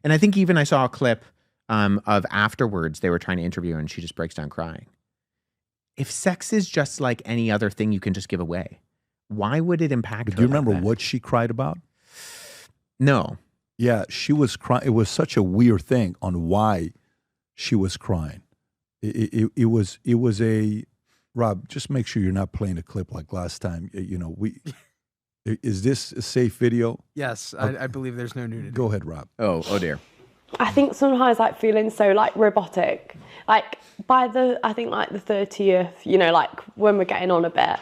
And I think even I saw a clip of afterwards they were trying to interview her, and she just breaks down crying. If sex is just like any other thing you can just give away, why would it impact her? Do you remember like that? what she cried about? No. Yeah, she was crying. It was such a weird thing on why she was crying. It was a Rob. Just make sure you're not playing a clip like last time. You know, is this a safe video? Yes, Okay. I believe there's no nudity. Go ahead, Rob. Oh dear. I think sometimes like feeling so like robotic, like by the 30th, you know, like when we're getting on a bit,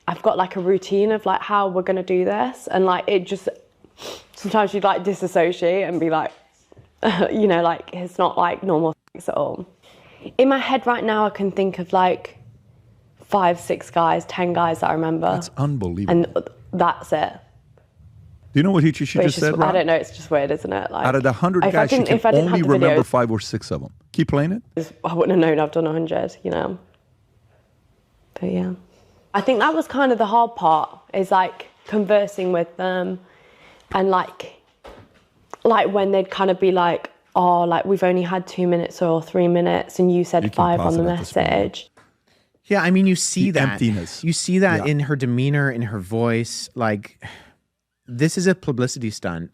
I've got like a routine of like how we're going to do this. And like, it just, sometimes you'd like disassociate and be like, you know, like it's not like normal sex at all. In my head right now, I can think of like 5, 6 guys, 10 guys that I remember. That's unbelievable. And that's it. Do you know what she just said, Rob? I don't know, it's just weird, isn't it? Like, out of the 100 guys, she can only remember 5 or 6 of them. Keep playing it. I wouldn't have known I've done 100, you know. But yeah. I think that was kind of the hard part, is like conversing with them and like when they'd kind of be like, oh, like we've only had 2 minutes or 3 minutes and you said 5 on the message. Yeah, I mean, you see The that. emptiness. You see that Yeah. in her demeanor, in her voice. Like, this is a publicity stunt,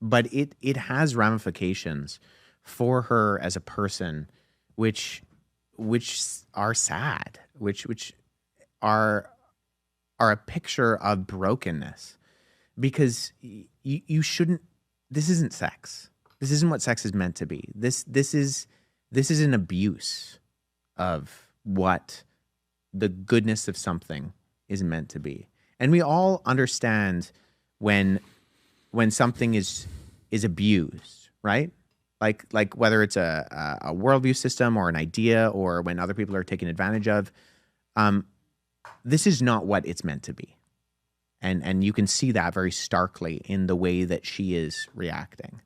but it has ramifications for her as a person, which are sad, which are a picture of brokenness, because you shouldn't. This isn't sex. This isn't what sex is meant to be. This is an abuse of what the goodness of something is meant to be. And we all understand when something is abused, right? Like whether it's a worldview system or an idea, or when other people are taken advantage of. This is not what it's meant to be. And you can see that very starkly in the way that she is reacting.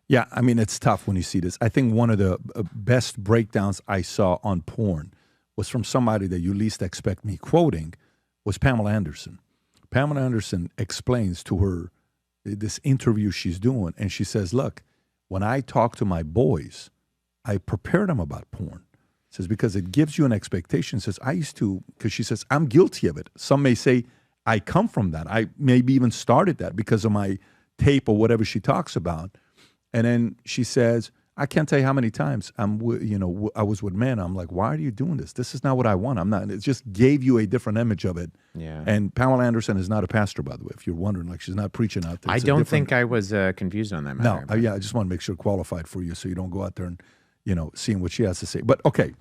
Yeah, I mean, it's tough when you see this. I think one of the best breakdowns I saw on porn was from somebody that you least expect me quoting, was Pamela Anderson. Pamela Anderson explains to her this interview she's doing, and she says, look, when I talk to my boys, I prepare them about porn. Says, because it gives you an expectation. Says, I used to, because she says, I'm guilty of it. Some may say I come from that. I maybe even started that because of my tape or whatever she talks about. And then she says, I can't tell you how many times I was with men. I'm like, why are you doing this? This is not what I want. I'm not. It just gave you a different image of it. Yeah. And Pamela Anderson is not a pastor, by the way, if you're wondering. Like, she's not preaching out there. I don't think I was confused on that matter. No, I just want to make sure qualified for you so you don't go out there and, seeing what she has to say. But okay,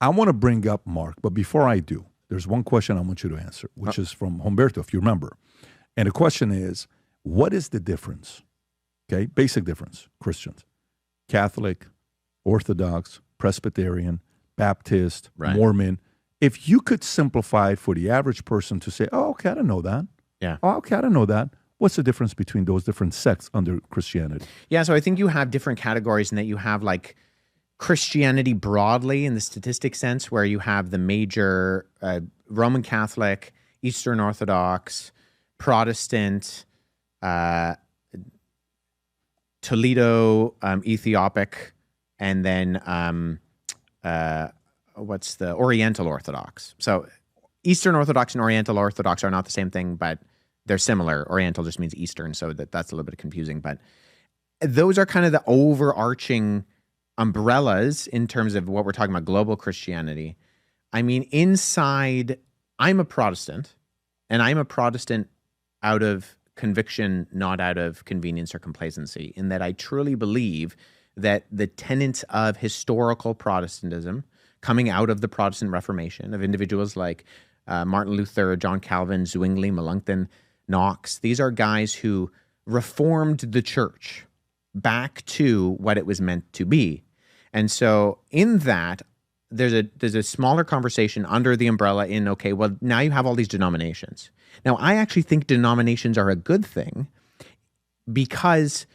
I want to bring up Mark. But before I do, there's one question I want you to answer, which is from Humberto, if you remember. And the question is, what is the difference? Okay, basic difference, Christians. Catholic, Orthodox, Presbyterian, Baptist, Right. Mormon. If you could simplify it for the average person to say, oh, okay, I didn't know that. Yeah. Oh, okay, I didn't know that. What's the difference between those different sects under Christianity? Yeah, so I think you have different categories in that you have like Christianity broadly in the statistic sense, where you have the major Roman Catholic, Eastern Orthodox, Protestant, Toledo, Ethiopic, and then what's the Oriental Orthodox. So Eastern Orthodox and Oriental Orthodox are not the same thing, but they're similar. Oriental just means Eastern, so that's a little bit confusing. But those are kind of the overarching umbrellas in terms of what we're talking about, global Christianity. I mean, inside, I'm a Protestant, and I'm a Protestant out of conviction, not out of convenience or complacency, in that I truly believe that the tenets of historical Protestantism coming out of the Protestant Reformation, of individuals like Martin Luther, John Calvin, Zwingli, Melanchthon, Knox, these are guys who reformed the church back to what it was meant to be. And so in that, there's a smaller conversation under the umbrella in, okay, well, now you have all these denominations. Now, I actually think denominations are a good thing because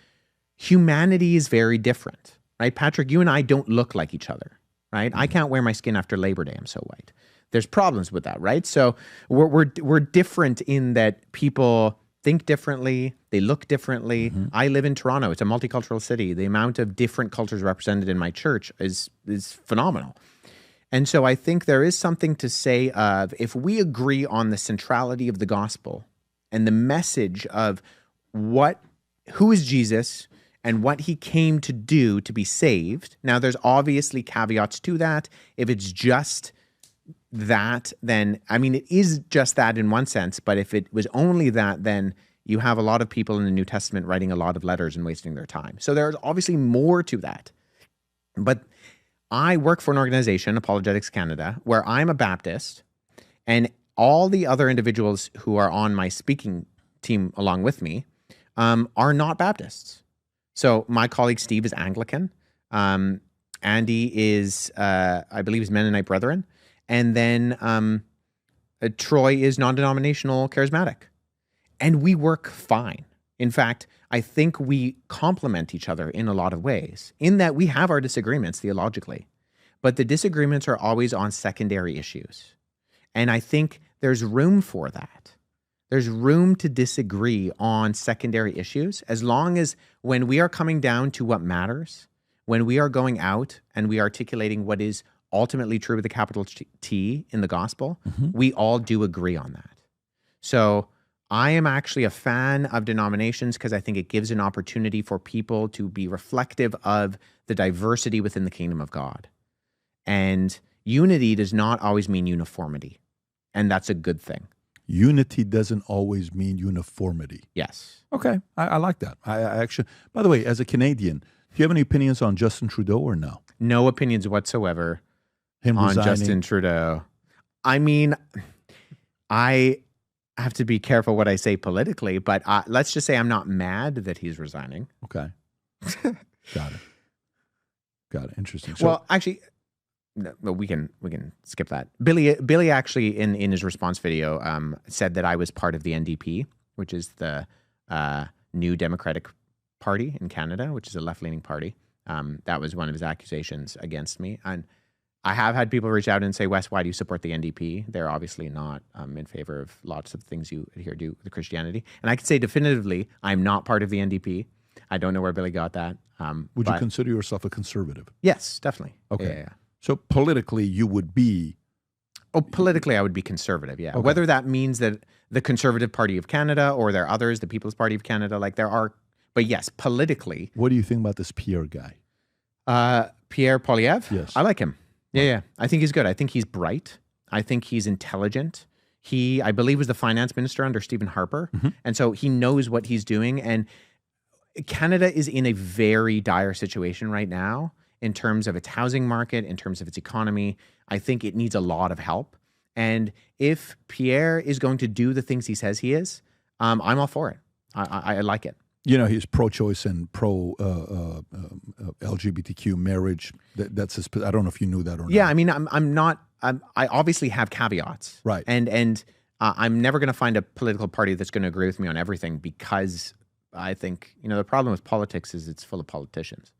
humanity is very different, right? Patrick, you and I don't look like each other, right? I can't wear my skin after Labor Day. I'm so white. There's problems with that, right? So we're different in that people think differently, they look differently. I live in Toronto. It's a multicultural city. The amount of different cultures represented in my church is phenomenal. And so I think there is something to say of, if we agree on the centrality of the gospel and the message of who is Jesus and what he came to do to be saved. Now, there's obviously caveats to that. If it's just that, then, I mean, it is just that in one sense, but if it was only that, then you have a lot of people in the New Testament writing a lot of letters and wasting their time. So there's obviously more to that. But I work for an organization, Apologetics Canada, where I'm a Baptist, and all the other individuals who are on my speaking team along with me are not Baptists. So my colleague Steve is Anglican. Andy is, I believe, is Mennonite Brethren. And then Troy is non-denominational charismatic. And we work fine. In fact, I think we complement each other in a lot of ways, in that we have our disagreements theologically, but the disagreements are always on secondary issues. And I think there's room for that. There's room to disagree on secondary issues, as long as when we are coming down to what matters, when we are going out and we are articulating what is ultimately true with a capital T in the gospel, we all do agree on that. So I am actually a fan of denominations because I think it gives an opportunity for people to be reflective of the diversity within the kingdom of God. And unity does not always mean uniformity. And that's a good thing. Unity doesn't always mean uniformity. Yes. Okay. I like that. I actually, by the way, as a Canadian, do you have any opinions on Justin Trudeau or no? No opinions whatsoever Him on resigning? Justin Trudeau. I mean, I have to be careful what I say politically, but let's just say I'm not mad that he's resigning. Okay. Got it. Interesting. So, Well, actually, no, we can skip that. Billy actually in his response video said that I was part of the NDP, which is the New Democratic Party in Canada, which is a left-leaning party. That was one of his accusations against me. And I have had people reach out and say, Wes, why do you support the NDP? They're obviously not in favor of lots of things you adhere to with Christianity. And I can say definitively, I'm not part of the NDP. I don't know where Billy got that. would you consider yourself a conservative? Yes, definitely. Okay. Yeah. So politically, you would be... Oh, politically, I would be conservative, yeah. Okay. Whether that means that the Conservative Party of Canada or there are others, the People's Party of Canada, like there are... But yes, politically... What do you think about this Pierre guy? Pierre Poilievre? Yes. I like him. Yeah. I think he's good. I think he's bright. I think he's intelligent. He, I believe, was the finance minister under Stephen Harper. And so he knows what he's doing. And Canada is in a very dire situation right now in terms of its housing market, in terms of its economy. I think it needs a lot of help. And if Pierre is going to do the things he says he is, I'm all for it. I like it. You know, he's pro-choice and pro-LGBTQ marriage. That's his. I don't know if you knew that or not. Yeah, I mean, I'm not. I obviously have caveats, Right. And I'm never going to find a political party that's going to agree with me on everything, because I think, you know, the problem with politics is it's full of politicians,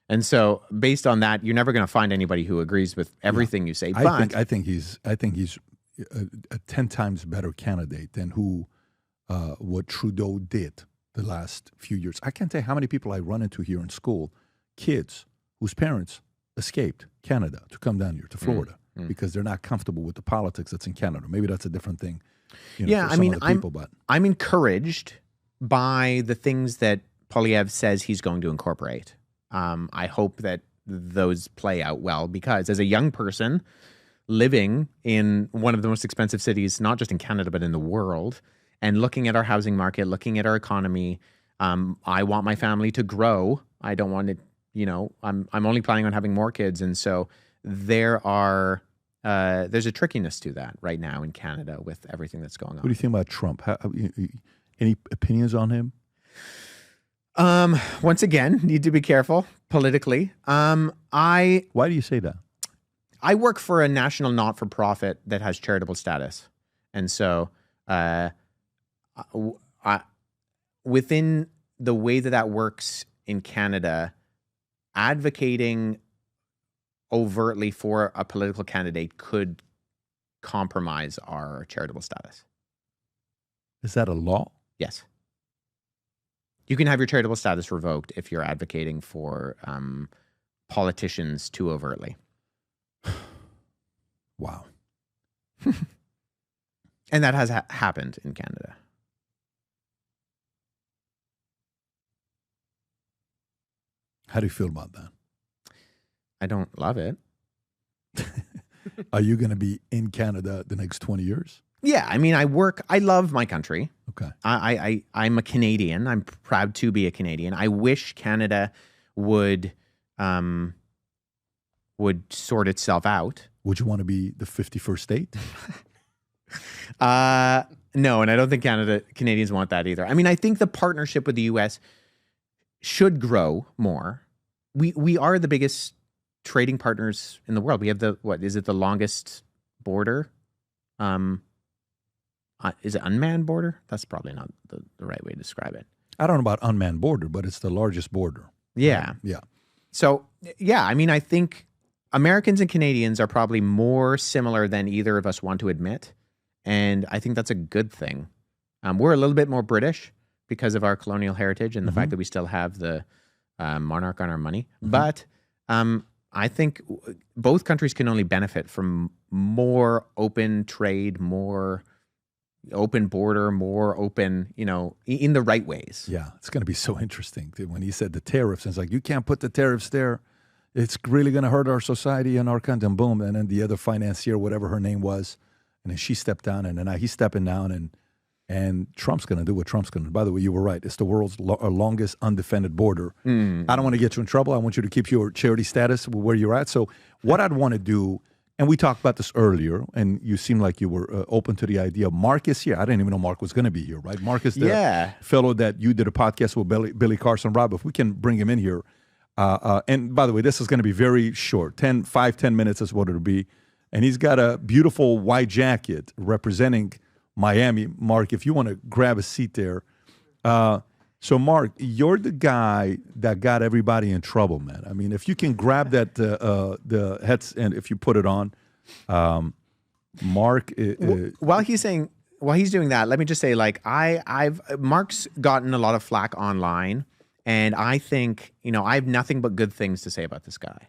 and so based on that, you're never going to find anybody who agrees with everything you say. But I think he's a 10 times better candidate than who what Trudeau did the last few years. I can't tell you how many people I run into here in school, kids whose parents escaped Canada to come down here to Florida because they're not comfortable with the politics that's in Canada. Maybe that's a different thing. Yeah, I mean, I'm encouraged by the things that Poilievre says he's going to incorporate. I hope that those play out well, because as a young person living in one of the most expensive cities, not just in Canada, but in the world, and looking at our housing market, looking at our economy, I want my family to grow. I don't want it, I'm only planning on having more kids. And so there's a trickiness to that right now in Canada with everything that's going on. What do you think about Trump? Any opinions on him? Once again, need to be careful politically. Why do you say that? I work for a national not-for-profit that has charitable status. And so within the way that works in Canada, advocating overtly for a political candidate could compromise our charitable status. Is that a law? Yes. You can have your charitable status revoked if you're advocating for politicians too overtly. Wow. And that has happened in Canada. How do you feel about that? I don't love it. Are you going to be in Canada the next 20 years? Yeah, I mean, I love my country. Okay. I'm a Canadian. I'm proud to be a Canadian. I wish Canada would sort itself out. Would you want to be the 51st state? No, and I don't think Canadians want that either. I mean, I think the partnership with the U.S. should grow more. We are the biggest trading partners in the world. We have the longest border? Is it unmanned border? That's probably not the right way to describe it. I don't know about unmanned border, but it's the largest border. Yeah. Right? Yeah. So, yeah, I mean, I think Americans and Canadians are probably more similar than either of us want to admit. And I think that's a good thing. We're a little bit more British because of our colonial heritage and the fact that we still have the monarch on our money. But I think both countries can only benefit from more open trade, more open border, more open, in the right ways. Yeah, it's going to be so interesting. When he said the tariffs, it's like, you can't put the tariffs there. It's really going to hurt our society and our country, and boom. And then the other financier, whatever her name was, and then she stepped down, and then now he's stepping down, and Trump's going to do what Trump's going to do. By the way, you were right. It's the world's longest undefended border. I don't want to get you in trouble. I want you to keep your charity status where you're at. So what I'd want to do, and we talked about this earlier, and you seem like you were open to the idea. Mark is here. I didn't even know Mark was going to be here, right? Mark is the fellow that you did a podcast with Billy Carson. Rob, if we can bring him in here. And by the way, this is going to be very short. 10 minutes is what it'll be. And he's got a beautiful white jacket representing Miami. Mark, if you want to grab a seat there. So, Mark, you're the guy that got everybody in trouble, man. I mean, if you can grab that, the heads, and if you put it on, Mark. While he's doing that, let me just say, Mark's gotten a lot of flack online, and I think, I have nothing but good things to say about this guy.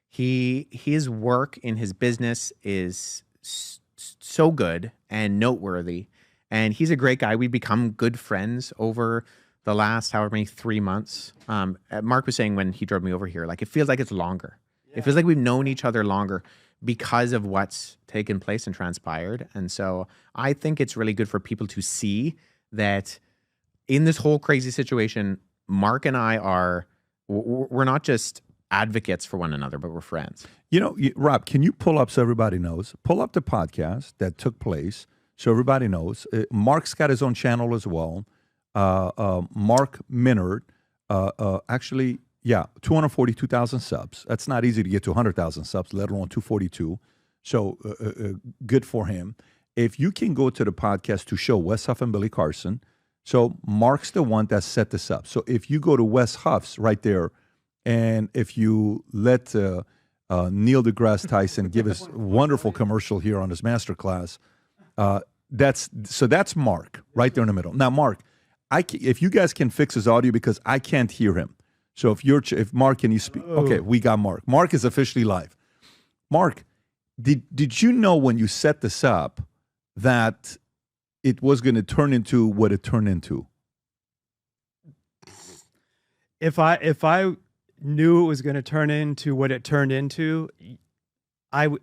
His work in his business is so good and noteworthy, and he's a great guy. We've become good friends over the last however many 3 months. Mark was saying when he drove me over here, it feels like it's longer. Yeah. It feels like we've known each other longer because of what's taken place and transpired. And so I think it's really good for people to see that in this whole crazy situation, Mark and I we're not just advocates for one another, but we're friends. Rob, can you pull up so everybody knows? Pull up the podcast that took place so everybody knows. Mark's got his own channel as well. Mark Minard, 242,000 subs. That's not easy to get to 100,000 subs, let alone 242. So good for him. If you can go to the podcast to show Wes Huff and Billy Carson, so Mark's the one that set this up. So if you go to Wes Huff's right there, and if you let Neil deGrasse Tyson give his wonderful commercial here on his masterclass, that's Mark right there in the middle. Now, Mark, if you guys can fix his audio because I can't hear him. So if Mark, can you speak? Okay, we got Mark. Mark is officially live. Mark, did you know when you set this up that it was going to turn into what it turned into? If I knew it was going to turn into what it turned into,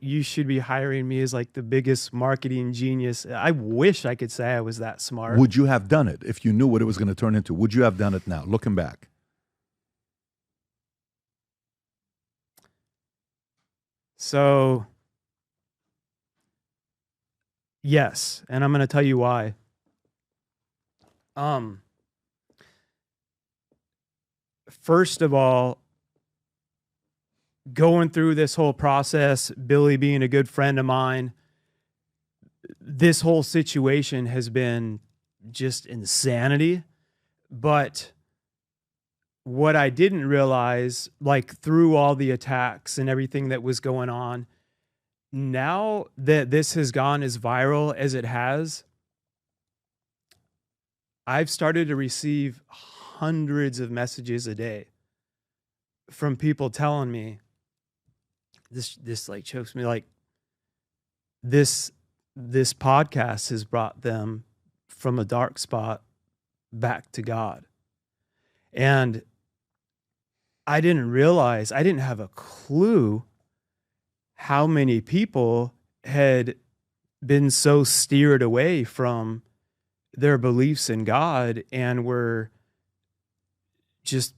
you should be hiring me as like the biggest marketing genius. I wish I could say I was that smart. Would you have done it if you knew what it was going to turn into? Would you have done it now, looking back? So, yes, and I'm going to tell you why. First of all, going through this whole process, Billy being a good friend of mine, this whole situation has been just insanity. But what I didn't realize, like through all the attacks and everything that was going on, now that this has gone as viral as it has, I've started to receive hundreds of messages a day from people telling me, this like chokes me, like this podcast has brought them from a dark spot back to God. And I didn't realize, I didn't have a clue how many people had been so steered away from their beliefs in God and were just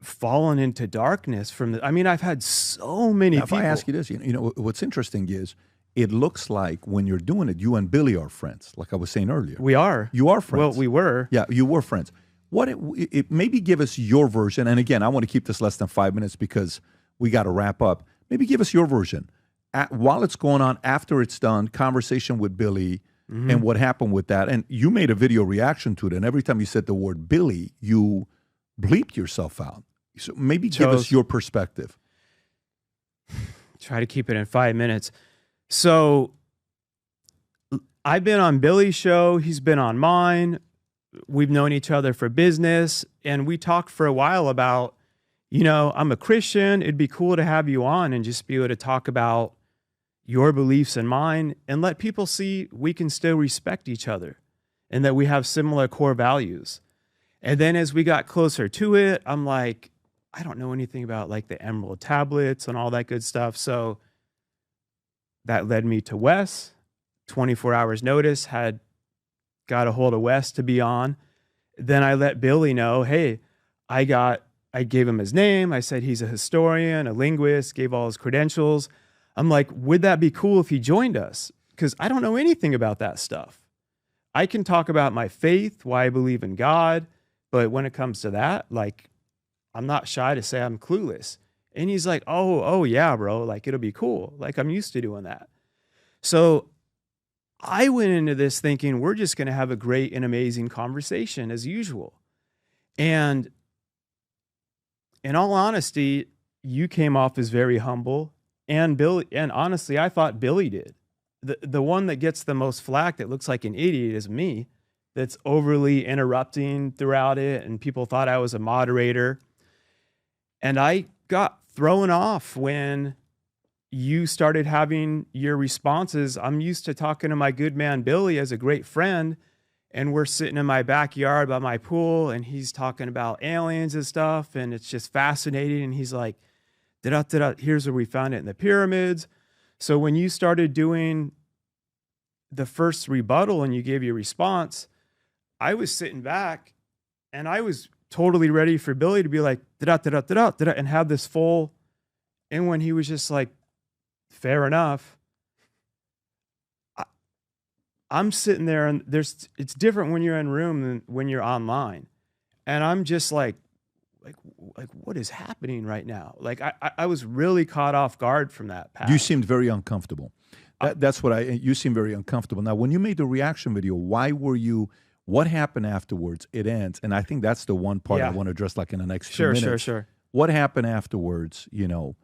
fallen into darkness from the, I mean, I've had so many now, people. If I ask you this, you know, what's interesting is it looks like when you're doing it, you and Billy are friends, like I was saying earlier. We are. You are friends. Well, we were. Yeah, you were friends. Maybe give us your version, and again, I want to keep this less than 5 minutes because we got to wrap up. Maybe give us your version. While it's going on, after it's done, conversation with Billy and what happened with that. And you made a video reaction to it, and every time you said the word Billy, you bleeped yourself out. So maybe give us your perspective. Try to keep it in 5 minutes. So I've been on Billy's show. He's been on mine. We've known each other for business. And we talked for a while about, you know, I'm a Christian. It'd be cool to have you on and just be able to talk about your beliefs and mine and let people see we can still respect each other and that we have similar core values. And then as we got closer to it, I'm like, I don't know anything about like the emerald tablets and all that good stuff. So that led me to Wes. 24 hours notice, had got a hold of Wes to be on. Then I let Billy know, hey, I gave him his name. I said he's a historian, a linguist, gave all his credentials. I'm like, would that be cool if he joined us? Because I don't know anything about that stuff. I can talk about my faith, why I believe in God, but when it comes to that, like, I'm not shy to say I'm clueless. And he's like, oh yeah, bro, like it'll be cool. Like I'm used to doing that. So I went into this thinking we're just going to have a great and amazing conversation as usual. And in all honesty, you came off as very humble, and Billy, and honestly, I thought Billy did. The one that gets the most flack that looks like an idiot is me, that's overly interrupting throughout it, and people thought I was a moderator. And I got thrown off when you started having your responses. I'm used to talking to my good man Billy as a great friend, and we're sitting in my backyard by my pool, and he's talking about aliens and stuff, and it's just fascinating. And he's like, here's where we found it in the pyramids. So when you started doing the first rebuttal and you gave your response, I was sitting back and I was totally ready for Billy to be like, and have this full. And when he was just like, fair enough, I'm sitting there, and it's different when you're in room than when you're online. And I'm just like what is happening right now? Like I was really caught off guard from that path. You seemed very uncomfortable. You seemed very uncomfortable. Now, when you made the reaction video, what happened afterwards? It ends. And I think that's the one part I want to address like in the next 2 minutes. Sure. What happened afterwards, when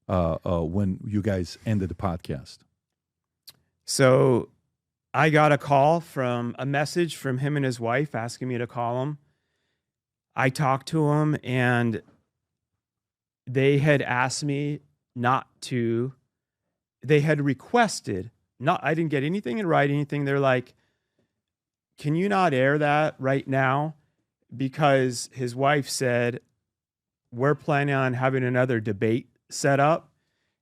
you guys ended the podcast? So I got a message from him and his wife asking me to call him. I talked to him, and they had asked me not to. They had requested, I didn't get anything in writing, anything. They're like, can you not air that right now? Because his wife said, we're planning on having another debate set up.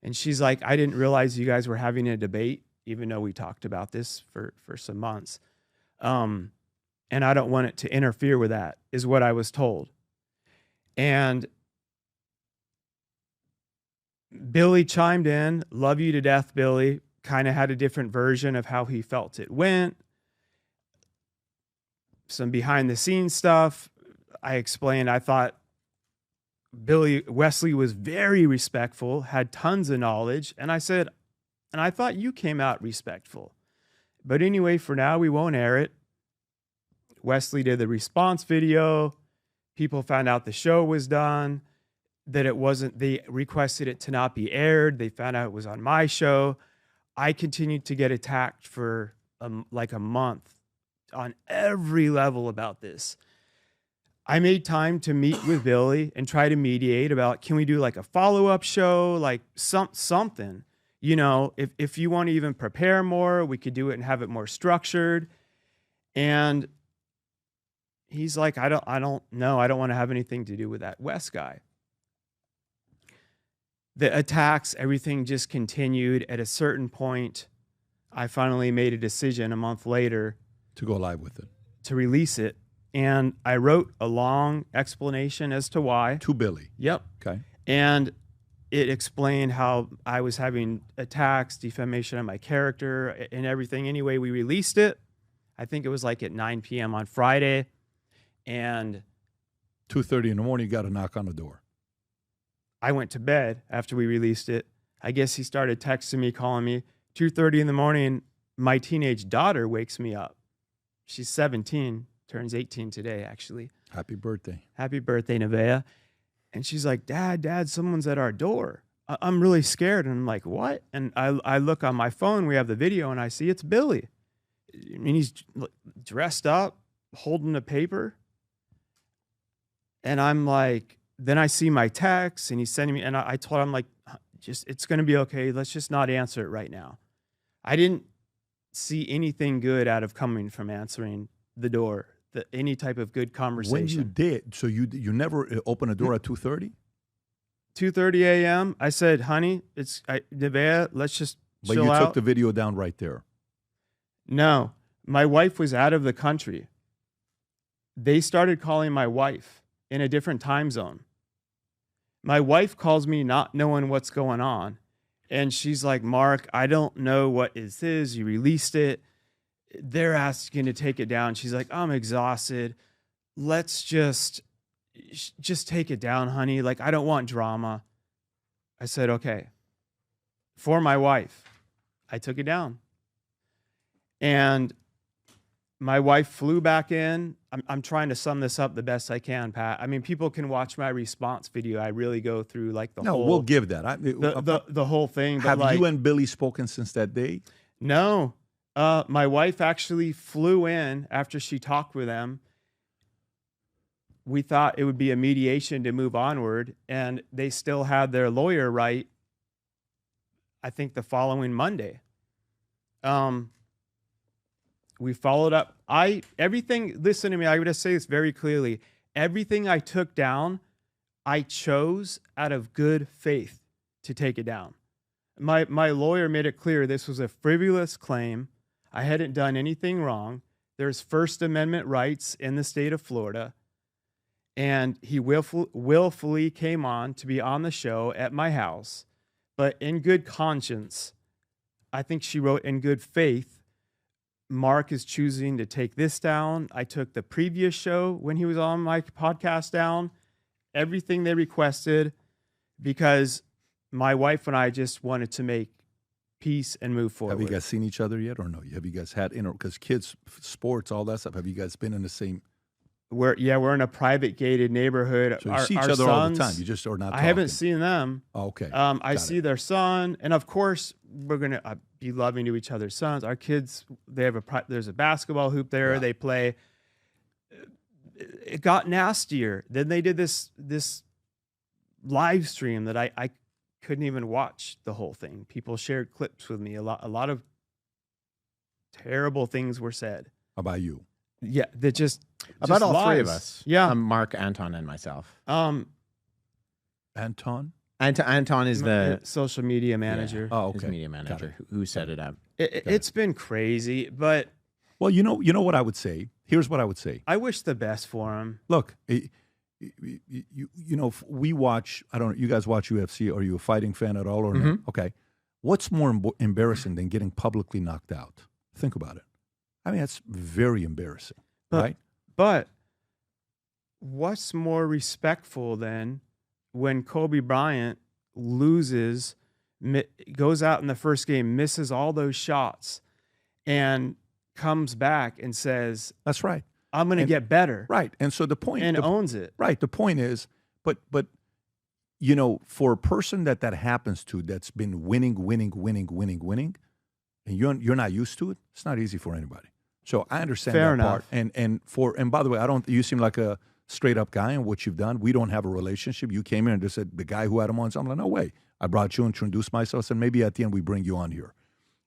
And she's like, I didn't realize you guys were having a debate, even though we talked about this for some months. And I don't want it to interfere with that, is what I was told. And Billy chimed in, love you to death, Billy, kind of had a different version of how he felt it went. Some behind the scenes stuff. I explained, I thought Wesley was very respectful, had tons of knowledge. And I said, and I thought you came out respectful. But anyway, for now, we won't air it. Wesley did the response video. People found out the show was done, that it wasn't, they requested it to not be aired. They found out it was on my show. I continued to get attacked for like a month on every level about this. I made time to meet with Billy and try to mediate about, can we do like a follow-up show, like something, you know, if you want to even prepare more, we could do it and have it more structured. And he's like, I don't know. I don't want to have anything to do with that West guy. The attacks, everything just continued. At a certain point, I finally made a decision a month later to go live with it, to release it. And I wrote a long explanation as to why. To Billy. Yep. Okay. And it explained how I was having attacks, defamation of my character, and everything. Anyway, we released it. I think it was like at 9 p.m. on Friday. And 2:30 in the morning, you got a knock on the door. I went to bed after we released it. I guess he started texting me, calling me. 2:30 in the morning, my teenage daughter wakes me up. She's 17, turns 18 today, actually. Happy birthday. Happy birthday, Nevaeh. And she's like, Dad, someone's at our door. I'm really scared. And I'm like, what? And I look on my phone, we have the video, and I see it's Billy. I mean, he's dressed up, holding a paper. And I'm like, then I see my text, and he's sending me, and I told him, like, it's going to be okay. Let's just not answer it right now. I didn't see anything good out of coming from answering the door, any type of good conversation. When you did, so you never open a door at 2:30? 2:30 a.m. I said, honey, Nevaeh, let's just But chill you out. took the video down right there. No, my wife was out of the country. They started calling my wife in a different time zone. My wife calls me not knowing what's going on. And she's like, Mark, I don't know what this is. You released it. They're asking to take it down. She's like, I'm exhausted. Let's just take it down, honey. Like, I don't want drama. I said, okay. For my wife, I took it down. And my wife flew back in. I'm trying to sum this up the best I can, Pat. I mean, people can watch my response video. I really go through like the whole. No, we'll give that. The whole thing. But have like, you and Billy spoken since that day? No. My wife actually flew in after she talked with them. We thought it would be a mediation to move onward, and they still had their lawyer right, I think, the following Monday. We followed up. Listen to me, I would just say this very clearly. Everything I took down, I chose out of good faith to take it down. My lawyer made it clear this was a frivolous claim. I hadn't done anything wrong. There's First Amendment rights in the state of Florida. And he willfully came on to be on the show at my house. But in good conscience, I think she wrote, in good faith, Mark is choosing to take this down. I took the previous show when he was on my podcast down, everything they requested, because my wife and I just wanted to make peace and move forward. Have you guys seen each other yet or no? Have you guys had, because kids, sports, all that stuff, have you guys been in the same? We're in a private gated neighborhood. So you see each other all the time. You just are not talking. I haven't seen them. Oh, okay. I see their son. And of course, be loving to each other's sons. Our kids, there's a basketball hoop there. Yeah. They play. It got nastier. Then they did this live stream that I couldn't even watch the whole thing. People shared clips with me. A lot of terrible things were said about you. Yeah, that just about all lies. three of us. Yeah, Mark, Anton, and myself. Anton is the social media manager. Oh, okay. His media manager who set it up. It's been crazy, but well, you know what I would say. Here's what I would say. I wish the best for him. Look, you know, we watch. I don't know. You guys watch UFC? Are you a fighting fan at all or not? Okay. What's more embarrassing than getting publicly knocked out? Think about it. I mean, that's very embarrassing, right? But what's more respectful than when Kobe Bryant loses, goes out in the first game, misses all those shots, and comes back and says, "That's right. I'm going to get better." Right. And so the point, and owns it. Right. The point is, but you know, for a person that happens to, that's been winning, and you're not used to it, it's not easy for anybody. So I understand Fair that enough. part. And by the way, you seem like a straight up guy in what you've done. We don't have a relationship. You came in and just said the guy who had him on. So I'm like, no way. I brought you, introduced myself, and maybe at the end we bring you on here.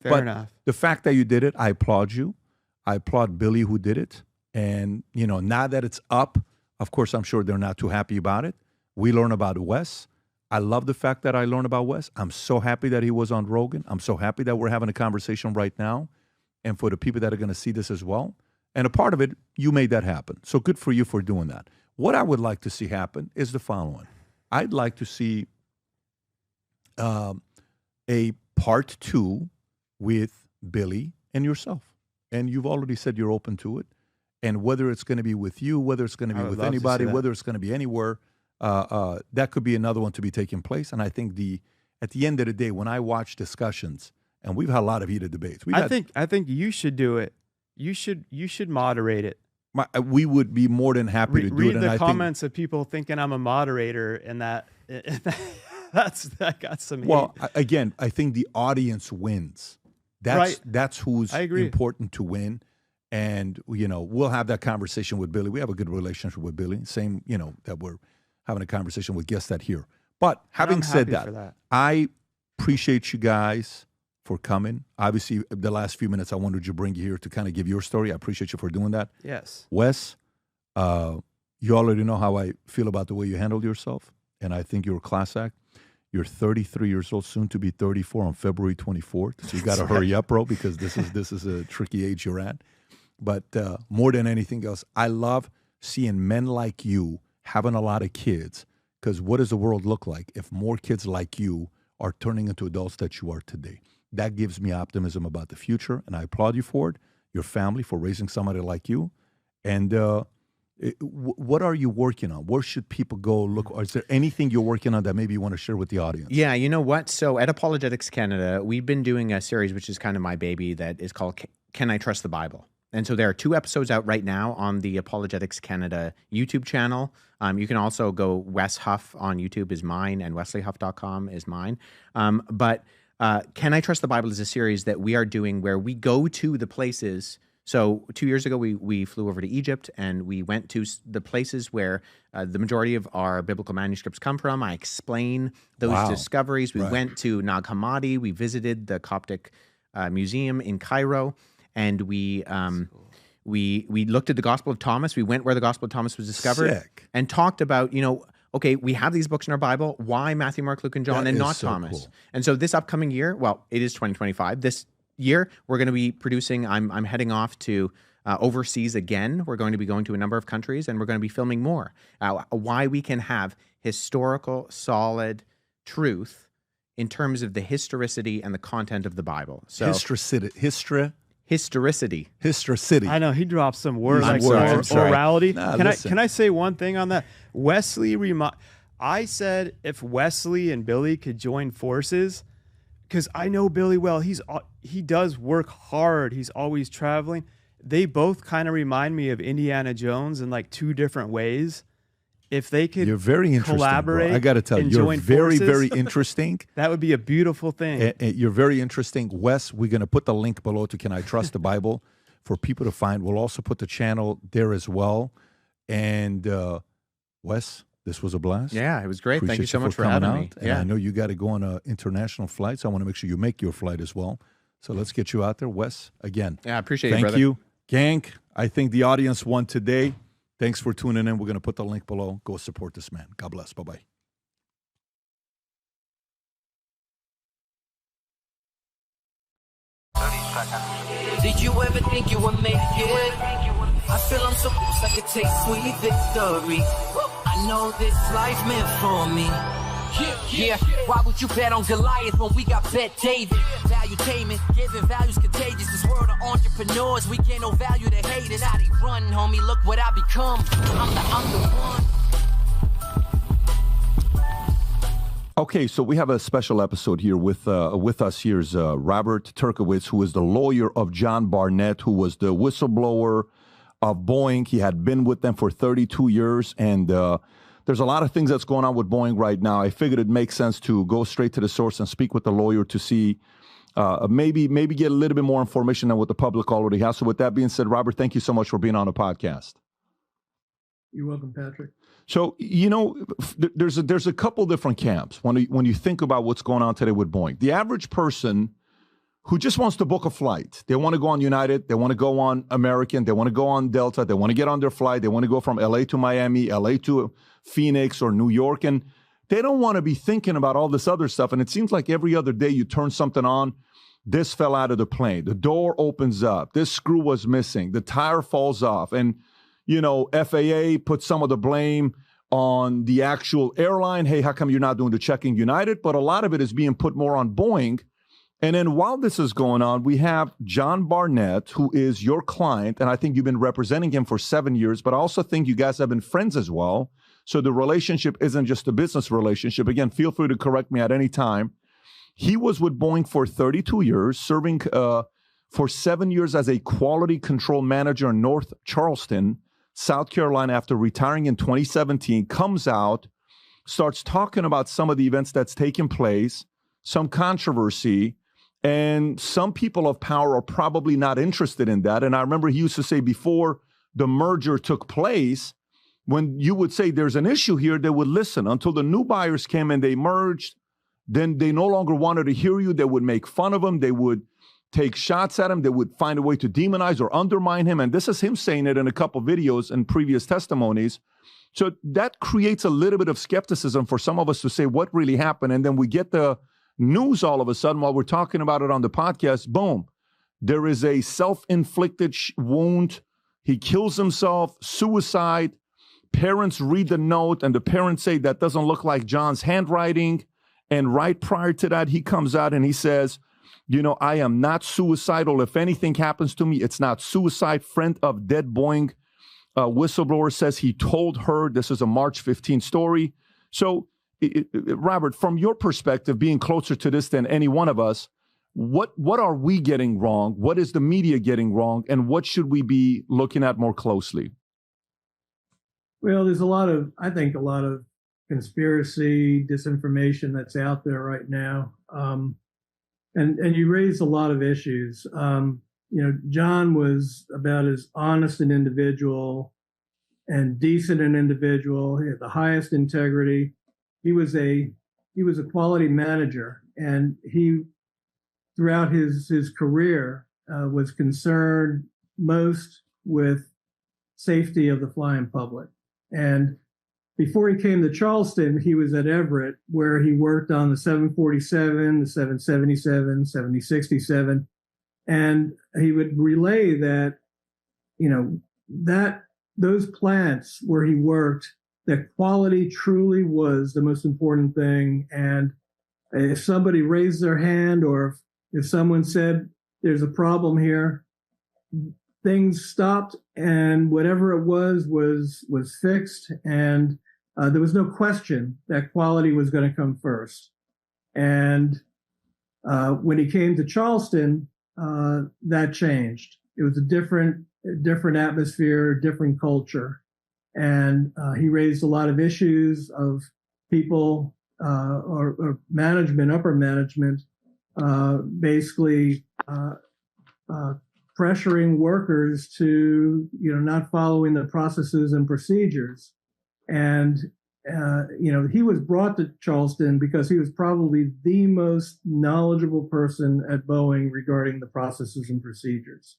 Fair enough. The fact that you did it, I applaud you. I applaud Billy who did it. And you know, now that it's up, of course, I'm sure they're not too happy about it. We learn about Wes. I love the fact that I learned about Wes. I'm so happy that he was on Rogan. I'm so happy that we're having a conversation right now. And for the people that are going to see this as well. And a part of it, you made that happen. So good for you for doing that. What I would like to see happen is the following. I'd like to see a part 2 with Billy and yourself. And you've already said you're open to it. And whether it's going to be with you, whether it's going to be with anybody, whether it's going to be anywhere, that could be another one to be taking place. And I think at the end of the day, when I watch discussions, and we've had a lot of heated debates. I think you should do it. You should moderate it. We would be more than happy to do it. Read the comments of people thinking I'm a moderator, and that got some hate. Well, again, I think the audience wins. That's who's important to win. And, you know, we'll have that conversation with Billy. We have a good relationship with Billy. Same, you know, that we're having a conversation with guests that here. But having said that, I appreciate you guys for coming. Obviously, the last few minutes, I wanted to bring you here to kind of give your story. I appreciate you for doing that. Yes. Wes, you already know how I feel about the way you handled yourself, and I think you're a class act. You're 33 years old, soon to be 34 on February 24th. So you got to hurry up, bro, because this is a tricky age you're at. But more than anything else, I love seeing men like you having a lot of kids, because what does the world look like if more kids like you are turning into adults that you are today? That gives me optimism about the future, and I applaud you for it, your family, for raising somebody like you. And what are you working on? Where should people go look? Or is there anything you're working on that maybe you want to share with the audience? Yeah, you know what? So at Apologetics Canada, we've been doing a series, which is kind of my baby, that is called Can I Trust the Bible? And so there are 2 episodes out right now on the Apologetics Canada YouTube channel. You can also go Wes Huff on YouTube is mine, and wesleyhuff.com is mine. But Can I Trust the Bible is a series that we are doing where we go to the places. So 2 years ago, we flew over to Egypt, and we went to the places where the majority of our biblical manuscripts come from. I explain those discoveries. We went to Nag Hammadi. We visited the Coptic Museum in Cairo. And we looked at the Gospel of Thomas. We went where the Gospel of Thomas was discovered and talked about, you know, okay, we have these books in our Bible. Why Matthew, Mark, Luke, and John, and not Thomas? Cool. And so this upcoming year, well, it is 2025. This year, we're going to be producing. I'm heading off to overseas again. We're going to be going to a number of countries, and we're going to be filming more. Why we can have historical, solid truth in terms of the historicity and the content of the Bible. So Historicity. I know he dropped some words like orality. Can I say one thing on that? Wesley I said if Wesley and Billy could join forces, because I know Billy well. He does work hard. He's always traveling. They both kind of remind me of Indiana Jones in like 2 different ways. if they could You're very interesting, collaborate, bro. I got to tell you, and you're join very, forces, very interesting. that would be a beautiful thing. You're very interesting. Wes, we're going to put the link below to Can I Trust the Bible for people to find. We'll also put the channel there as well. And Wes, this was a blast. Yeah, it was great. Appreciate Thank you so much for coming having me. out. And I know you got to go on an international flight, so I want to make sure you make your flight as well. So let's get you out there. Wes, again. Yeah, I appreciate Thank it, brother. you. Gang, I think the audience won today. Thanks for tuning in. We're going to put the link below. Go support this man. God bless. Bye-bye. Did you ever think you would make it? I feel I'm so close I could take sweet victory. I know this life meant for me. Yeah, why would you bet on Goliath when we got Bet David? Valuetainment, giving values contagious. This world of entrepreneurs, we get no value to hate it. How they run, homie, look what I become. I'm the one. Okay, so we have a special episode here with us. Here's Robert Turkowitz, who is the lawyer of John Barnett, who was the whistleblower of Boeing. He had been with them for 32 years, and there's a lot of things that's going on with Boeing right now. I figured it makes sense to go straight to the source and speak with the lawyer to see maybe get a little bit more information than what the public already has. So with that being said, Robert, thank you so much for being on the podcast. You're welcome, Patrick. So, you know, there's a couple different camps when you think about what's going on today with Boeing. The average person who just wants to book a flight, they want to go on United, they want to go on American, they want to go on Delta, they want to get on their flight, they want to go from LA to Miami, LA to Phoenix or New York, and they don't want to be thinking about all this other stuff. And it seems like every other day you turn something on, this fell out of the plane, the door opens up, this screw was missing, the tire falls off, and you know, FAA put some of the blame on the actual airline. Hey, how come you're not doing the checking United? But a lot of it is being put more on Boeing. And then while this is going on, we have John Barnett, who is your client. And I think you've been representing him for 7 years, but I also think you guys have been friends as well. So the relationship isn't just a business relationship. Again, feel free to correct me at any time. He was with Boeing for 32 years, serving for 7 years as a quality control manager in North Charleston, South Carolina, after retiring in 2017, comes out, starts talking about some of the events that's taken place, some controversy, and some people of power are probably not interested in that. And I remember he used to say before the merger took place, when you would say there's an issue here, they would listen until the new buyers came and they merged. Then they no longer wanted to hear you. They would make fun of him. They would take shots at him. They would find a way to demonize or undermine him. And this is him saying it in a couple of videos and previous testimonies. So that creates a little bit of skepticism for some of us to say what really happened. And then we get the news all of a sudden while we're talking about it on the podcast. Boom. There is a self-inflicted wound. He kills himself, suicide. Parents read the note and the parents say that doesn't look like John's handwriting. And right prior to that, he comes out and he says, you know, I am not suicidal. If anything happens to me, it's not suicide. Friend of dead Boeing whistleblower says he told her. This is a March 15 story. So, Robert, from your perspective, being closer to this than any one of us, what are we getting wrong? What is the media getting wrong? And what should we be looking at more closely? Well, there's I think a lot of conspiracy, disinformation that's out there right now. And you raised a lot of issues. You know, John was about as honest an individual and decent an individual. He had the highest integrity. He was a quality manager, and he, throughout his career, was concerned most with safety of the flying public. And before he came to Charleston, he was at Everett, where he worked on the 747, the 777, 7067. And he would relay that, you know, that those plants where he worked, that quality truly was the most important thing. And if somebody raised their hand or if someone said there's a problem here, things stopped and whatever it was fixed. And there was no question that quality was going to come first. And when he came to Charleston, that changed. It was a different atmosphere, different culture. And he raised a lot of issues of people or management, upper management, basically pressuring workers to, not following the processes and procedures. And, he was brought to Charleston because he was probably the most knowledgeable person at Boeing regarding the processes and procedures.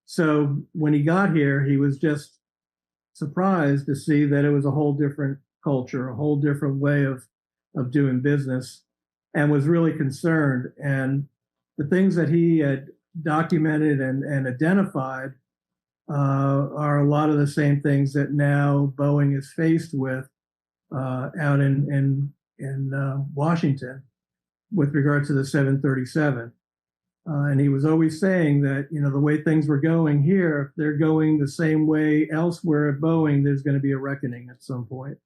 So when he got here, he was just surprised to see that it was a whole different culture, a whole different way of doing business, and was really concerned. And the things that he had documented and identified are a lot of the same things that now Boeing is faced with out in Washington with regard to the 737. And he was always saying that, the way things were going here, if they're going the same way elsewhere at Boeing, there's going to be a reckoning at some point.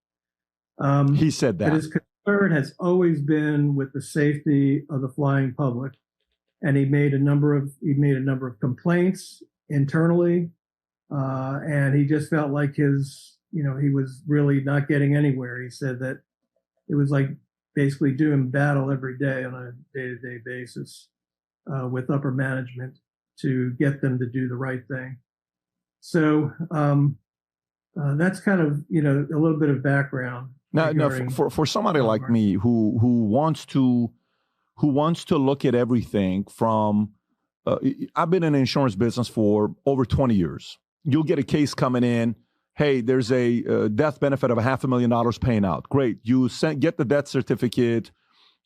He said that. But his concern has always been with the safety of the flying public. And he made a number of complaints internally. And he just felt like he was really not getting anywhere. He said that it was like basically doing battle every day on a day-to-day basis with upper management to get them to do the right thing. So that's kind of, a little bit of background. Now, for somebody like me who wants to look at everything from, I've been in the insurance business for over 20 years. You'll get a case coming in. Hey, there's a death benefit of $500,000 paying out. Great. You get the death certificate,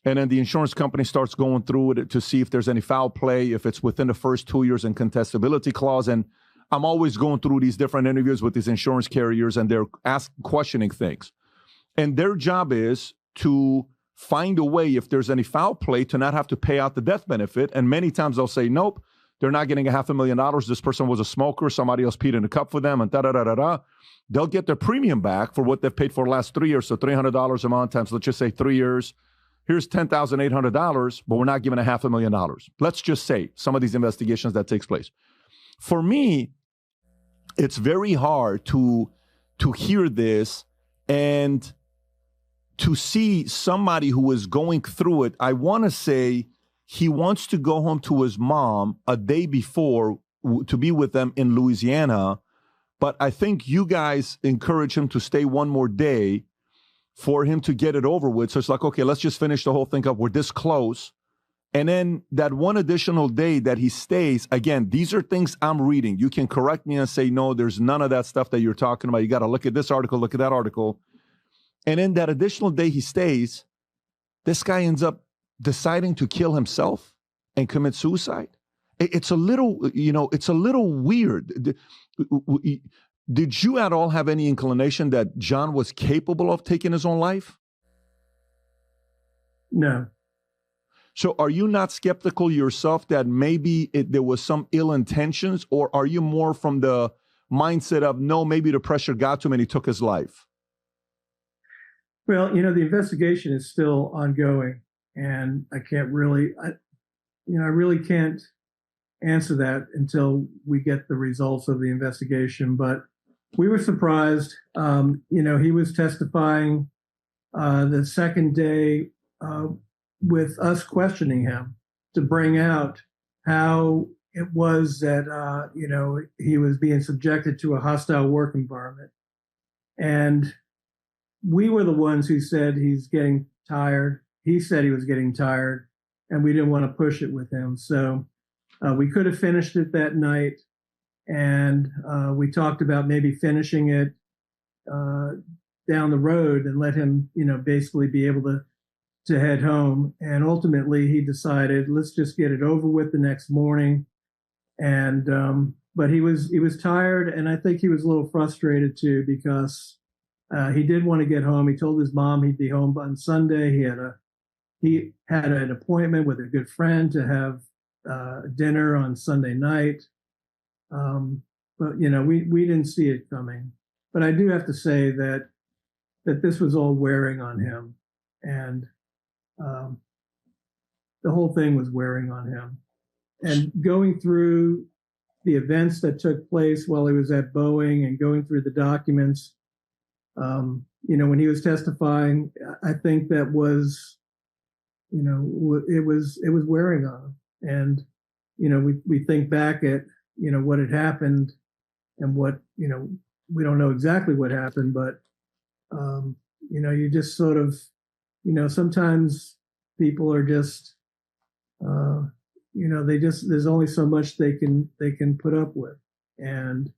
and then the insurance company starts going through it to see if there's any foul play, if it's within the first 2 years and contestability clause. And I'm always going through these different interviews with these insurance carriers, and they're questioning things. And their job is to find a way, if there's any foul play, to not have to pay out the death benefit. And many times they'll say, nope, they're not getting $500,000. This person was a smoker. Somebody else peed in a cup for them, and da-da-da-da-da. They'll get their premium back for what they've paid for the last 3 years. So $300 a month times, let's just say 3 years. Here's $10,800, but we're not giving $500,000. Let's just say some of these investigations that takes place. For me, it's very hard to hear this and to see somebody who is going through it. I want to say he wants to go home to his mom a day before to be with them in Louisiana. But I think you guys encourage him to stay one more day for him to get it over with. So it's like, okay, let's just finish the whole thing up. We're this close. And then that one additional day that he stays, again, these are things I'm reading. You can correct me and say, no, there's none of that stuff that you're talking about. You got to look at this article, look at that article. And then that additional day he stays, this guy ends up deciding to kill himself and commit suicide. It's a little, it's a little weird. Did you at all have any inclination that John was capable of taking his own life? No. So are you not skeptical yourself that maybe there was some ill intentions, or are you more from the mindset of, no, maybe the pressure got to him and he took his life? Well, the investigation is still ongoing, and I really can't answer that until we get the results of the investigation. But we were surprised. He was testifying the second day with us questioning him to bring out how it was that, he was being subjected to a hostile work environment. And we were the ones who said he's getting tired. He said he was getting tired, and we didn't want to push it with him. So we could have finished it that night. And we talked about maybe finishing it down the road and let him, basically be able to head home. And ultimately he decided, let's just get it over with the next morning. And but he was tired, and I think he was a little frustrated too, because he did want to get home. He told his mom he'd be home on Sunday. He had an appointment with a good friend to have dinner on Sunday night. But we didn't see it coming. But I do have to say that this was all wearing on him, and the whole thing was wearing on him. And going through the events that took place while he was at Boeing and going through the documents, When he was testifying, I think that was, it was wearing on him. And, we think back at, what had happened and what, we don't know exactly what happened, but, you just sort of, sometimes people are just, there's only so much they can put up with. And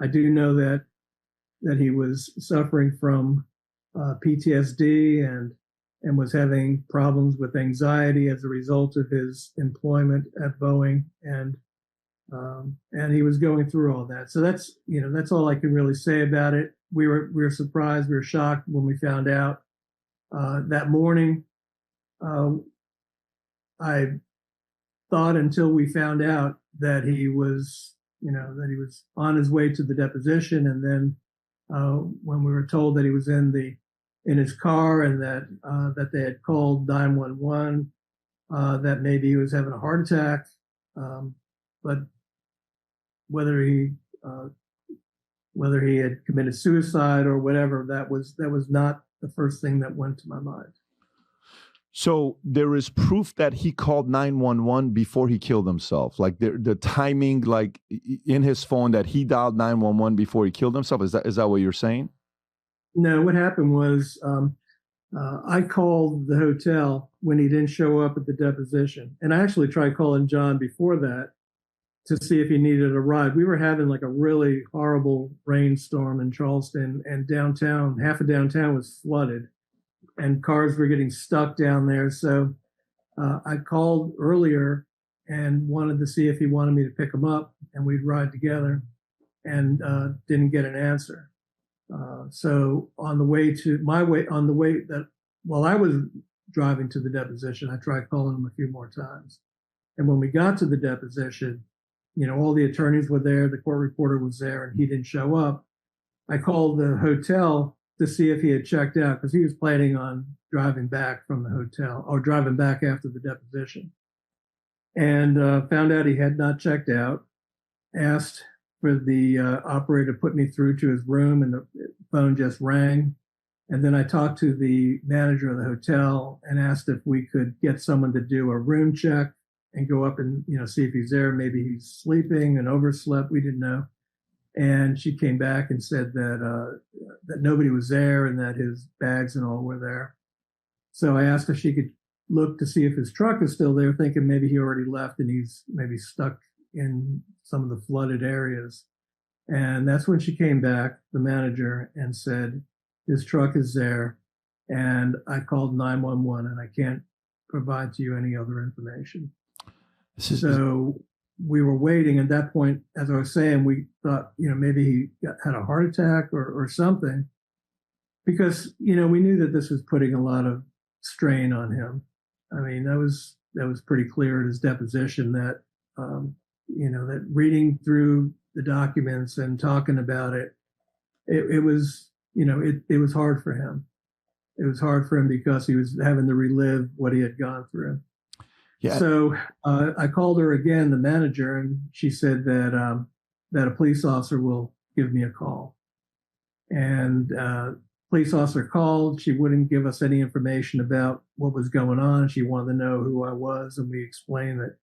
I do know that he was suffering from PTSD and was having problems with anxiety as a result of his employment at Boeing, and he was going through all that. So that's all I can really say about it. We were surprised, we were shocked when we found out that morning. I thought until we found out that he was on his way to the deposition, and then when we were told that he was in his car and that they had called 911, that maybe he was having a heart attack, but whether he had committed suicide or whatever, that was not the first thing that went to my mind. So there is proof that he called 911 before he killed himself. Like the timing, like in his phone, that he dialed 911 before he killed himself. Is that what you're saying? No, what happened was I called the hotel when he didn't show up at the deposition, and I actually tried calling John before that to see if he needed a ride. We were having like a really horrible rainstorm in Charleston, and half of downtown was flooded, and cars were getting stuck down there. So I called earlier and wanted to see if he wanted me to pick him up and we'd ride together, and didn't get an answer. So while I was driving to the deposition, I tried calling him a few more times. And when we got to the deposition, all the attorneys were there, the court reporter was there, and he didn't show up. I called the hotel to see if he had checked out, because he was planning on driving back from the hotel, or driving back after the deposition, and found out he had not checked out. Asked for the operator to put me through to his room, and the phone just rang. And then I talked to the manager of the hotel and asked if we could get someone to do a room check and go up and see if he's there. Maybe he's sleeping and overslept. We didn't know. And she came back and said that nobody was there and that his bags and all were there. So I asked if she could look to see if his truck is still there, thinking maybe he already left and he's maybe stuck in some of the flooded areas. And that's when she came back, the manager, and said, his truck is there. And I called 911 and I can't provide to you any other information. So we were waiting. At that point, as I was saying, we thought, maybe he had a heart attack or something, because, we knew that this was putting a lot of strain on him. I mean, that was pretty clear at his deposition that, that reading through the documents and talking about it, it was hard for him. It was hard for him because he was having to relive what he had gone through. Yeah. So I called her again, the manager, and she said that a police officer will give me a call. And police officer called. She wouldn't give us any information about what was going on. She wanted to know who I was, and we explained that,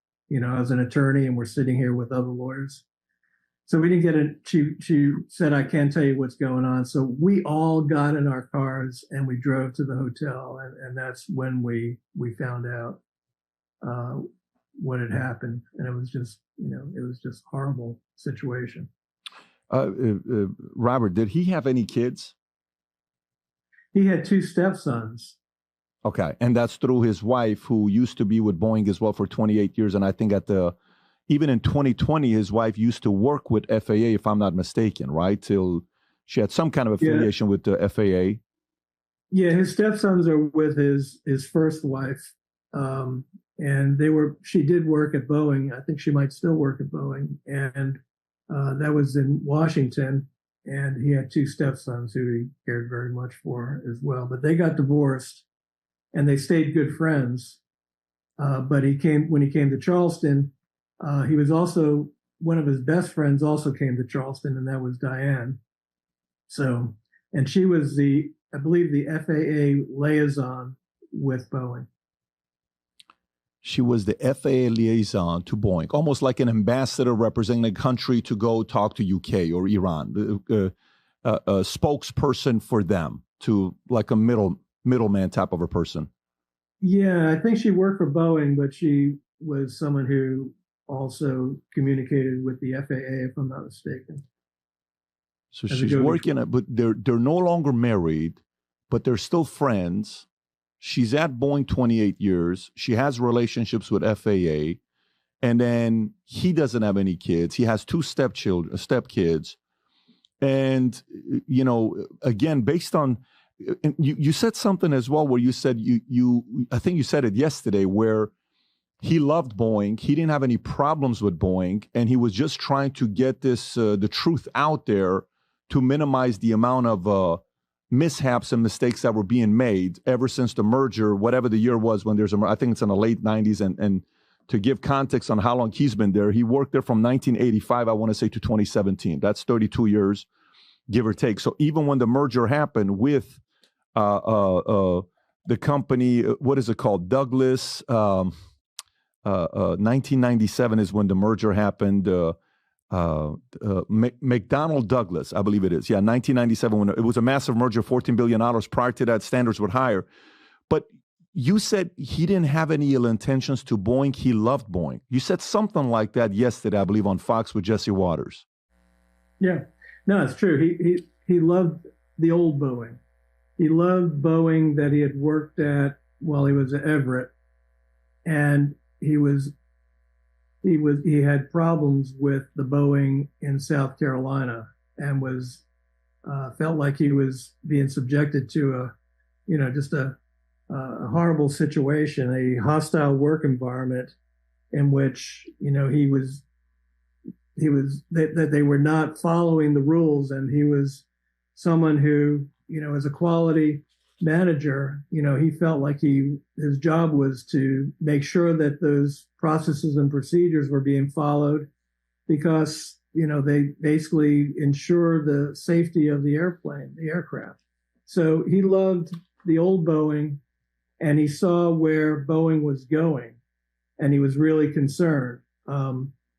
I was an attorney and we're sitting here with other lawyers. So we didn't get it. She said, I can't tell you what's going on. So we all got in our cars and we drove to the hotel, and that's when we found out what had happened. And it was just, horrible situation. Robert, did he have any kids? He had 2 stepsons. Okay. And that's through his wife, who used to be with Boeing as well for 28 years. And I think even in 2020, his wife used to work with FAA, if I'm not mistaken, right? Till she had some kind of affiliation with the FAA. Yeah, his stepsons are with his first wife. And she did work at Boeing. I think she might still work at Boeing. And that was in Washington. And he had 2 stepsons who he cared very much for as well. But they got divorced and they stayed good friends. But when he came to Charleston, he was also, one of his best friends also came to Charleston, and that was Diane. So And she was I believe, the FAA liaison with Boeing. She was the FAA liaison to Boeing, almost like an ambassador representing a country to go talk to UK or Iran, a spokesperson for them, to like a middleman type of a person. Yeah, I think she worked for Boeing, but she was someone who also communicated with the FAA, if I'm not mistaken. So she's working but they're no longer married, but they're still friends. She's at Boeing 28 years. She has relationships with FAA, and then he doesn't have any kids. He has two stepkids. And, you know, again, based on, you said something as well where you said I think you said it yesterday, where he loved Boeing. He didn't have any problems with Boeing, and he was just trying to get the truth out there to minimize the amount of mishaps and mistakes that were being made ever since the merger, whatever the year was when there's I think it's in the late 90s. And to give context on how long he's been there, he worked there from 1985, I want to say, to 2017. That's 32 years, give or take. So even when the merger happened with the company, what is it called? Douglas, 1997 is when the merger happened. McDonnell Douglas, I believe it is. Yeah, 1997, when it was a massive merger, $14 billion. Prior to that, standards were higher. But you said he didn't have any ill intentions to Boeing. He loved Boeing. You said something like that yesterday, I believe, on Fox with Jesse Waters. Yeah, no, it's true. He loved the old Boeing. He loved Boeing that he had worked at while he was at Everett, and he had problems with the Boeing in South Carolina, and was felt like he was being subjected to just a horrible situation, a hostile work environment in which that they were not following the rules, and he was someone who, as a quality manager, he felt like his job was to make sure that those processes and procedures were being followed, because they basically ensure the safety of the aircraft. So he loved the old Boeing, and he saw where Boeing was going, and he was really concerned.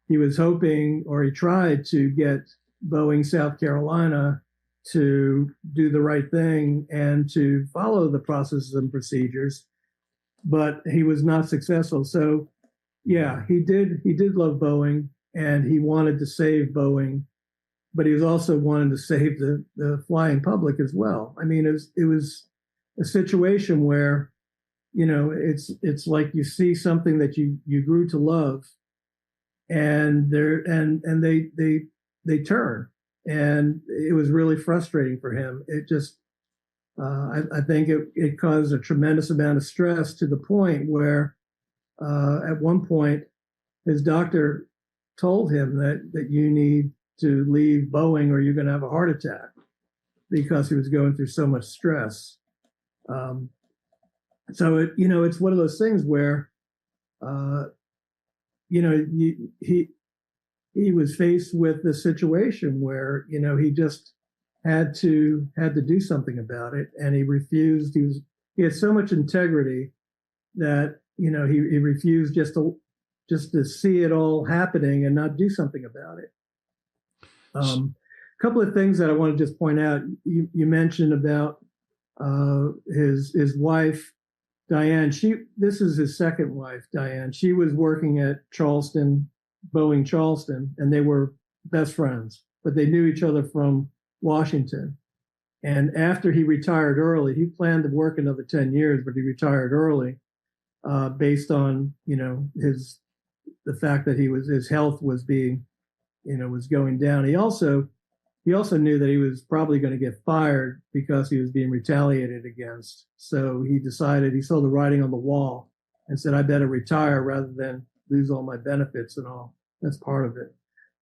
He was hoping, or he tried to get Boeing South Carolina to do the right thing and to follow the processes and procedures, but he was not successful. So yeah, he did love Boeing, and he wanted to save Boeing, but he was also wanting to save the flying public as well. I mean, it was a situation where, it's like you see something that you grew to love, and they turn. And it was really frustrating for him. It just, I think it caused a tremendous amount of stress, to the point where at one point his doctor told him that you need to leave Boeing or you're going to have a heart attack, because he was going through so much stress. So it's one of those things where, he was faced with the situation where, he just had to do something about it, and he refused. He had so much integrity that, he refused just to see it all happening and not do something about it. A couple of things that I want to just point out. You mentioned about his wife, Diane. This is his second wife, Diane. She was working at Boeing Charleston, and they were best friends, but they knew each other from Washington. And after he retired early, he planned to work another 10 years, but he retired early, based on, the fact that his health was was going down. He also knew that he was probably going to get fired because he was being retaliated against. So he decided, he saw the writing on the wall and said, I better retire rather than lose all my benefits and all. That's part of it.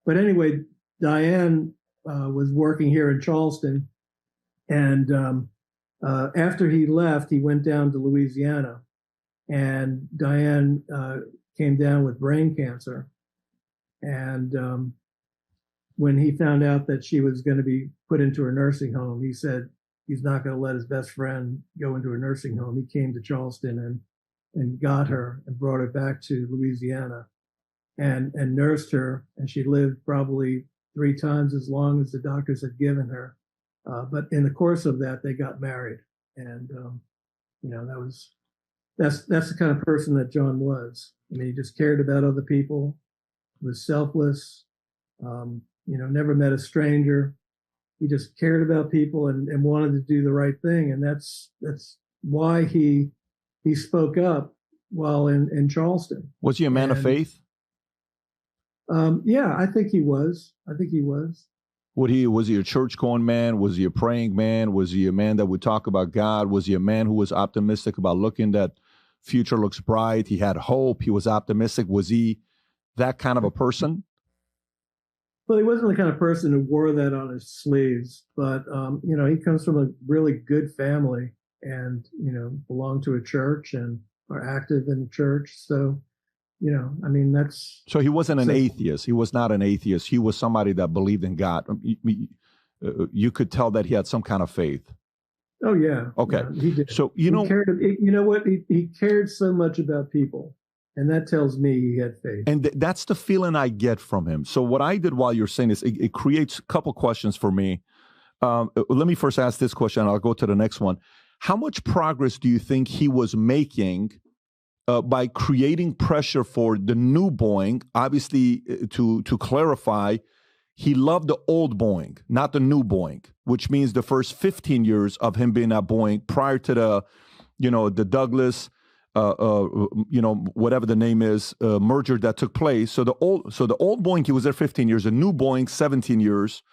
But anyway, Diane was working here in Charleston, and after he left, he went down to Louisiana, and Diane came down with brain cancer. And when he found out that she was going to be put into a nursing home, he said, he's not going to let his best friend go into a nursing home. He came to Charleston and got her and brought her back to Louisiana and nursed her. And she lived probably 3 times as long as the doctors had given her. But in the course of that, they got married. And, that's the kind of person that John was. I mean, he just cared about other people, was selfless, never met a stranger. He just cared about people and wanted to do the right thing. And that's why he spoke up while in Charleston. Was he a man of faith? Yeah, I think he was. Was he a church-going man? Was he a praying man? Was he a man that would talk about God? Was he a man who was optimistic about looking that future looks bright? He had hope. He was optimistic. Was he that kind of a person? Well, he wasn't the kind of person who wore that on his sleeves, but, he comes from a really good family and, belonged to a church and are active in the church. So, that's... So he wasn't an atheist. He was not an atheist. He was somebody that believed in God. You could tell that he had some kind of faith. Oh, yeah. Okay. Yeah, he did. So, He cared so much about people. And that tells me he had faith. And that's the feeling I get from him. So what I did while you're saying this, it creates a couple questions for me. Let me first ask this question, and I'll go to the next one. How much progress do you think he was making by creating pressure for the new Boeing? Obviously, to clarify, he loved the old Boeing, not the new Boeing, which means the first 15 years of him being at Boeing prior to the Douglas, whatever the name is, merger that took place. So the old Boeing, he was there 15 years, the new Boeing, 17 years.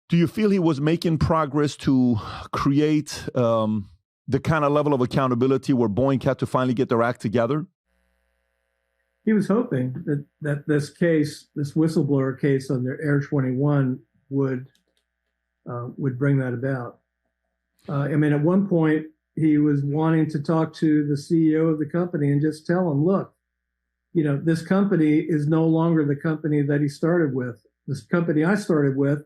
Do you feel he was making progress to create the kind of level of accountability where Boeing had to finally get their act together? He was hoping that this whistleblower case on their Air 21 would bring that about. At one point, he was wanting to talk to the CEO of the company and just tell him, look, this company is no longer the company that he started with. This company I started with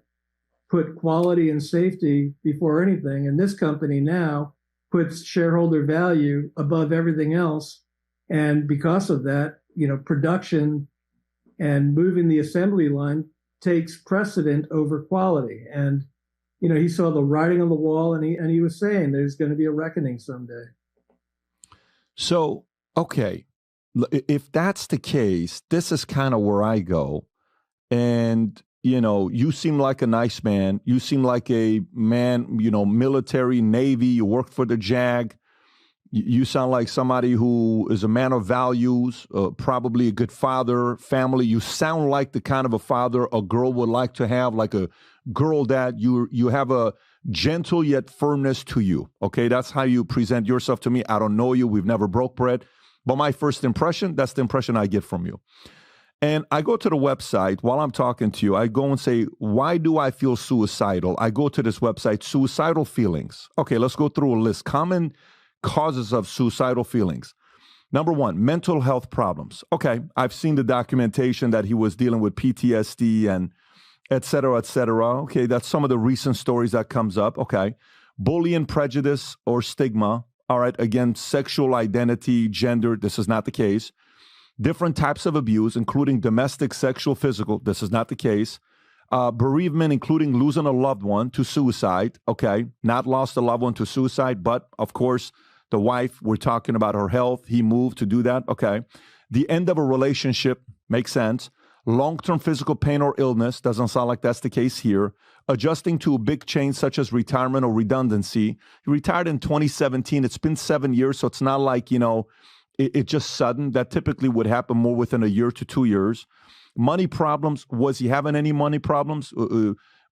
put quality and safety before anything. And this company now puts shareholder value above everything else. And because of that, production and moving the assembly line takes precedent over quality. And he saw the writing on the wall, and he was saying there's going to be a reckoning someday. So, okay, if that's the case, this is kind of where I go. And, you seem like a nice man. You seem like a man, military, Navy. You worked for the JAG. You sound like somebody who is a man of values, probably a good father, family. You sound like the kind of a father a girl would like to have, like a girl that you have a gentle yet firmness to you. Okay, that's how you present yourself to me. I don't know you. We've never broke bread. But my first impression, that's the impression I get from you. And I go to the website while I'm talking to you. I go and say, why do I feel suicidal? I go to this website, suicidal feelings. Okay, let's go through a list. Common causes of suicidal feelings. Number 1, mental health problems. Okay, I've seen the documentation that he was dealing with PTSD and et cetera, et cetera. Okay, that's some of the recent stories that comes up. Okay, bullying, prejudice, or stigma. All right, again, sexual identity, gender, this is not the case. Different types of abuse, including domestic, sexual, physical, this is not the case. Bereavement, including losing a loved one to suicide. Okay, not lost a loved one to suicide, but of course, the wife, we're talking about her health. He moved to do that. Okay. The end of a relationship makes sense. Long-term physical pain or illness, doesn't sound like that's the case here. Adjusting to a big change such as retirement or redundancy. He retired in 2017. It's been 7 years, so it's not like, it just sudden. That typically would happen more within a year to 2 years. Money problems. Was he having any money problems?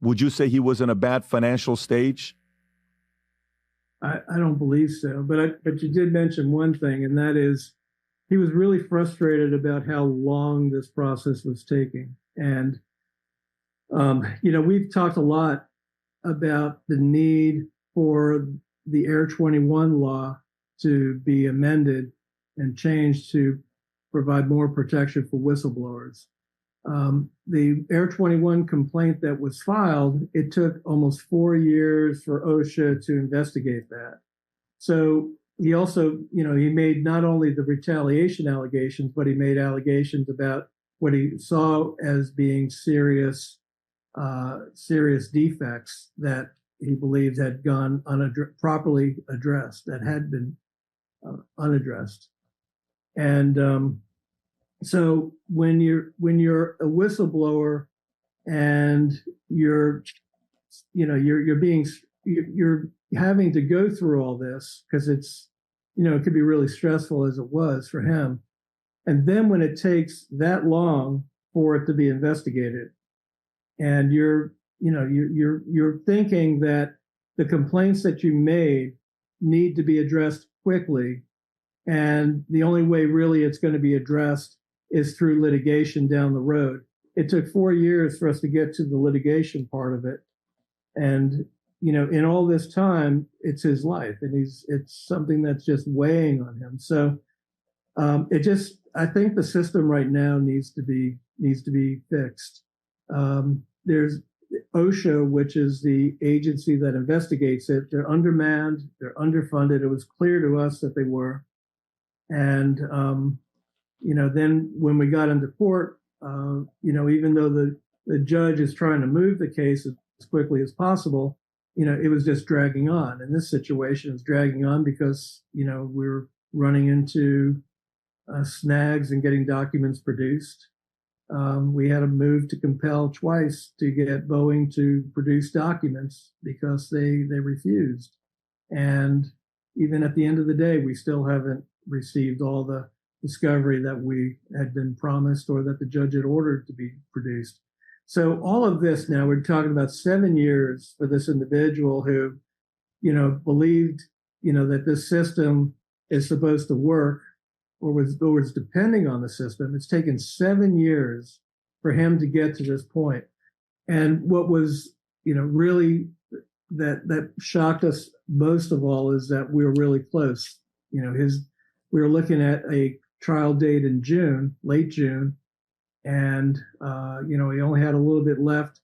Would you say he was in a bad financial stage? I don't believe so. But you did mention one thing, and that is he was really frustrated about how long this process was taking. And, we've talked a lot about the need for the Air 21 law to be amended and changed to provide more protection for whistleblowers. The Air 21 complaint that was filed, it took almost 4 years for OSHA to investigate that. So he also, he made not only the retaliation allegations, but he made allegations about what he saw as being serious defects that he believed had gone properly addressed, that had been unaddressed. And so when you're a whistleblower and you're having to go through all this, because it's, it could be really stressful, as it was for him. And then when it takes that long for it to be investigated, and you're thinking that the complaints that you made need to be addressed quickly, and the only way really it's going to be addressed is through litigation down the road. It took 4 years for us to get to the litigation part of it. And, in all this time, it's his life, and it's something that's just weighing on him. So I think the system right now needs to be fixed. There's OSHA, which is the agency that investigates it. They're undermanned, they're underfunded. It was clear to us that they were. And, then when we got into court, even though the judge is trying to move the case as quickly as possible, it was just dragging on. And this situation is dragging on because, we're running into snags and getting documents produced. We had a move to compel twice to get Boeing to produce documents because they refused. And even at the end of the day, we still haven't received all the discovery that we had been promised or that the judge had ordered to be produced. So all of this now, we're talking about 7 years for this individual who, believed, that this system is supposed to work or was depending on the system. It's taken 7 years for him to get to this point. And what was, really that shocked us most of all is that we were really close. We were looking at a trial date in June, late June, and he only had a little bit left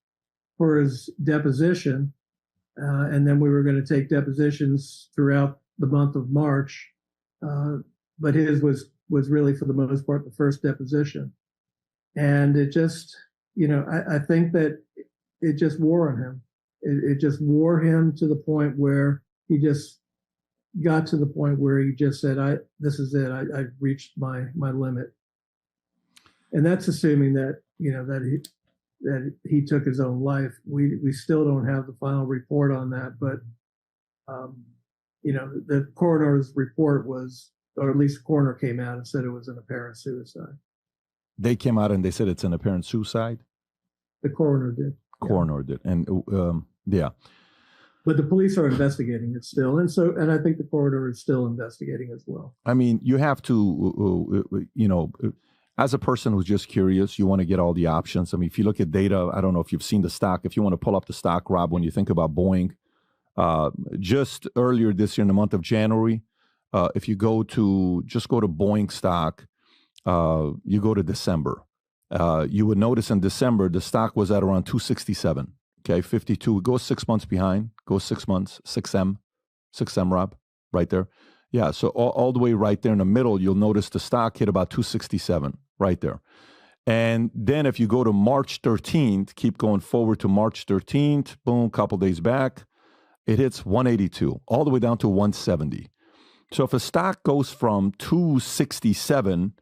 for his deposition, and then we were going to take depositions throughout the month of March, but his was really, for the most part, the first deposition, and it just, I think that it just wore on him. It just wore him to the point where he just got to the point where he just said, this is it. I've reached my limit. And that's assuming that, that he took his own life. We still don't have the final report on that, but, the coroner's report was, or at least the coroner came out and said it was an apparent suicide. They came out and they said it's an apparent suicide? The coroner did. Coroner did. And, yeah. But the police are investigating it still. And I think the coroner is still investigating as well. I mean, you have to, as a person who's just curious, you want to get all the options. I mean, if you look at data, I don't know if you've seen the stock. If you want to pull up the stock, Rob, when you think about Boeing, just earlier this year in the month of January, if you go to Boeing stock, you go to December, you would notice in December, the stock was at around 267. Okay, 52. It goes 6 months behind. Goes 6 months. 6M, Rob, right there. Yeah, so all the way right there in the middle, you'll notice the stock hit about 267 right there. And then if you go to March 13th, keep going forward to March 13th, boom, couple days back, it hits 182, all the way down to 170. So if a stock goes from 267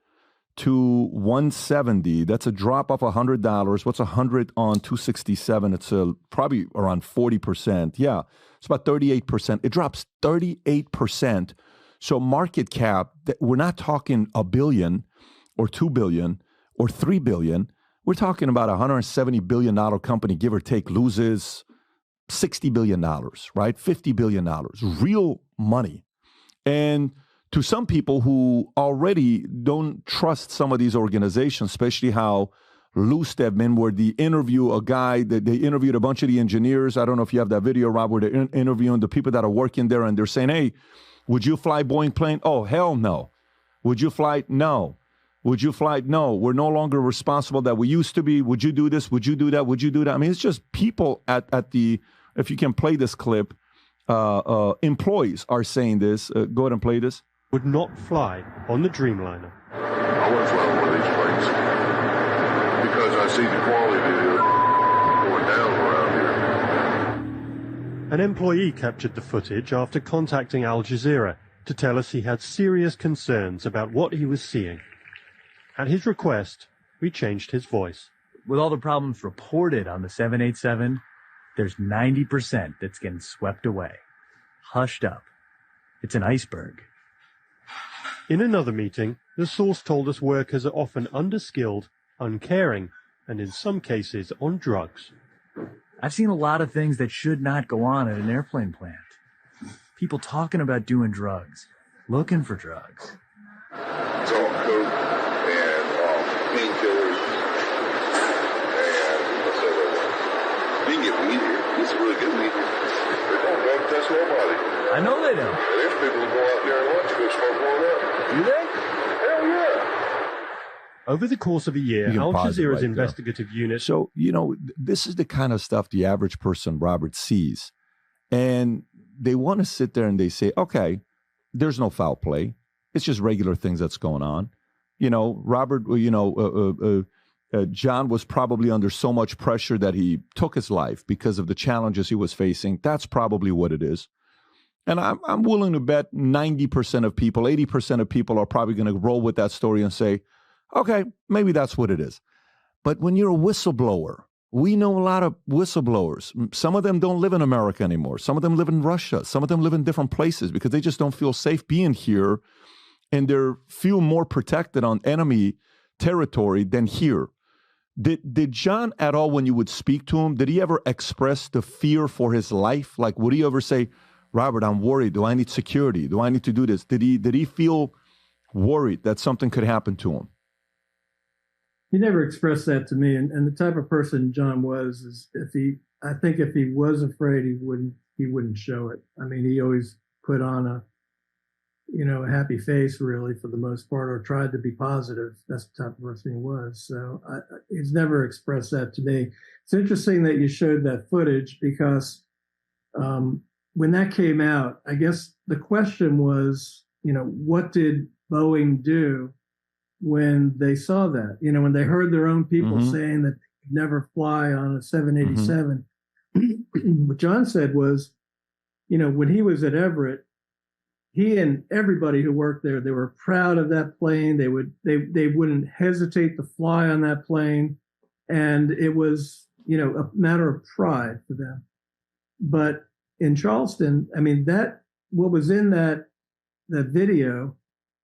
to 170, that's a drop of $100. What's 100 on 267? It's probably around 40%. Yeah, it's about 38%. It drops 38%. So market cap, we're not talking $1 billion or $2 billion or $3 billion. We're talking about a $170 billion company, give or take, loses $60 billion, right? $50 billion, real money. And to some people who already don't trust some of these organizations, especially how loose they've been, where they interview a guy, that they interviewed a bunch of the engineers. I don't know if you have that video, Rob, where they're interviewing the people that are working there, and they're saying, hey, would you fly Boeing plane? Oh, hell no. Would you fly? No. Would you fly? No, we're no longer responsible that we used to be. Would you do this? Would you do that? Would you do that? I mean, it's just people at the, if you can play this clip, employees are saying this. Go ahead and play this. Would not fly on the Dreamliner. I wouldn't fly on one of these planes because I see the quality going down around here. An employee captured the footage after contacting Al Jazeera to tell us he had serious concerns about what he was seeing. At his request, we changed his voice. With all the problems reported on the 787, there's 90% that's getting swept away, hushed up. It's an iceberg. In another meeting, the source told us workers are often underskilled, uncaring, and in some cases on drugs. I've seen a lot of things that should not go on at an airplane plant. People talking about doing drugs, looking for drugs. It's all coke and painkillers and what's that other one? You can get weed here. It's really good weed here. They don't drug test nobody. I know they don't. There's people who go out there and lunch go smoke one up. Do they? Hell yeah. Over the course of a year, You can Al pause it Jazeera's right there. investigative unit... So, this is the kind of stuff the average person, Robert, sees. And they want to sit there and they say, okay, there's no foul play. It's just regular things that's going on. Robert, John was probably under so much pressure that he took his life because of the challenges he was facing. That's probably what it is. And I'm willing to bet 90% of people, 80% of people are probably going to roll with that story and say, okay, maybe that's what it is. But when you're a whistleblower, we know a lot of whistleblowers. Some of them don't live in America anymore. Some of them live in Russia. Some of them live in different places because they just don't feel safe being here, and they feel more protected on enemy territory than here. Did John at all, when you would speak to him, did he ever express the fear for his life? Like, would he ever say, Robert, I'm worried. Do I need security? Do I need to do this? Did he feel worried that something could happen to him? He never expressed that to me. And the type of person John was is if he was afraid, he wouldn't show it. I mean, he always put on a happy face, really, for the most part, or tried to be positive. That's the type of person he was. So he's never expressed that to me. It's interesting that you showed that footage because when that came out, I guess the question was, what did Boeing do when they saw that? When they heard their own people saying that they could never fly on a 787. What John said was, when he was at Everett, he and everybody who worked there, they were proud of that plane. They wouldn't hesitate to fly on that plane. And it was, a matter of pride for them. But in Charleston, I mean, what was in that video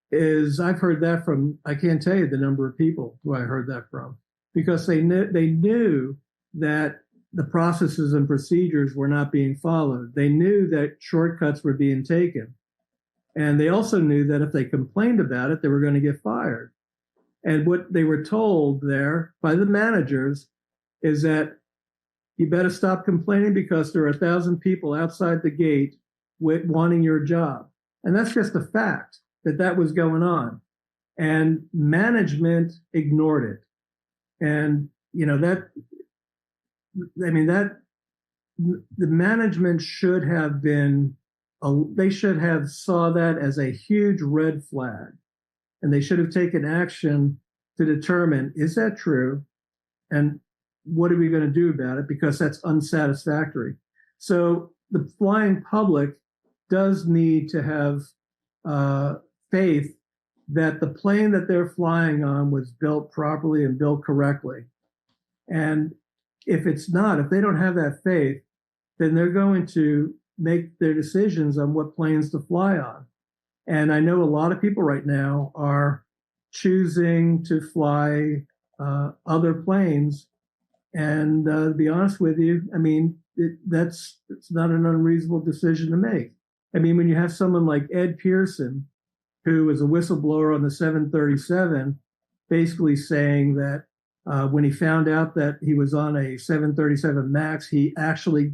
is, I've heard that from, I can't tell you the number of people who I heard that from, because they knew that the processes and procedures were not being followed. They knew that shortcuts were being taken. And they also knew that if they complained about it, they were going to get fired. And what they were told there by the managers is that you better stop complaining because there are 1,000 people outside the gate wanting your job. And that's just a fact that was going on. And management ignored it. And, the management should have been, they should have saw that as a huge red flag. And they should have taken action to determine, is that true? And what are we going to do about it? Because that's unsatisfactory. So the flying public does need to have faith that the plane that they're flying on was built properly and built correctly. And if it's not, if they don't have that faith, then they're going to make their decisions on what planes to fly on. And I know a lot of people right now are choosing to fly other planes. And to be honest with you, I mean, it's not an unreasonable decision to make. I mean, when you have someone like Ed Pearson, who was a whistleblower on the 737, basically saying that when he found out that he was on a 737 MAX, he actually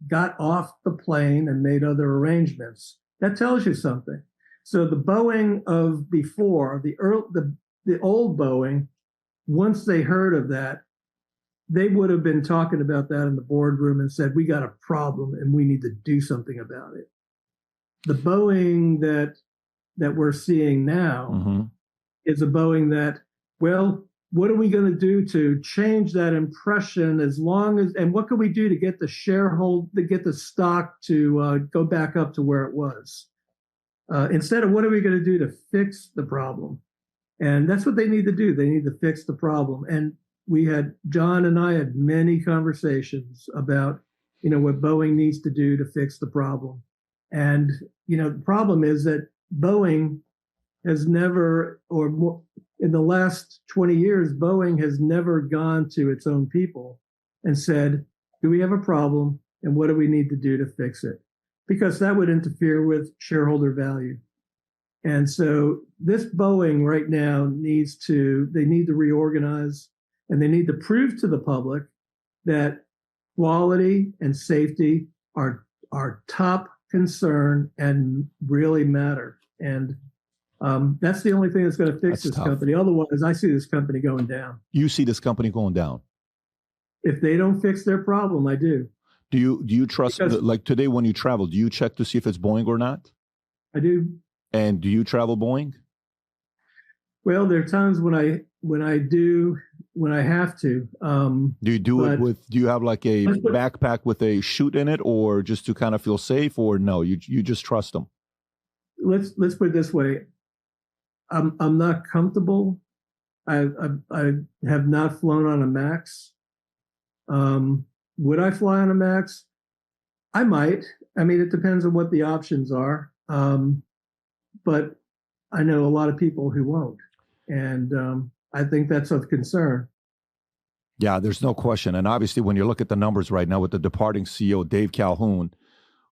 got off the plane and made other arrangements. That tells you something. So the Boeing of before, the the old Boeing, once they heard of that, they would have been talking about that in the boardroom and said, we got a problem and we need to do something about it. The Boeing that we're seeing now is a Boeing that, well, what are we going to do to change that impression and what can we do to get the stock to go back up to where it was? Instead of what are we going to do to fix the problem? And that's what they need to do. They need to fix the problem. And John and I had many conversations about, what Boeing needs to do to fix the problem. And, the problem is that Boeing has never, in the last 20 years, Boeing has never gone to its own people and said, do we have a problem? And what do we need to do to fix it? Because that would interfere with shareholder value. And so this Boeing right now they need to reorganize, and they need to prove to the public that quality and safety are top concern and really matter. And that's the only thing that's going to fix this company. Otherwise, I see this company going down. You see this company going down? If they don't fix their problem, I do. Do you trust, like today when you travel, do you check to see if it's Boeing or not? I do. And do you travel Boeing? Well, there are times when I have to. Do you do it with? Do you have like a backpack with a chute in it, or just to kind of feel safe, or no? You just trust them. Let's put it this way. I'm not comfortable. I have not flown on a Max. Would I fly on a Max? I might. I mean, it depends on what the options are. But I know a lot of people who won't. And I think that's of concern. Yeah, there's no question. And obviously, when you look at the numbers right now with the departing CEO, Dave Calhoun,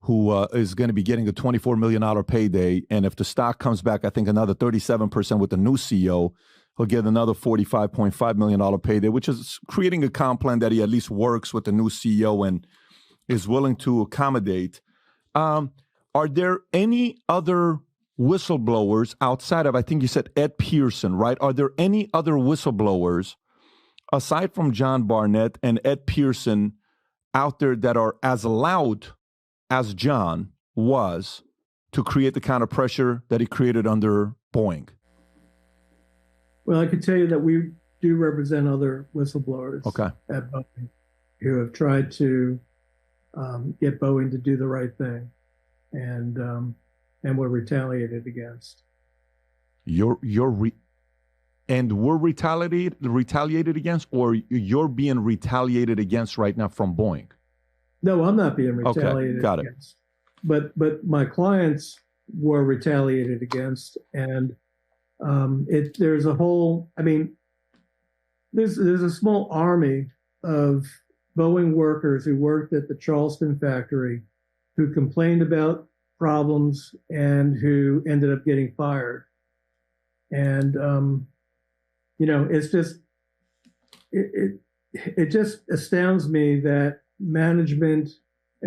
who is going to be getting a $24 million payday. And if the stock comes back, I think another 37% with the new CEO, he'll get another $45.5 million payday, which is creating a comp plan that he at least works with the new CEO and is willing to accommodate. Are there any other whistleblowers outside of, I think you said Ed Pearson, right? Are there any other whistleblowers aside from John Barnett and Ed Pearson out there that are as loud as John was to create the kind of pressure that he created under Boeing? Well, I can tell you that we do represent other whistleblowers at Boeing who have tried to get Boeing to do the right thing, and were retaliated against. And we're retaliated against, or you're being retaliated against right now from Boeing? No, I'm not being retaliated against. But my clients were retaliated against, and there's a whole. I mean, there's a small army of Boeing workers who worked at the Charleston factory who complained about problems and who ended up getting fired. And it's just it just astounds me that management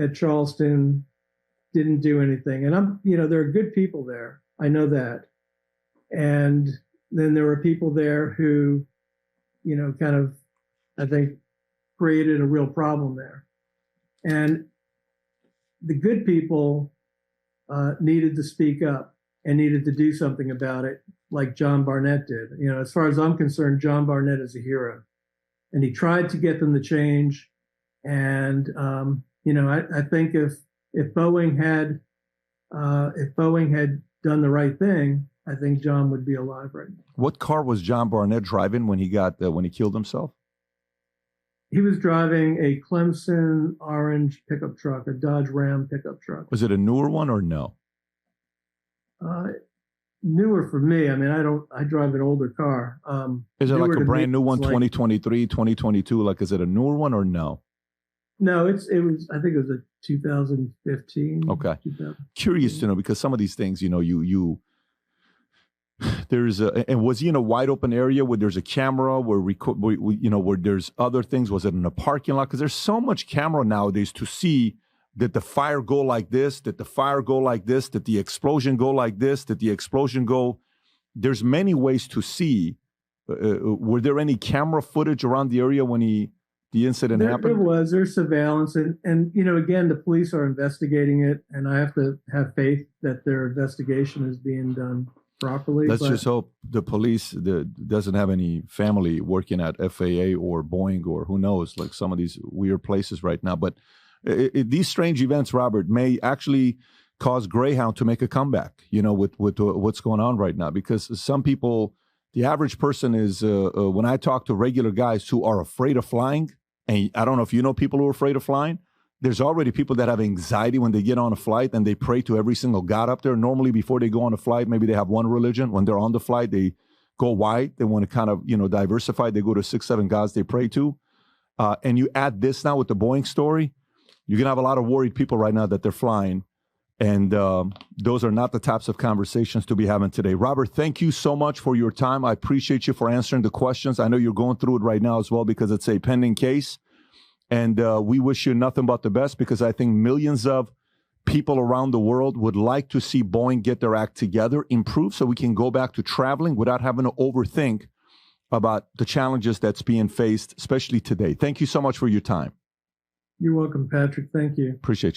at Charleston didn't do anything. And there are good people there. I know that. And then there were people there who, kind of, I think, created a real problem there. And the good people needed to speak up and needed to do something about it, like John Barnett did. As far as I'm concerned, John Barnett is a hero, and he tried to get them to change. And I think if Boeing had done the right thing, I think John would be alive right now. What car was John Barnett driving when he killed himself? He was driving a Clemson orange pickup truck, a Dodge Ram pickup truck. Was it a newer one or no? Newer for me. I mean, I drive an older car. Is it like a brand new one, 2023, 2022? Like, is it a newer one or no? No, it was, I think it was a 2015. Okay. Curious to know, because some of these things, and was he in a wide open area where there's a camera where there's other things? Was it in a parking lot? Because there's so much camera nowadays to see. Did the fire go like this? Did the fire go like this? Did the explosion go like this? Did the explosion go? There's many ways to see were there any camera footage around the area when the incident happened? There's surveillance, and again, the police are investigating it, and I have to have faith that their investigation is being done properly. Let's just hope the police doesn't have any family working at FAA or Boeing or who knows, like some of these weird places right now. But these strange events, Robert, may actually cause Greyhound to make a comeback, with what's going on right now. Because some people, the average person is, when I talk to regular guys who are afraid of flying, and I don't know if you know people who are afraid of flying, there's already people that have anxiety when they get on a flight and they pray to every single God up there. Normally, before they go on a flight, maybe they have one religion. When they're on the flight, they go wide. They want to kind of, diversify. They go to 6, 7 gods they pray to. And you add this now with the Boeing story, you're going to have a lot of worried people right now that they're flying. And those are not the types of conversations to be having today. Robert, thank you so much for your time. I appreciate you for answering the questions. I know you're going through it right now as well because it's a pending case. And we wish you nothing but the best, because I think millions of people around the world would like to see Boeing get their act together, improve, so we can go back to traveling without having to overthink about the challenges that's being faced, especially today. Thank you so much for your time. You're welcome, Patrick. Thank you. Appreciate you.